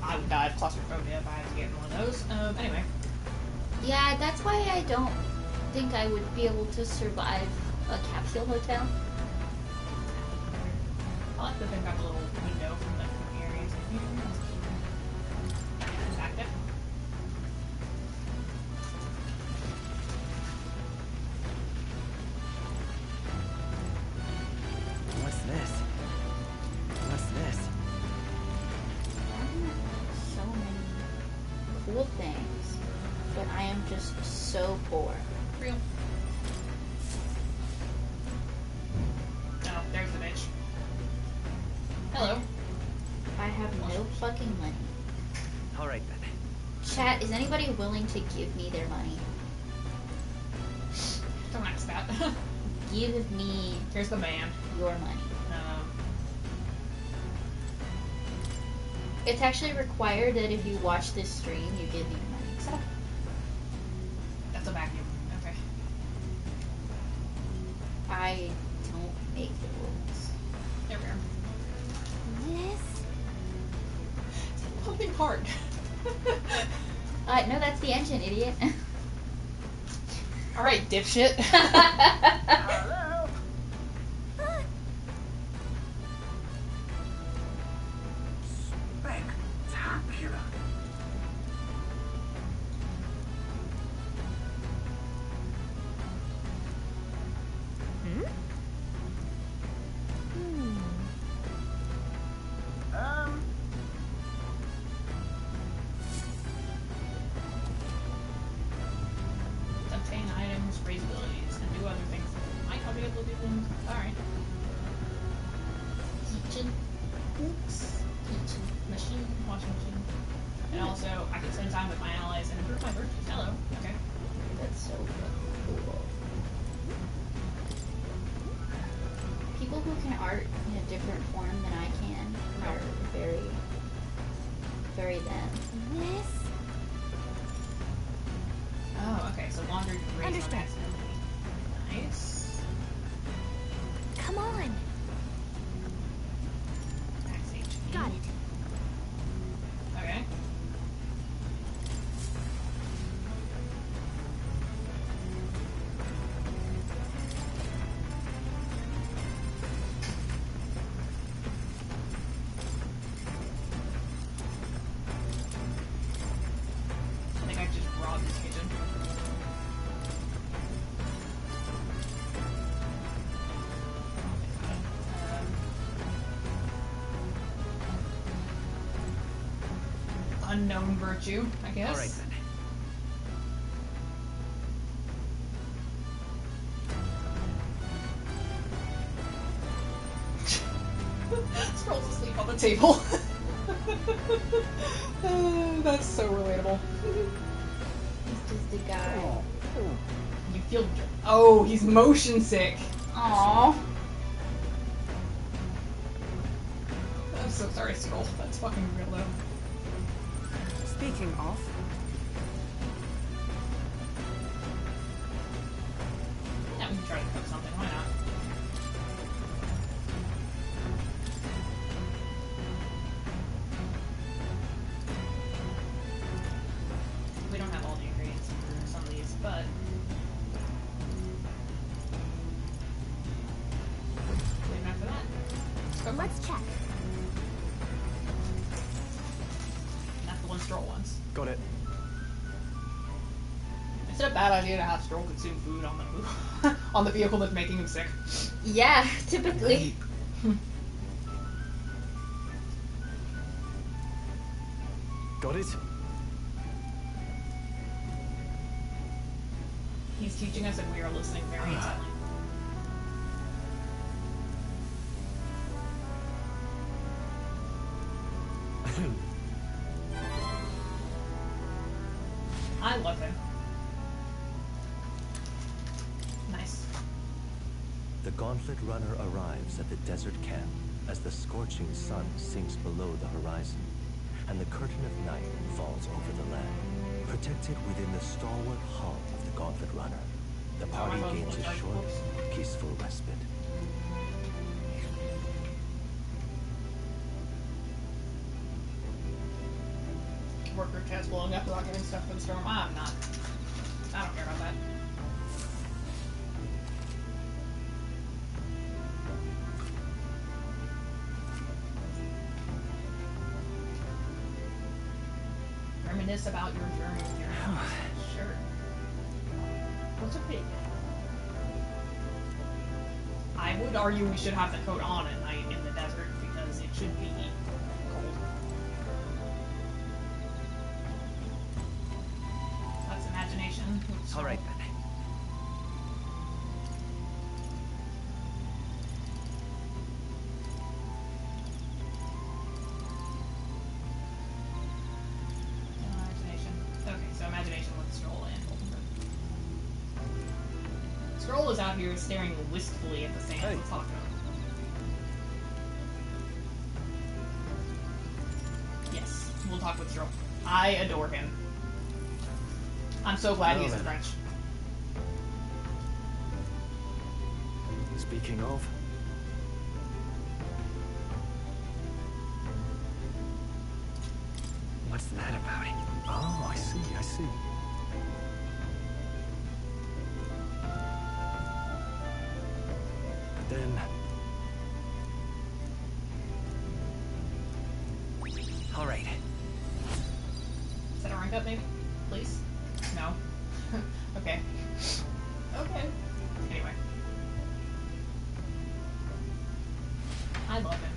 I would die of claustrophobia if I had to get in one of those. Anyway. Yeah, that's why I don't think I would be able to survive a capsule hotel. I like that they've got a little window from the areas. Active. What's this? What's this? So many cool things, but I am just so poor. Real. Oh, there's the bitch. Hello. I have no fucking money. Alright then. Chat, is anybody willing to give me their money? Don't ask that. Give me Here's the man. your money. It's actually required that if you watch this stream, you give me your money. So, That's a vacuum. Okay. I don't make the rules. There we are. This? Pumping hard. No, that's the engine, idiot. Alright, dipshit. Hello? Spectacular. Obtain items, raise abilities, and do other things that might not be able to do them. Alright. Kitchen. Oops. Kitchen. Machine. Washing machine. And also, I can spend time with my allies and improve my virtues. Hello. Okay. That's so cool. People who can art in a different form than I can are very, very them. This? Oh, okay. So laundry raise on Understood. that. Nice. Come on. Max HP. Got it. Okay. I think I just robbed this kitchen. Unknown virtue, I guess. Alright then. Scrolls asleep on the table. That's so relatable. He's just a guy. You feel. Oh, he's motion sick. Aww. I'm so sorry, Scroll. That's fucking real though. Speaking of, Yeah, we can try to cook something. Why not? bad idea to have Strohl consume food on the on the vehicle that's making him sick. Yeah, typically. Got it? He's teaching us and we are listening very intently. I love him. Nice. The Gauntlet Runner arrives at the desert camp as the scorching sun sinks below the horizon, and the curtain of night falls over the land. Protected within the stalwart hull of the Gauntlet Runner, the party gains a short, peaceful respite. Worker chat's blowing up without getting stuff from the storm. I don't care about that. Reminisce about your journey with your house. Sure. What's a pig? I would argue we should have the coat on at night in the desert because it should be cold. That's imagination. All right. Imagination. Okay, so imagination with Strohl and Oldenburg. Strohl is out here staring wistfully at the sand. Let's talk to him. Yes, we'll talk with Strohl. I adore him. I'm so glad he's in French. Speaking of, What's that about? oh, I see, I see. But then, All right. Set a rank up, maybe? Please? No? Okay. Okay. Anyway. I love him.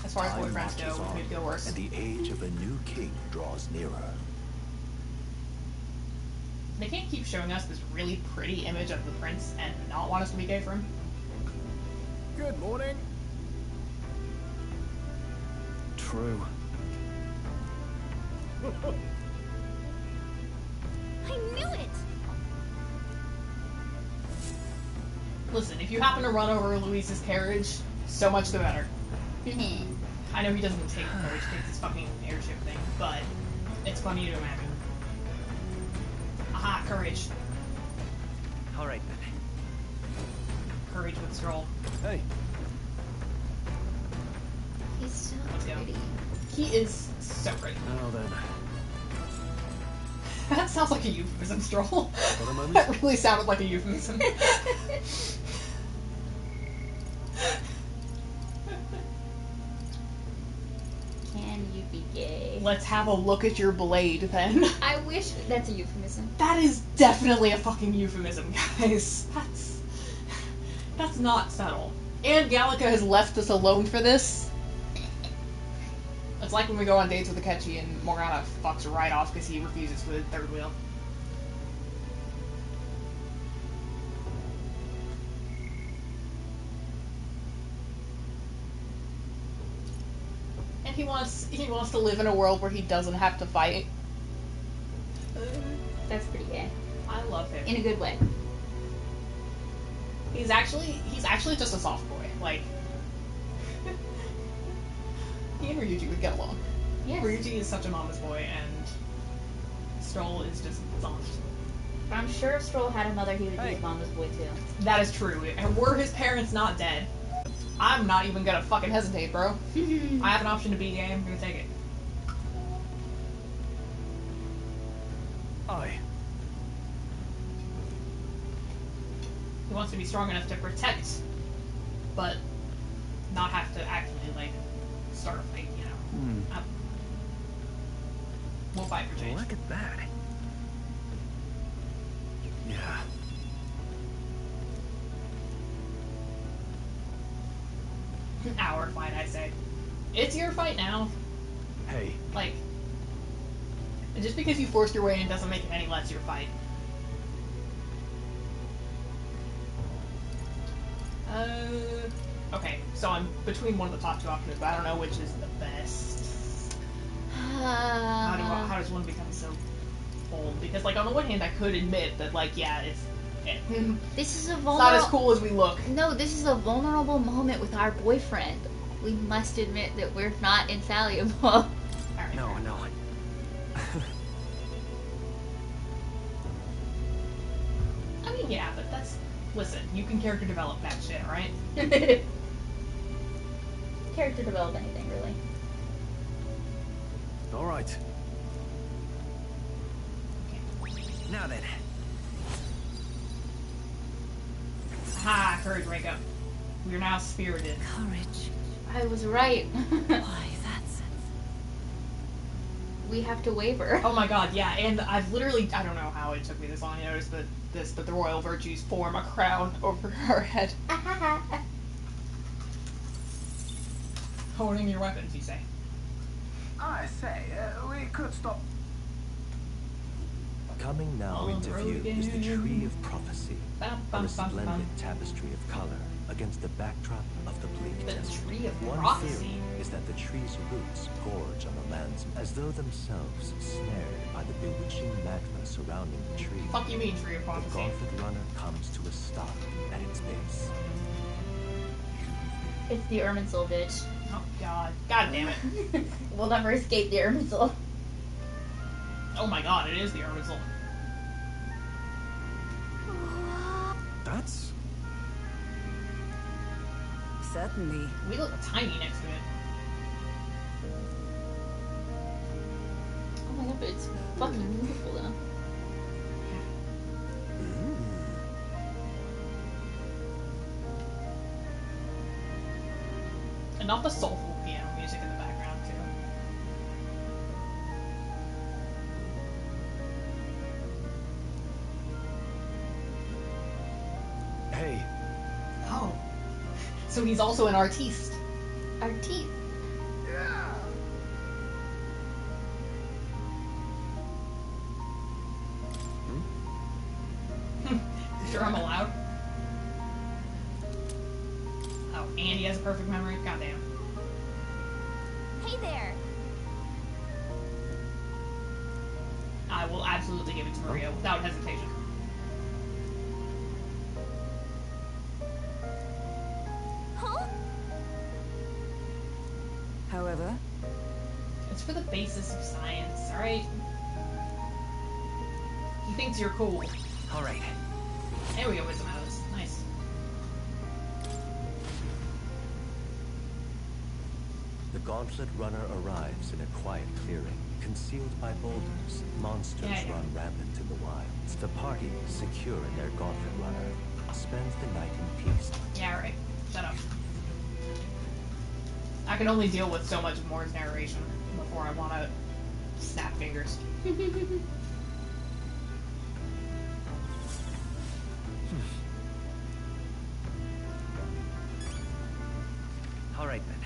As far as Time boyfriends go, marches we on, could go worse. and the age of a new king draws nearer. They can't keep showing us this really pretty image of the prince and not want us to be gay for him. Good morning. true. I knew it! Listen, if you happen to run over Luis's carriage, so much the better. I know he doesn't take courage, takes his fucking airship thing, but it's funny to imagine. Aha, courage. Alright then. Courage with Strohl. Hey. He's so pretty. He is so pretty. Now then. That sounds like a euphemism, Strohl. For the moment. That really sounded like a euphemism. Can you be gay? Let's have a look at your blade, then. I wish that's a euphemism. That is definitely a fucking euphemism, guys. That's not subtle. And Gallica has left us alone for this. It's like when we go on dates with Akechi and Morgana fucks right off because he refuses for the third wheel. And he wants to live in a world where he doesn't have to fight. That's pretty gay. I love him. In a good way. He's actually just a soft boy. Like, he and Ryuji would get along. Yes. Ryuji is such a mama's boy, and Strohl is just soft. I'm sure if Strohl had a mother, he would be his mama's boy too. That is true. And were his parents not dead, I'm not even gonna fucking hesitate, bro. I have an option to be gay, I'm gonna take it. Aye. He wants to be strong enough to protect, but not have to actually, like, start a fight, you know. We'll fight for change. Look at that. Yeah. Our fight, I say. It's your fight now. Hey. Like, just because you forced your way in doesn't make it any less your fight. Okay, so I'm between one of the top two options, but I don't know which is the best. How does one become so old? Because, like, on the one hand, I could admit that, like, yeah, this is a it's not as cool as we look. No, this is a vulnerable moment with our boyfriend. We must admit that we're not infallible. Right. No. I mean, yeah, but that's... Listen, you can character develop that shit, right? Character develop anything, really. All right. Okay. Now then. Ha! Courage, wake up. We are now spirited. Courage. I was right. Why, that's it. We have to waver. Oh my god, yeah, and I've literally... I don't know how it took me this long to notice, but the royal virtues form a crown over her head. Holding your weapons, you say? I say, we could stop. Coming now into view is the Tree of Prophecy, a resplendent tapestry of color against the backdrop of the bleak desert. Tree of One Prophecy theory is that the tree's roots gorge on the lands as though themselves snared by the bewitching magma surrounding the tree. Fuck you mean, Tree of Prophecy? The Gauntlet Runner comes to a stop at its base. It's the Irminsul, bitch. Oh god. God damn it. We'll never escape the Irminsul. Oh my god, it is the Irminsul. That's... Certainly. We look tiny next to it. Oh my god, but it's fucking beautiful though. And not the soulful piano music in the background, too. Hey. Oh. So he's also an artiste. Artiste. Yeah. Sure I'm allowed? Oh, and he has a perfect memory? Goddamn. Hey there. I will absolutely give it to Maria without hesitation. Huh? However, It's for the basis of science, alright? He thinks you're cool. Alright. There we go, wisdom out of this. Nice. The Gauntlet Runner arrives in a quiet clearing, concealed by boulders. Monsters run rampant in the wilds. The party, secure in their Gauntlet Runner, spends the night in peace. Yeah, right. Shut up. I can only deal with so much of Moore's narration before I want to snap fingers. Alright then.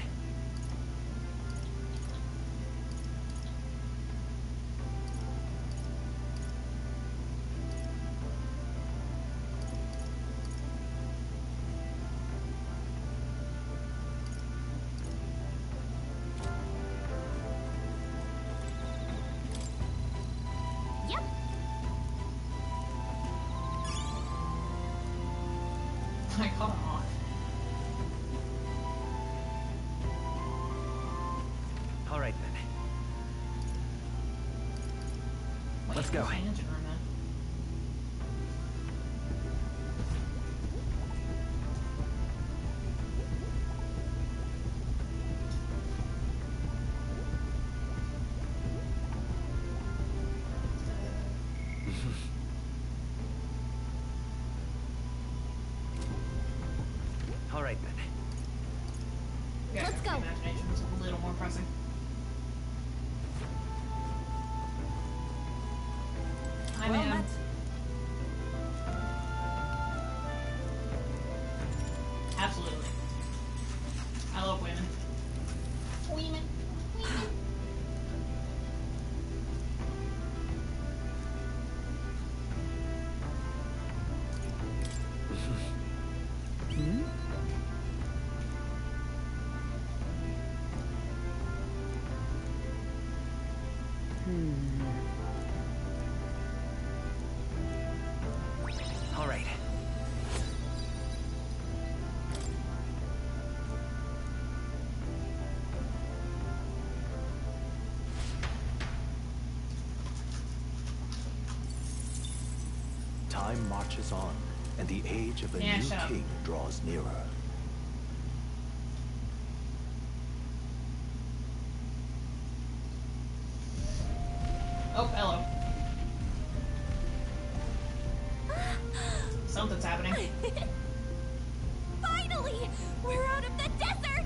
Yep. I caught him off. Alright then. Wait, Let's go. where's my engine room then? Alright then. Yeah, Let's go. Imagination was a little more pressing. Time marches on, and the age of a new king draws nearer. Oh, hello. Something's happening. Finally! We're out of the desert!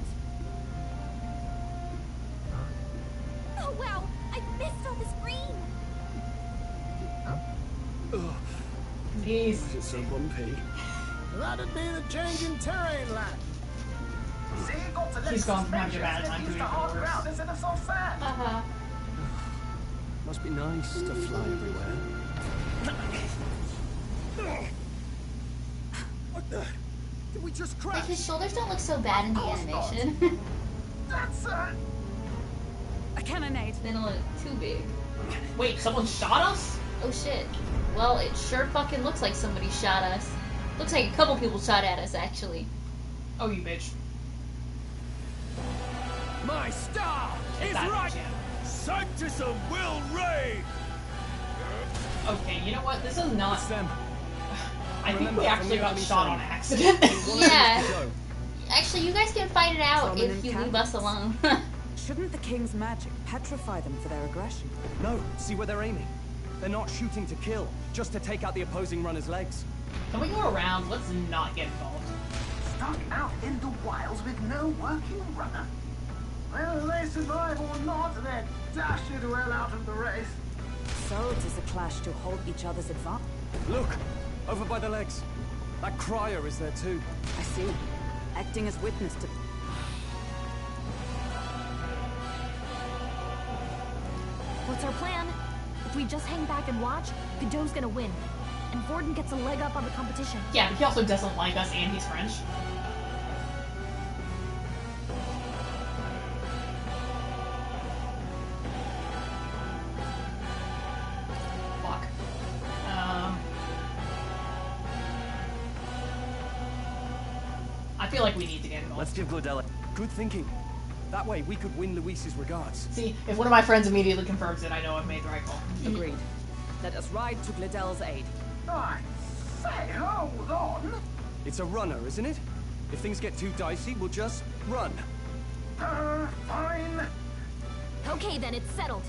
Oh wow! I missed all this green! Jeez. Why is it so bumpy? That'd be the change in terrain, lad. See, got to He's gone from having a bad time to hard worse. ground instead of soft sand. Must be nice to fly everywhere. What the? Did we just crash? Like, his shoulders don't look so bad in the animation. That's a cannonade. They don't look too big. Wait, someone shot us? Oh shit. Well, it sure fucking looks like somebody shot us. Looks like a couple people shot at us, actually. Oh, you bitch. My star is right! Sanctism will reign! Okay, you know what? This is not them. I think we actually got shot on accident. Yeah. Actually, you guys can fight it out if you leave us alone. Shouldn't the king's magic petrify them for their aggression? No, see where they're aiming. They're not shooting to kill, just to take out the opposing runner's legs. Can we go around? Let's not get involved. Stuck out in the wilds with no working runner. Whether they survive or not, they're dashed well out of the race. So it is a clash to hold each other's advantage. Look! Over by the legs. That crier is there too. I see. Acting as witness to... What's our plan? If we just hang back and watch, Godot's gonna win. And Vorden gets a leg up on the competition. Yeah, but he also doesn't like us and he's French. Fuck. I feel like we need to get involved. Let's give Glodella. Good thinking. That way we could win Luis's regards. See, if one of my friends immediately confirms it, I know I've made the right call. Agreed. Let us ride to Glodell's aid. I say, hold on. It's a runner, isn't it? If things get too dicey, we'll just run. Fine. Okay then, it's settled.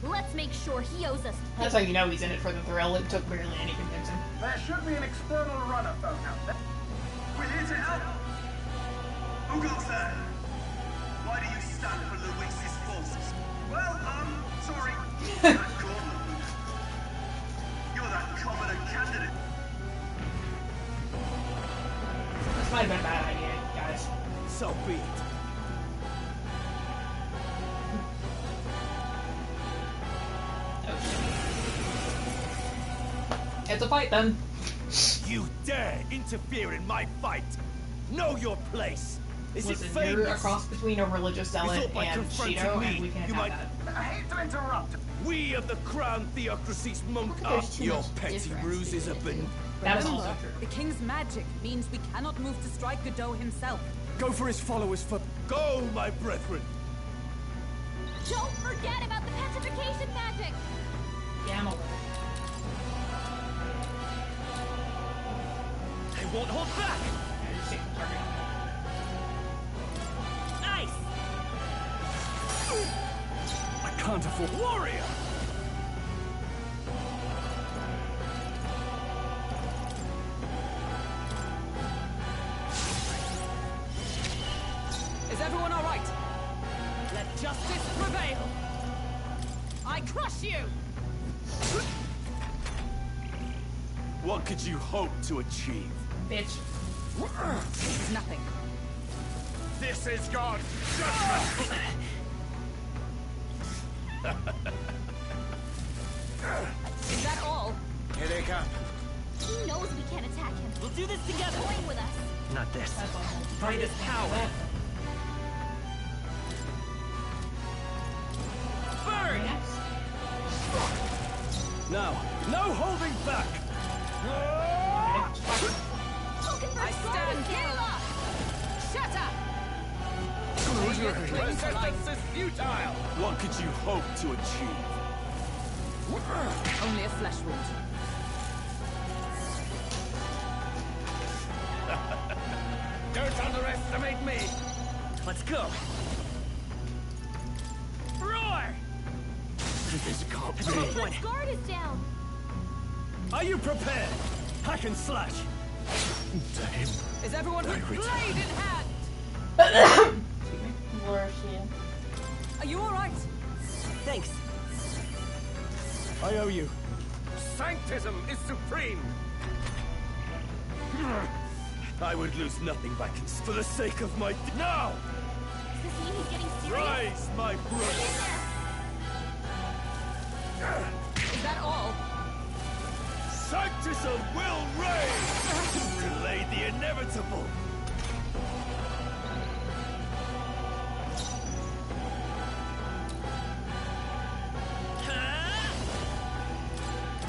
Let's make sure he owes us. That's how you know he's in it for the thrill. It took barely any convincing. There should be an external runner phone out there. We're here to help. Who goes there? Why do you stand for Luis's forces? Well, sorry. You're that commoner candidate. This might have been a bad idea, guys. So be it. It's a fight then. You dare interfere in my fight? Know your place. Is Listen, it famous? you're a cross between a religious zealot by and confronting Shido, me, and we can't you have might... that. I hate to interrupt. We of the Crown Theocracy's monk think are there's too your much petty difference ruses have been... That is Remember, also true. the king's magic means we cannot move to strike Godot himself. Go for his followers for... Go, my brethren. Don't forget about the petrification magic. Yeah, I'm aware. They won't hold back. Yeah, just take the target. Nice. I can't afford... Warrior. Is everyone all right? Let justice prevail. I crush you. What could you hope to achieve? Bitch. This is nothing. This is God's judgment. Is that all? Here they come. He knows we can't attack him. We'll do this together. Join with us. Not this. That's awful. Greatest power. Very nice. Now, no holding back! I stand here. Shut up. Close your Resistance is futile. What could you hope to achieve? Only a flesh wound. underestimate me! Let's go! Roar! This can't be. The guard is down. Are you prepared? Hack and slash. Damn. Is everyone with blade in hand? Are you all right? Thanks. I owe you. Sanctism is supreme! I would lose nothing by for the sake of my... No! Does this mean he's getting serious? Rise, my brother! Is that all? Sanctism will reign! Delay the inevitable!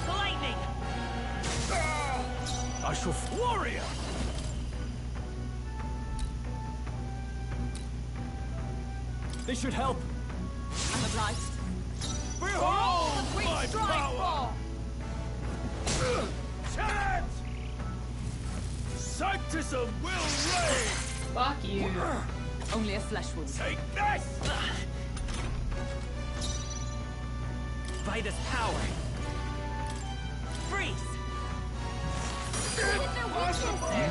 Lightning! I shall... Warrior! This should help. I'm obliged. Behold We my strike power! for! Charge! Sanctism will reign! Fuck you. Only a flesh wound. Take this! By this power. Freeze!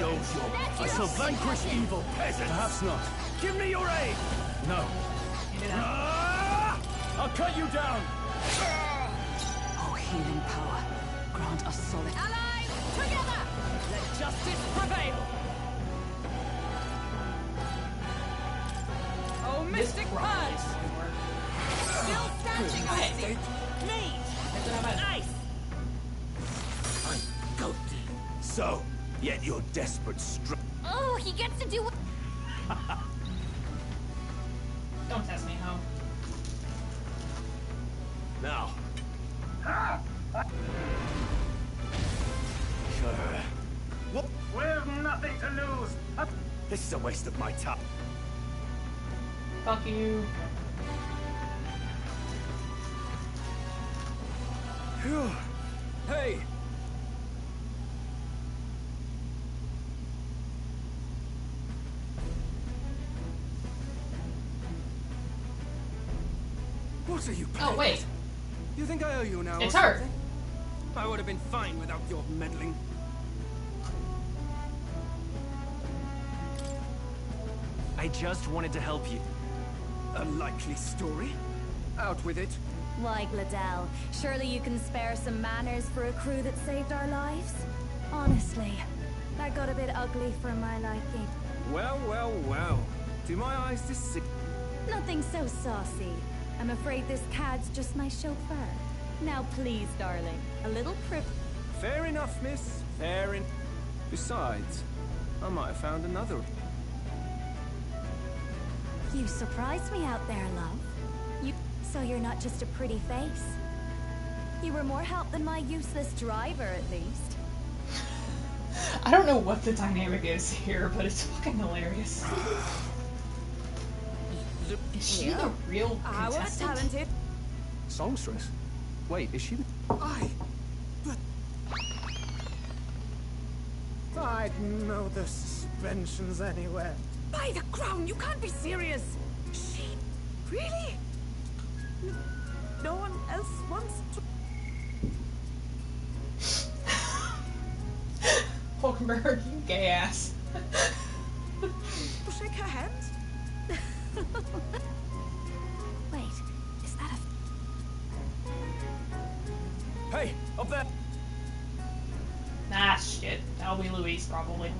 No job. I shall vanquish evil peasants. Perhaps not. Give me your aid. No. I'll cut you down. Oh, healing power. Grant us solid. Allies, together! Let justice prevail. Oh, mystic purge! Still standing, I see. Mage! Ice! So, yet you're desperate Oh, he gets to do what... Don't test me, ho. Now. What? We've nothing to lose. This is a waste of my time. Fuck you. Hey! What are you playing? Oh, wait. You think I owe you now? It's or her. something? I would have been fine without your meddling. I just wanted to help you. A likely story? Out with it. Why, Gladell, surely you can spare some manners for a crew that saved our lives? Honestly, that got a bit ugly for my liking. Well, well, well. Do my eyes deceive? Nothing so saucy. I'm afraid this cad's just my chauffeur. Now please, darling, a little prip. Fair enough, miss. Fair enough. Besides, I might have found another. You surprised me out there, love. So you're not just a pretty face. You were more help than my useless driver, at least. I don't know what the dynamic is here, but it's fucking hilarious. Is she the real contestant? Talented. Songstress? Wait, is she the... I'd know the suspensions anywhere. By the crown, you can't be serious. She... Really? No one else wants to... Hulkenberg, you gay ass. To shake her hand? Wait, is that a... Hey, up there! Nah, shit. That'll be Louise, probably.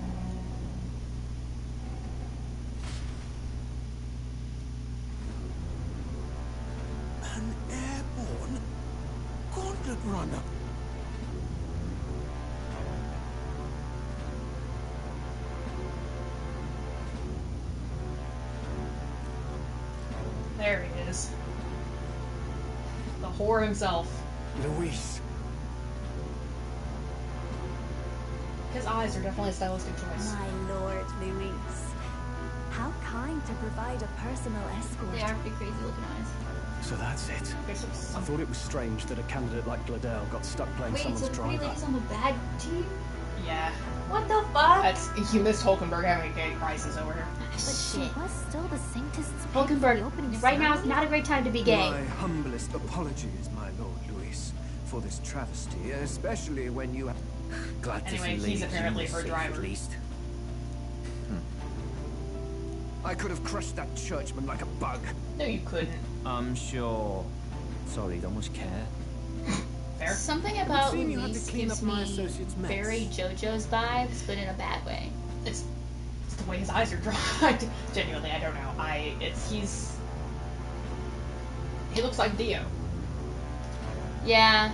An airborne gauntlet runner. There he is. The whore himself. Luis. His eyes are definitely a stylistic choice. My lord, Louise. How kind to provide a personal escort. They are pretty crazy looking eyes. So that's it. Okay, so I thought it was strange that a candidate like Gladell got stuck playing Wait, someone's so the pretty driver. lady's on the bad team? Yeah. What the fuck? You missed Hulkenberg having a gay crisis over her. But she was still the saintest Hulkenberg, right now is not a great time to be gay. My humblest apologies, my Lord Luis, for this travesty, especially when you... Glad to anyway, see he's apparently her driver. at least. I could have crushed that churchman like a bug. No, you couldn't. I'm sure. Sorry, don't much care. Fair. Something about seem you had to Luis clean gives up my me associate's mess. very JoJo's vibes, but in a bad way. It's the way his eyes are drawn. Genuinely, I don't know. He looks like Dio. Yeah,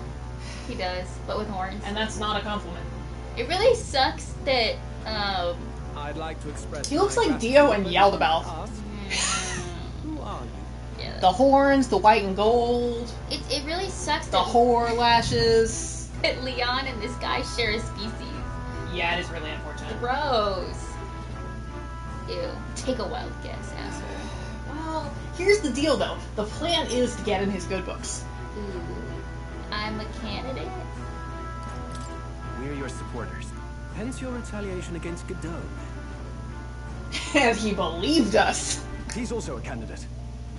he does, but with horns. And that's not a compliment. It really sucks that, I'd like to express he looks like Dio and Yaldabaoth. Who are you? Yeah. The horns, the white and gold. It really sucks the that whore lashes. that Leon and this guy share a species. Yeah, it is really unfortunate. Gross. Ew. Take a wild guess, asshole. Well, here's the deal though. The plan is to get in his good books. Ooh. I'm a candidate. We're your supporters. Hence your retaliation against Godot. And he believed us. He's also a candidate,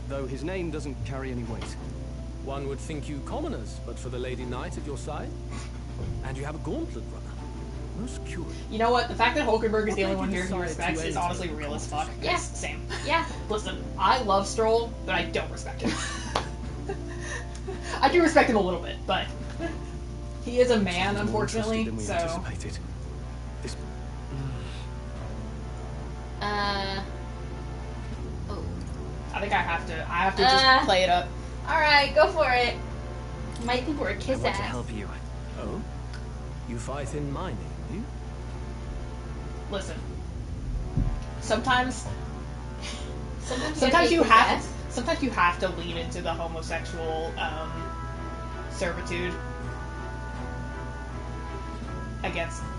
though his name doesn't carry any weight. One would think you commoners, but for the Lady Knight at your side. And you have a gauntlet runner. Most curious. You know what? The fact that Hulkenberg is the only one here he decided respects to is enter honestly the real as fuck. contest? Yeah, same. Yeah. Listen, I love Strohl, but I don't respect him. I do respect him a little bit, but he is a man, unfortunately, Than we so... anticipated. This... Oh. I think I have to just play it up. Alright, go for it. You might think we're a I kiss want ass. to help you. Oh? You fight in my name, do you? Listen. Sometimes Sometimes you have to lean into the homosexual servitude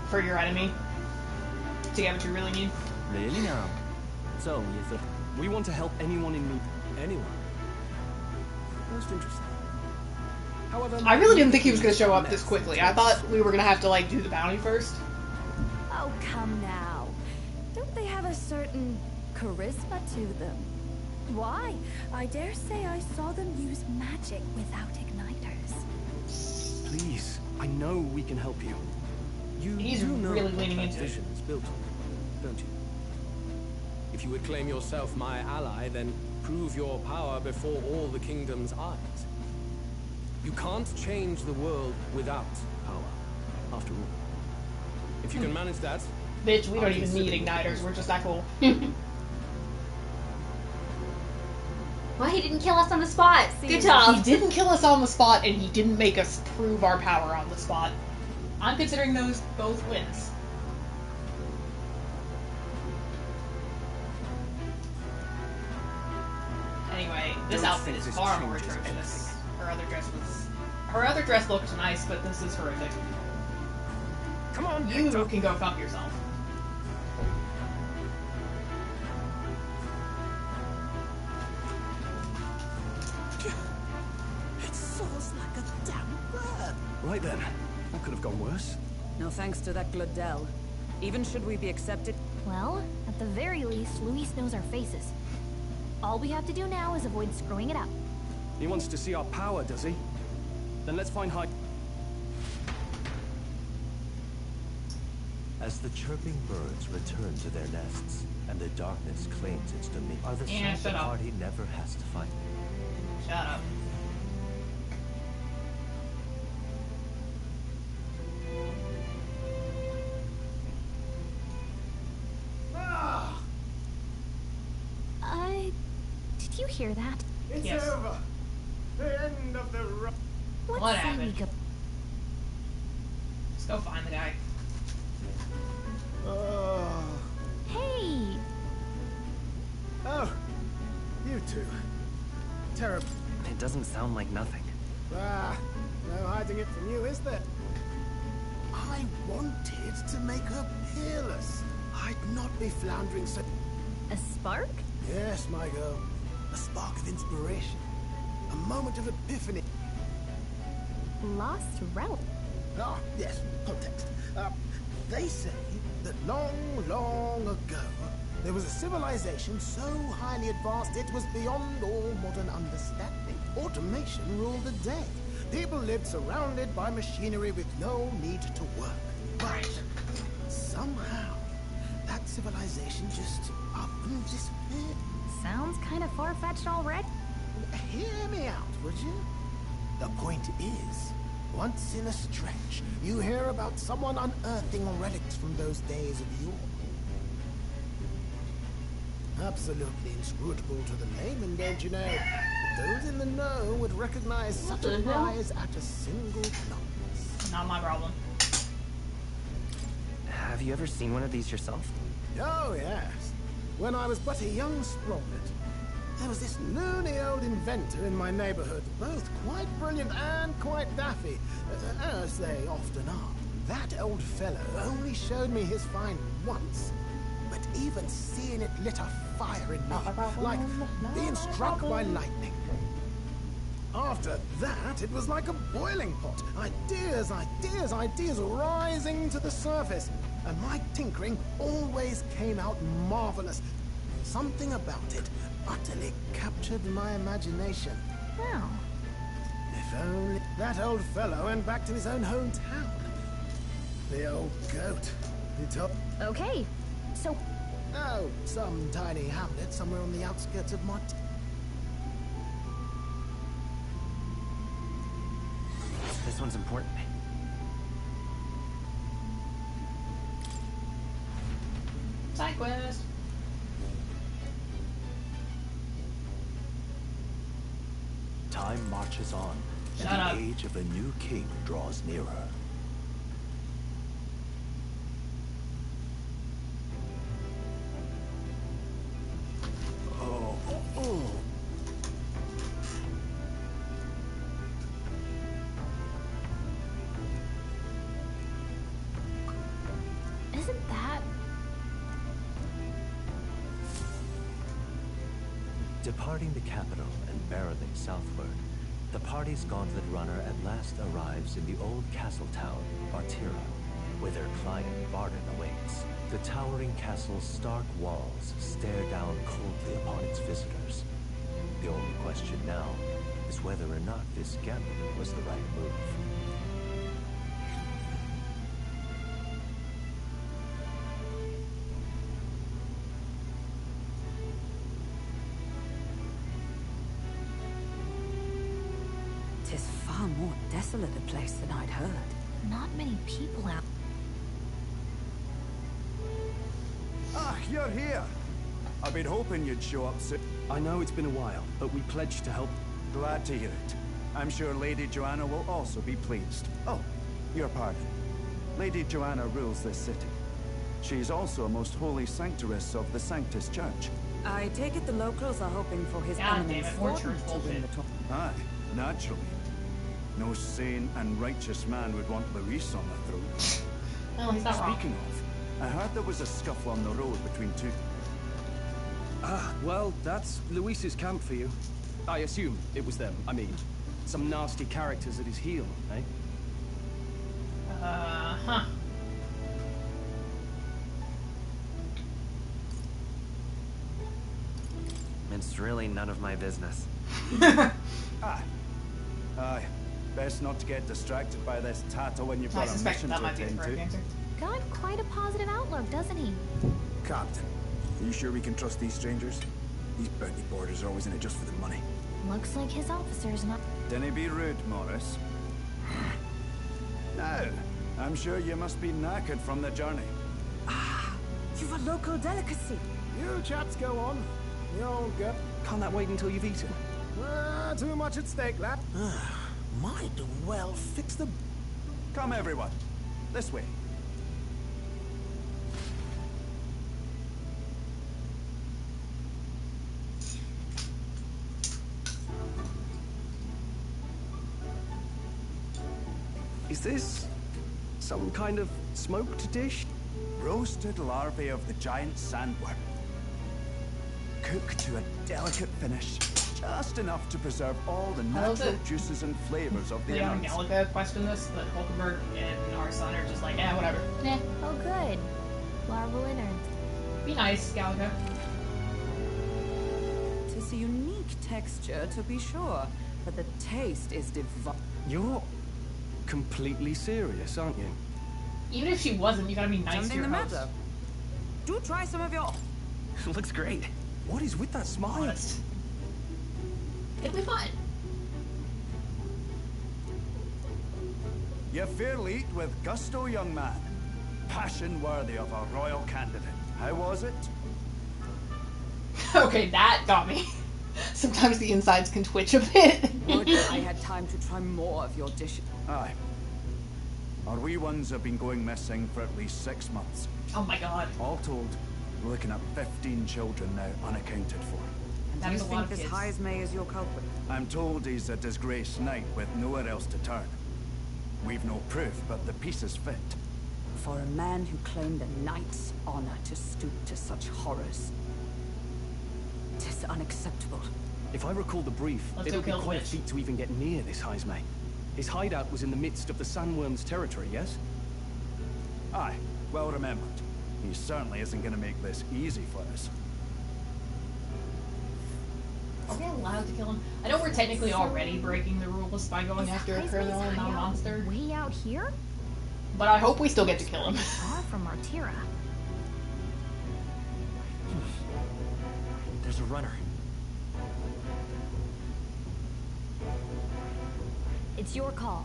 for your enemy to get what you really need. Really now? So, we want to help anyone in need. Anyone. Most interesting. However, I really didn't think he was going to show up this quickly. I thought we were going to have to do the bounty first. Oh, come now. Don't they have a certain charisma to them? Why? I dare say I saw them use magic without igniters. Please, I know we can help you. He's know really what leaning into it. transition is built on, don't you? If you would claim yourself my ally, then prove your power before all the kingdom's eyes. You can't change the world without power, after all. If you can manage that... Bitch, we don't even need igniters, we're just that cool. Why he didn't kill us on the spot? Good job. He didn't kill us on the spot, and he didn't make us prove our power on the spot. I'm considering those both wins. Anyway, this outfit is far more atrocious. Her other dress looked nice, but this is horrific. Come on, you can go fuck yourself. It soars like a damn bird. Right then. That could have gone worse. No thanks to that Glodell. Even should we be accepted... Well, at the very least, Luis knows our faces. All we have to do now is avoid screwing it up. He wants to see our power, does he? Then let's find high... As the chirping birds return to their nests, and the darkness claims its dominion, are the side the party never has to fight. Shut up. Did you hear that? It's over. The end of the road. What happened? Just go find the guy. Hey! Oh, you two. Terrible. It doesn't sound like nothing. No hiding it from you, is there? I wanted to make her peerless. I'd not be floundering so... A spark? Yes, my girl. A spark of inspiration. A moment of epiphany. Lost relic. Ah, yes, context. They say that long, long ago, there was a civilization so highly advanced it was beyond all modern understanding. Automation ruled the day. People lived surrounded by machinery with no need to work. But somehow, that civilization just up and disappeared. Sounds kind of far-fetched already. Hear me out, would you? The point is, once in a stretch, you hear about someone unearthing relics from those days of yore. Absolutely inscrutable to the layman, don't you know? But those in the know would recognize such a prize at a single glance. Not my problem. Have you ever seen one of these yourself? Oh, yes. When I was but a young sprocket, there was this loony old inventor in my neighborhood, both quite brilliant and quite daffy, as they often are. That old fellow only showed me his find once, but even seeing it lit a fire in me, like being struck by lightning. After that, it was like a boiling pot. Ideas, ideas, ideas rising to the surface. And my tinkering always came out marvelous. Something about it utterly captured my imagination. Wow. If only that old fellow went back to his own hometown. The old goat. Okay, so... Oh, some tiny hamlet somewhere on the outskirts of Mont. This one's important. Side quest. Time marches on, and the age of a new king draws nearer. Isn't that... Departing the capital and barreling southward, the party's gauntlet runner at last arrives in the old castle town, Bartira, where their client Barden awaits. The towering castle's stark walls stare down coldly upon its visitors. The only question now is whether or not this gamble was the right move. Tis far more desolate a place than I'd heard. Not many people out. Ah, you're here. I've been hoping you'd show up soon. I know it's been a while, but we pledged to help. Glad to hear it. I'm sure Lady Joanna will also be pleased. Oh, your pardon. Lady Joanna rules this city. She's also a most holy sanctuaress of the Sanctus Church. I take it the locals are hoping for his God eminence damn it, more Thornton church to win bullshit. the tournament. Aye, naturally. No sane and righteous man would want Luis on the throne. Well, he's not wrong. Speaking of, I heard there was a scuffle on the road between two... Ah, well, that's Luis's camp for you. I assume it was them. I mean, some nasty characters at his heel, eh? Huh. It's really none of my business. Aye. Best not to get distracted by this tattle when you've I got a suspect mission that to might be the attend correct to. answer. Got quite a positive outlook, doesn't he? Captain, are you sure we can trust these strangers? These bounty boarders are always in it just for the money. Looks like his officer's not... Dinna be rude, Morris. Now, I'm sure you must be knackered from the journey. You've a local delicacy. You chaps go on. The old gut. Can't that wait until you've eaten? Too much at stake, lad. Might well fix the... Come, everyone. This way. Is this some kind of smoked dish? Roasted larvae of the giant sandworm. Cooked to a delicate finish. Just enough to preserve all the natural juices and flavors of the Leon innards. Gallagher questioned this, that Hulkenberg in our our son are just like, whatever. Yeah. Oh, good. Larval innards. Be nice, Galaga. Tis a unique texture, to be sure, but the taste is divine. You're completely serious, aren't you? Even if she wasn't, you gotta be nice Something to your the host. matter? Do try some of your... Looks great. What is with that smile? Honest. It'll be fine. You fairly eat with gusto, young man. Passion worthy of a royal candidate. How was it? Okay, that got me. Sometimes the insides can twitch a bit. Would I had time to try more of your dishes. Aye. Our wee ones have been going missing for at least 6 months. Oh my god. All told, we're looking at 15 children now unaccounted for. And That do is you a lot think of this kids. Heismay is your culprit? I'm told he's a disgraced knight with nowhere else to turn. We've no proof, but the pieces fit. For a man who claimed a knight's honor to stoop to such horrors. 'Tis unacceptable. If I recall the brief, Let's it'll go be kill the quite a bitch. feat to even get near this Heismay. His hideout was in the midst of the Sandworm's territory, yes? Aye, well remembered. He certainly isn't going to make this easy for us. Are we allowed to kill him? I know we're technically already breaking the rules by going after a criminal and not a monster. Way out here? But I hope we still get to kill him. Far from Artira. There's a runner. It's your call.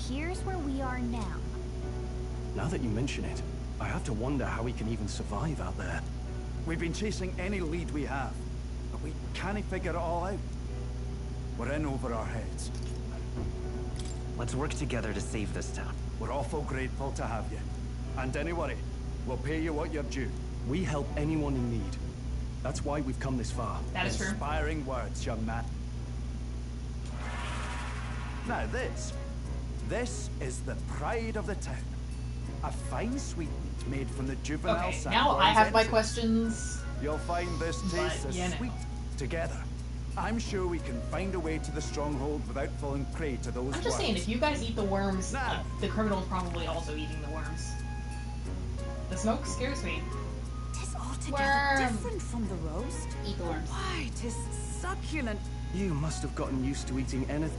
Here's where we are now. Now that you mention it, I have to wonder how he can even survive out there. We've been chasing any lead we have, but we can't figure it all out. We're in over our heads. Let's work together to save this town. We're awful grateful to have you. And don't worry, we'll pay you what you're due. We help anyone in need. That's why we've come this far. That is true. Inspiring words, young man. Now this is the pride of the town. A fine sweetmeat made from the juvenile Okay, now I have my questions. You'll find this tastes But, as you know. sweet together. I'm sure we can find a way to the stronghold without falling prey to those I'm just saying, worms. if you guys eat the worms, Nah. like, the criminal's probably also eating the worms. The smoke scares me. 'Tis altogether Worm. different from the roast. Eat the worms. Why, 'tis succulent. You must have gotten used to eating anything.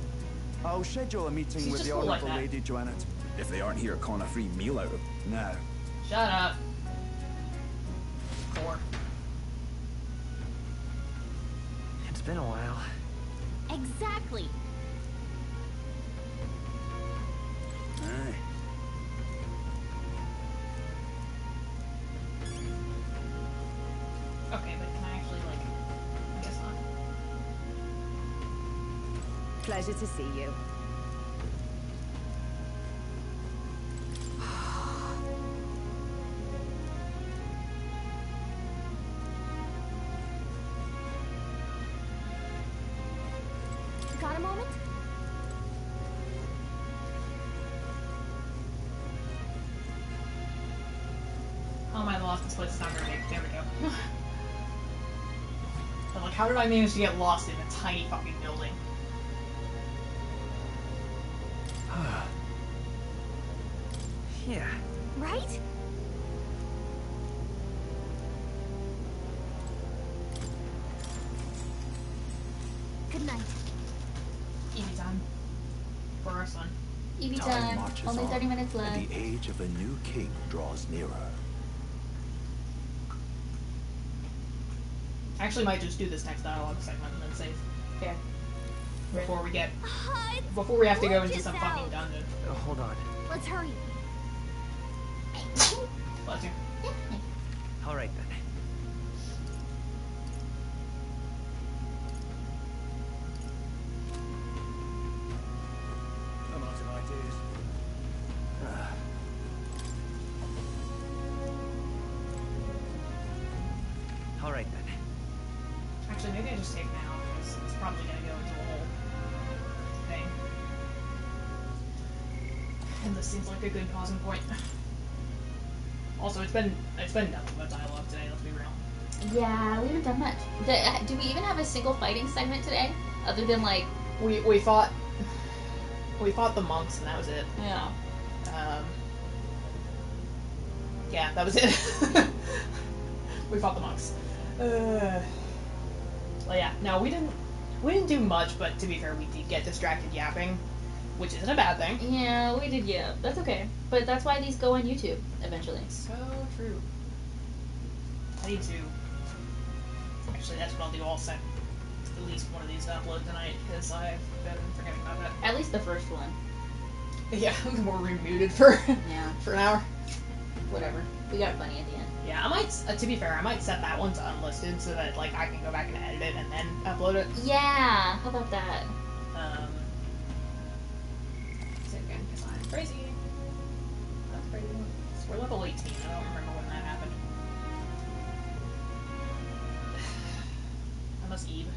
I'll schedule a meeting She's with just the cool like Honourable that. Lady Joannet. If they aren't here calling a free meal out of... No. Shut up. 4. It's been a while. Exactly. Aye. Okay, but can I actually, like... I guess not. Pleasure to see you. Got a moment? Oh my lost, this place is not very big. There we go. But, like, how did I manage to get lost in a tiny fucking building? Yeah. Right? Good night. Easy time. For our son. EV Time time. marches Only on, 30 minutes and left. the age of a new king draws nearer. I actually might just do this next dialogue segment and then save. Fair. Before we get... It's Before we have to go into gorgeous some out. fucking dungeon. Hold on. Let's hurry. Bless you. All right then. I'm out of ideas. All right then. Actually, maybe I just save now, because it's probably gonna go into a whole thing. And this seems like a good pausing point. Also, it's been nothing but dialogue today, let's be real. Yeah, we haven't done much. Do we even have a single fighting segment today? Other than, like, We fought the monks, and that was it. Yeah. Yeah, that was it. We fought the monks. Well, yeah. No, we didn't do much, but to be fair, we did get distracted yapping, which isn't a bad thing. Yeah, we did. Yeah, that's okay. But that's why these go on YouTube eventually. So true. I need to. Actually, that's what I'll do. I'll send at least one of these to upload tonight because I've been forgetting about that. At least the first one. Yeah, we're remuted for for an hour. Whatever. We got plenty at the end. Yeah, I might. To be fair, I might set that one to unlisted so that like I can go back and edit it and then upload it. Yeah. How about that? Same again because I'm crazy. That's crazy. So we're level 18. I don't remember when that happened. Unless Eve.